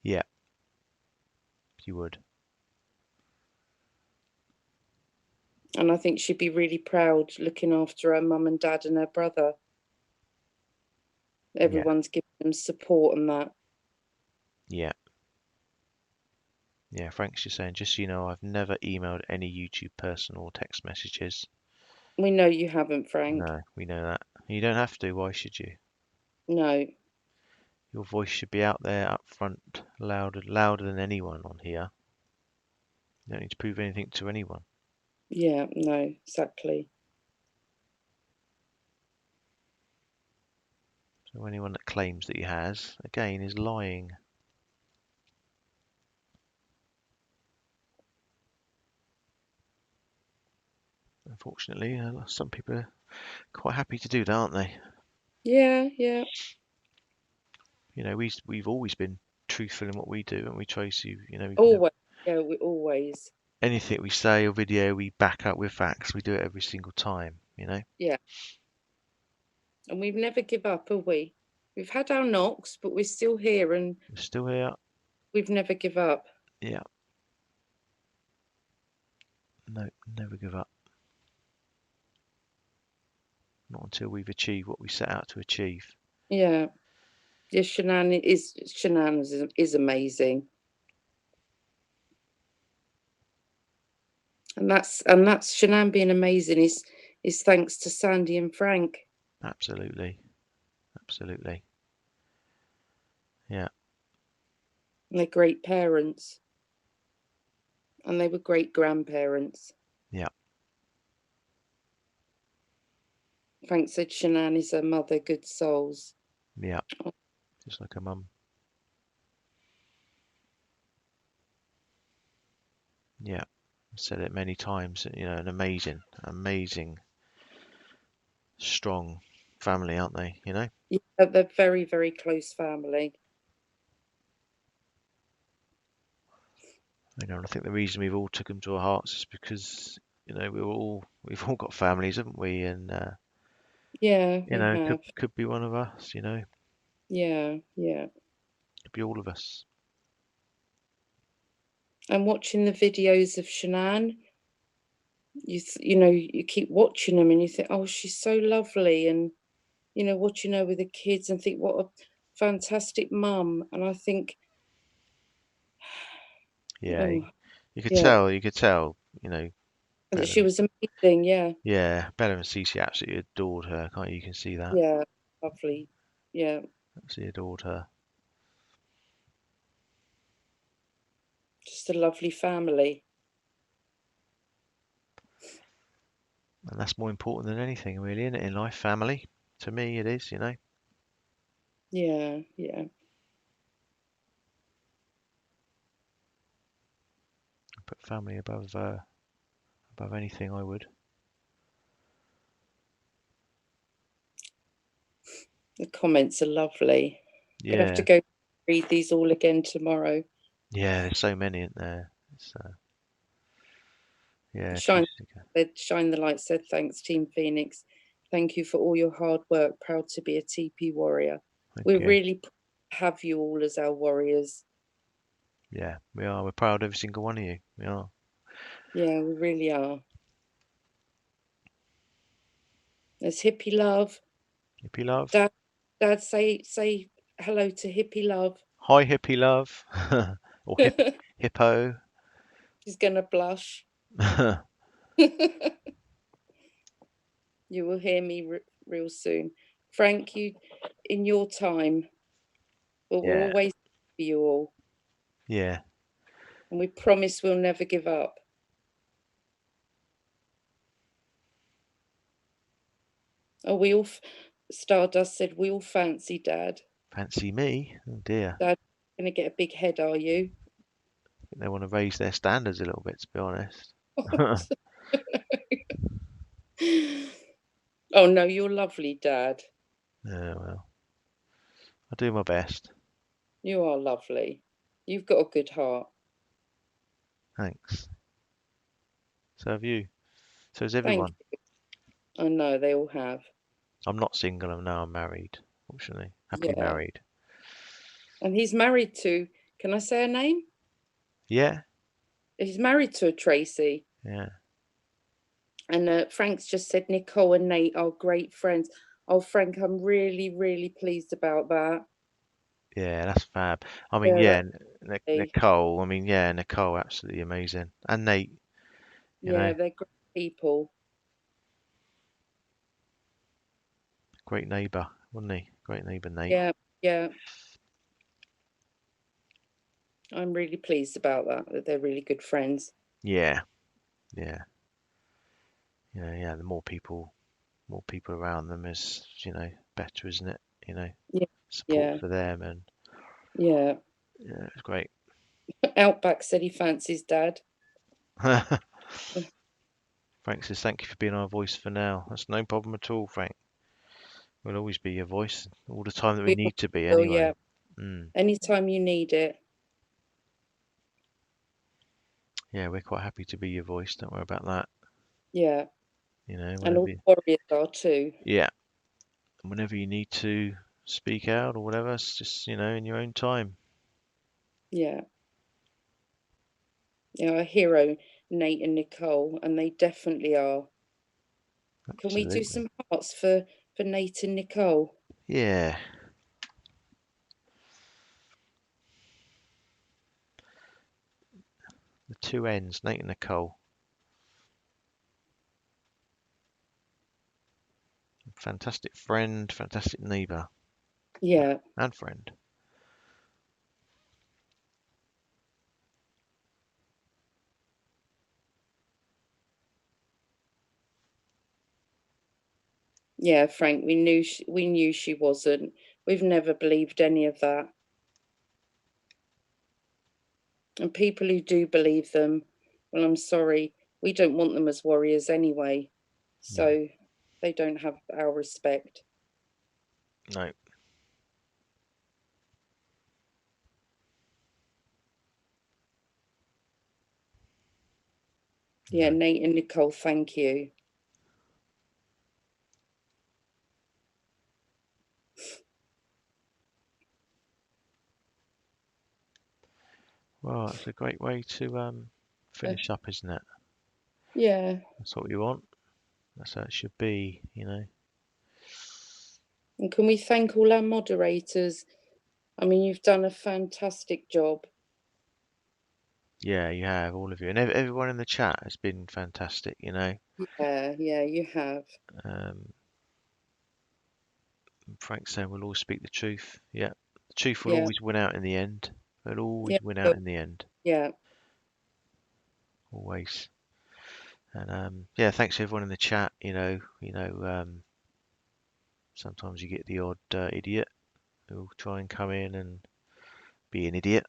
Yeah. She would. And I think she'd be really proud looking after her mum and dad and her brother. Everyone's giving them support and that. Yeah. Yeah, Frank's just saying, just so you know, I've never emailed any YouTube person or text messages. We know you haven't, Frank. No, we know that. You don't have to. Why should you? No. Your voice should be out there, up front, louder than anyone on here. You don't need to prove anything to anyone. Yeah, no, exactly. So anyone that claims that he has, again, is lying. Unfortunately, some people are quite happy to do that, aren't they? Yeah, yeah. You know, we've always been truthful in what we do, and we try to, Always. Yeah, we always. anything we say or video, we back up with facts. We do it every single time, Yeah. And we've never give up, have we? We've had our knocks, but we're still here and We're still here. we've never give up. Yeah. No, never give up. Not until we've achieved what we set out to achieve. Yeah. Yeah, Shanann is amazing. And that's Shanann being amazing is thanks to Sandie and Frank. Absolutely. Absolutely. Yeah. And they're great parents. And they were great grandparents. Yeah. Frank said Shanann is her mother, good souls. Yeah. Just like a mum. Yeah. I've said it many times, an amazing, strong family, aren't they? Yeah, they're very, very close family. I think the reason we've all took them to our hearts is because, we've all got families, haven't we? And Yeah, we have. could be one of us, Yeah, yeah. could be all of us. And watching the videos of Shanann, you keep watching them and you think, oh, she's so lovely, and watching her with the kids and think, what a fantastic mum. And I think, Yeah, oh, you could yeah, tell, that she Bella. was amazing. Yeah, Yeah, Bella and Cece absolutely adored her, can't you? You can see that. yeah, lovely. Yeah, Absolutely adored her. just a lovely family. And that's more important than anything, really, isn't it, in life? Family. To me, it is, Yeah, yeah. Put family above anything, I would. The comments are lovely. I'm gonna have to Yeah. go read these all again tomorrow. Yeah, there's so many in there. It's, yeah, Shine Tuesday. Shine the Light said, thanks, Team Phoenix. Thank you for all your hard work. Proud to be a TP warrior. Thank We're you. really proud to have you all as our warriors. Yeah, we are. We're proud of every single one of you. We are. Yeah, we really are. There's Hippie Love. Hippie love. Dad, say hello to Hippie Love. Hi, hippie love. Or hippo. She's gonna blush. You will hear me real soon. Frank, you in your time, but we're Yeah. always for you all. Yeah. And we promise we'll never give up. Oh, Stardust said, we all fancy Dad. Fancy me? Oh dear. Dad, gonna get a big head, are you? I think they want to raise their standards a little bit, to be honest. Oh no, you're lovely, Dad. Yeah, well, I'll do my best. You are lovely. You've got a good heart. Thanks. So have you. So has Thank everyone. you. I know, they all have. I'm not single, I'm married, fortunately. Happily Yeah. married. And he's married to, can I say her name? Yeah. He's married to a Tracy. Yeah. And Frank's just said Nicole and Nate are great friends. Oh, Frank, I'm really, really pleased about that. Yeah, that's fab. I mean, Yeah, Nicole. I mean, yeah, Nicole, absolutely amazing. And Nate, yeah, they're great people. great neighbour, wasn't he? Great neighbour, Nate. Yeah, yeah. I'm really pleased about that they're really good friends. Yeah. The more people around them is, better, isn't it? Yeah, Support yeah, for them, and yeah. it's great. Outback said he fancies Dad. Frank says, thank you for being our voice for now. That's no problem at all, Frank. We'll always be your voice all the time that we need to be, Oh anyway. yeah. Anytime you need it. Yeah, we're quite happy to be your voice. Don't worry about that. Yeah. Whenever And all the warriors are too. Yeah. Whenever you need to speak out or whatever, it's just, in your own time. Yeah. Our hero, Nate and Nicole, and they definitely are. Absolutely. Can we do some hearts for Nate and Nicole? Yeah. The two ends, Nate and Nicole. Fantastic friend, fantastic neighbour. Yeah. And friend. Yeah, Frank, we knew she wasn't. We've never believed any of that. And people who do believe them, well, I'm sorry, we don't want them as warriors anyway. So they don't have our respect. No. Yeah, Nate and Nicole, thank you. Well, it's a great way to finish up, isn't it? Yeah. That's what we want. That's how it should be, And can we thank all our moderators? I mean, you've done a fantastic job. Yeah, you have, all of you. And everyone in the chat has been fantastic, Yeah, you have. Frank saying we'll always speak the truth. Yeah. The truth will Yeah. always win out in the end. It'll always win out in the end. Yeah. Always. And yeah, thanks to everyone in the chat. Sometimes you get the odd idiot who'll try and come in and be an idiot.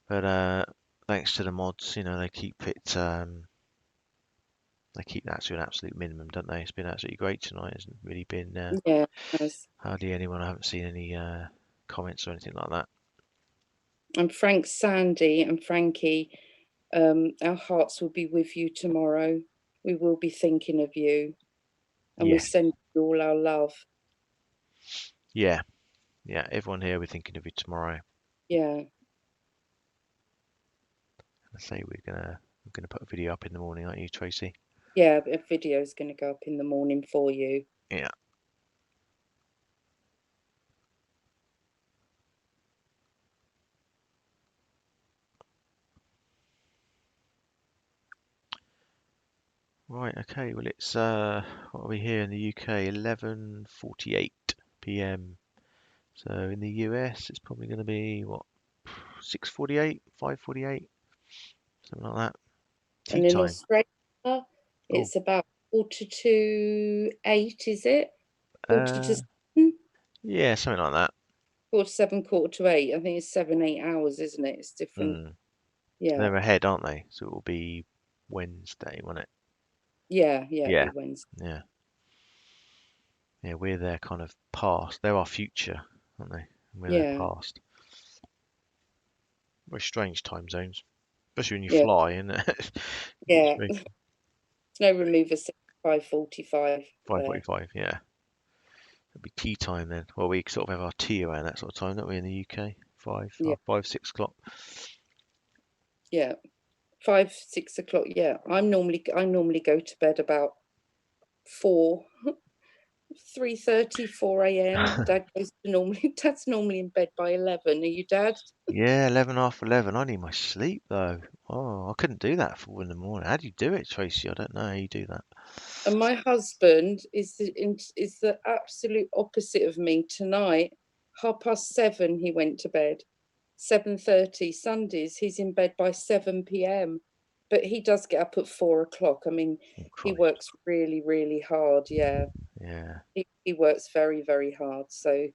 But thanks to the mods, they keep it they keep that to an absolute minimum, don't they? It's been absolutely great tonight. Hasn't really been Yeah, nice. hardly anyone. I haven't seen any comments or anything like that. And Frank, Sandie and Frankie, our hearts will be with you tomorrow. We will be thinking of you. And we send you all our love. Yeah. Yeah, everyone here, we're thinking of you tomorrow. Yeah. I say we're gonna put a video up in the morning, aren't you, Tracy? Yeah, a video is going to go up in the morning for you. Yeah. Right, okay, well it's what are we here in the UK? 11:48 p.m. So in the US it's probably going to be what, 6:48, 5:48, something like that. Tea and in time. Australia, it's about 8:45, is it? 7:45? Yeah, something like that. 7:45, 7:45. I think it's 7-8 hours, isn't it? It's different. Yeah. They're ahead, aren't they? So it will be Wednesday, won't it? Yeah, Yeah. it'll be Wednesday. Yeah. Yeah, we're their kind of past. They're our future, aren't they? We're their past. Very strange time zones, especially when you fly, isn't it? Yeah. There's no remover 5:45. 5:45, yeah. It'll be tea time then. Well, we sort of have our tea around that sort of time, don't we, in the UK? 5, 6 o'clock. Yeah. 5, 6 o'clock. Yeah. I normally go to bed about 3:30, 4 a.m. Dad's normally in bed by 11. Are you, Dad? Yeah, 11, half 11. I need my sleep though. Oh, I couldn't do that at 4 in the morning. How do you do it, Tracy? I don't know how you do that. And my husband is the absolute opposite of me. Tonight, 7:30, he went to bed. 7:30. Sundays, he's in bed by 7 p.m. But he does get up at 4 o'clock. I mean, Oh, he Christ. works really, really hard. Yeah. Yeah. He works very, very hard. So,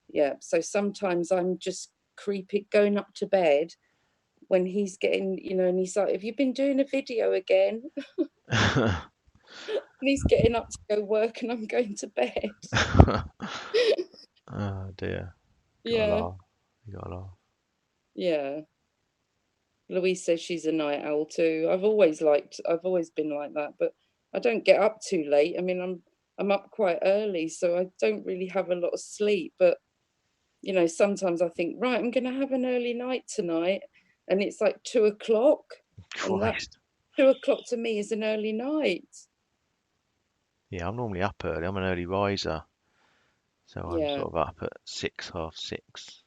yeah. So sometimes I'm just creepy going up to bed when he's getting, and he's like, have you been doing a video again? And he's getting up to go work and I'm going to bed. Oh dear. Yeah. You gotta laugh. Yeah. Louise says she's a night owl too. I've always been like that, but I don't get up too late. I mean, I'm up quite early, so I don't really have a lot of sleep. But sometimes I think, right, I'm going to have an early night tonight, and it's like 2 o'clock, and that Christ. 2 o'clock to me is an early night. Yeah, I'm normally up early. I'm an early riser. So I'm Yeah, sort of up at 6, half 6.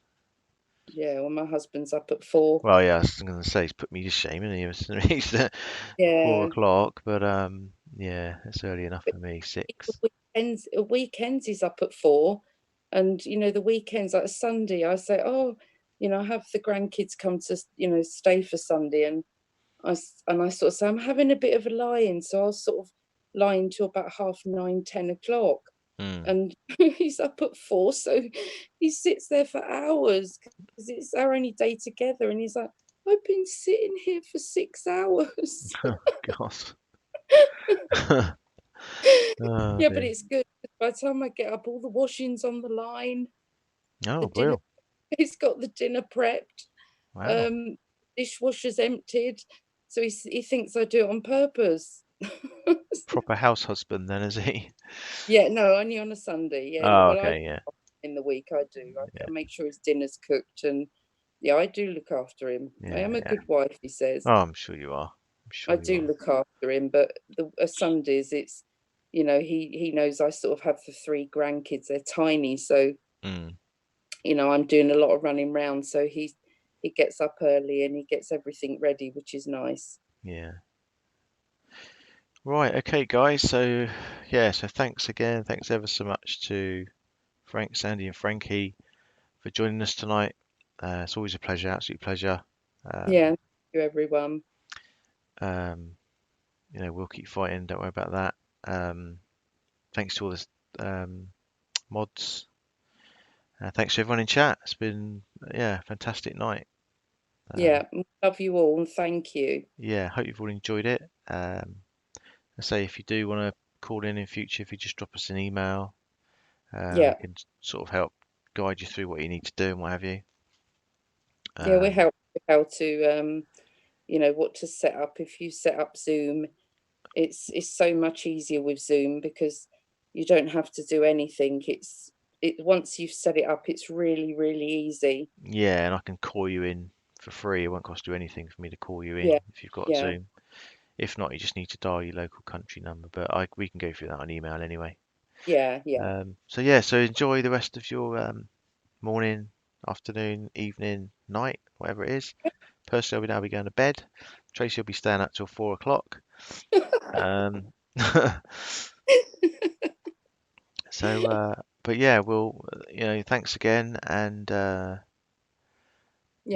yeah. Well, my husband's up at 4. Well, yeah, I was going to say he's put me to shame, and he's at 4 Yeah. o'clock, but yeah, it's early enough But for me. 6. weekends he's up at 4, and the weekends, like Sunday, I say, oh, I have the grandkids come to stay for Sunday, and I sort of say I'm having a bit of a lie-in, so I'll sort of lie in till about 9:30, 10 o'clock, and he's up at 4, so he sits there for hours because it's our only day together, and he's like, I've been sitting here for 6 hours. God. Oh, Yeah, but dear. it's good. By the time I get up, all the washing's on the line. The Oh, dinner, real. he's got the dinner prepped. Wow. Dishwasher's emptied, so he thinks I do it on purpose. Proper house husband then, is he? Yeah, no, only on a Sunday. Yeah, Oh, well, okay, yeah. in the week I do. Yeah. I make sure his dinner's cooked, and yeah, I do look after him. I Yeah, am a yeah. good wife, he says. Oh, I'm sure you are. I'm sure I you do are. look after him, but the Sundays, it's he knows I sort of have the 3 grandkids. They're tiny, so Mm, I'm doing a lot of running round. So he gets up early and he gets everything ready, which is nice. yeah. Right, okay, guys. So, yeah, so thanks again. Thanks ever so much to Frank, Sandie, and Frankie for joining us tonight. It's always a pleasure, absolute pleasure. Yeah, thank you everyone. We'll keep fighting. Don't worry about that. Thanks to all the mods. Thanks to everyone in chat. It's been a fantastic night. Yeah, love you all and thank you. Yeah, hope you've all enjoyed it. I say if you do want to call in future, if you just drop us an email, Yeah, we can sort of help guide you through what you need to do and what have you. yeah, we help you how to what to set up. If you set up Zoom, it's so much easier with Zoom because you don't have to do anything. Once you've set it up, it's really, really easy. Yeah, and I can call you in for free. It won't cost you anything for me to call you in Yeah, if you've got yeah, Zoom. If not, you just need to dial your local country number, but we can go through that on email anyway. yeah. So enjoy the rest of your morning, afternoon, evening, night, whatever it is. Personally, I'll now be going to bed. Tracy will be staying up till 4 o'clock. But yeah, thanks again, and Yeah,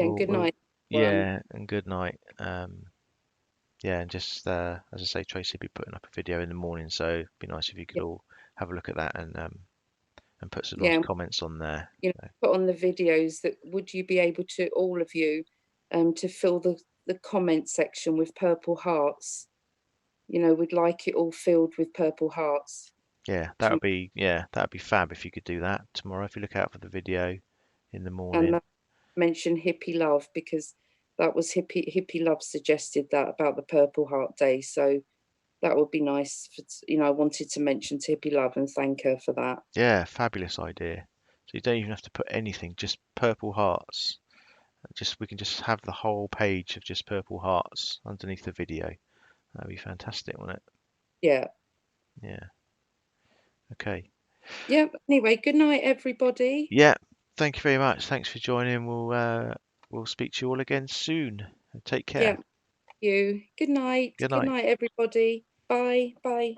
and good night, everyone. and good night. And just as I say, Tracy will be putting up a video in the morning, so it'd be nice if you could all have a look at that and put some nice Yeah, comments on there. put on the videos that would you be able to, all of you, to fill the comment section with purple hearts. We'd like it all filled with purple hearts. Yeah, that'd be fab if you could do that tomorrow. If you look out for the video in the morning. And mention Hippie Love because that was Hippie Love suggested that about the Purple Heart Day. So that would be nice. I wanted to mention to Hippie Love and thank her for that. Yeah, fabulous idea. So you don't even have to put anything, just purple hearts. We can just have the whole page of just purple hearts underneath the video. That'd be fantastic, wouldn't it? Yeah. Yeah. Okay. Yeah. Anyway, good night, everybody. Yeah. Thank you very much. Thanks for joining. We'll speak to you all again soon. Take care. Yeah. You. Good night. Good Good night. night, everybody. Bye. Bye.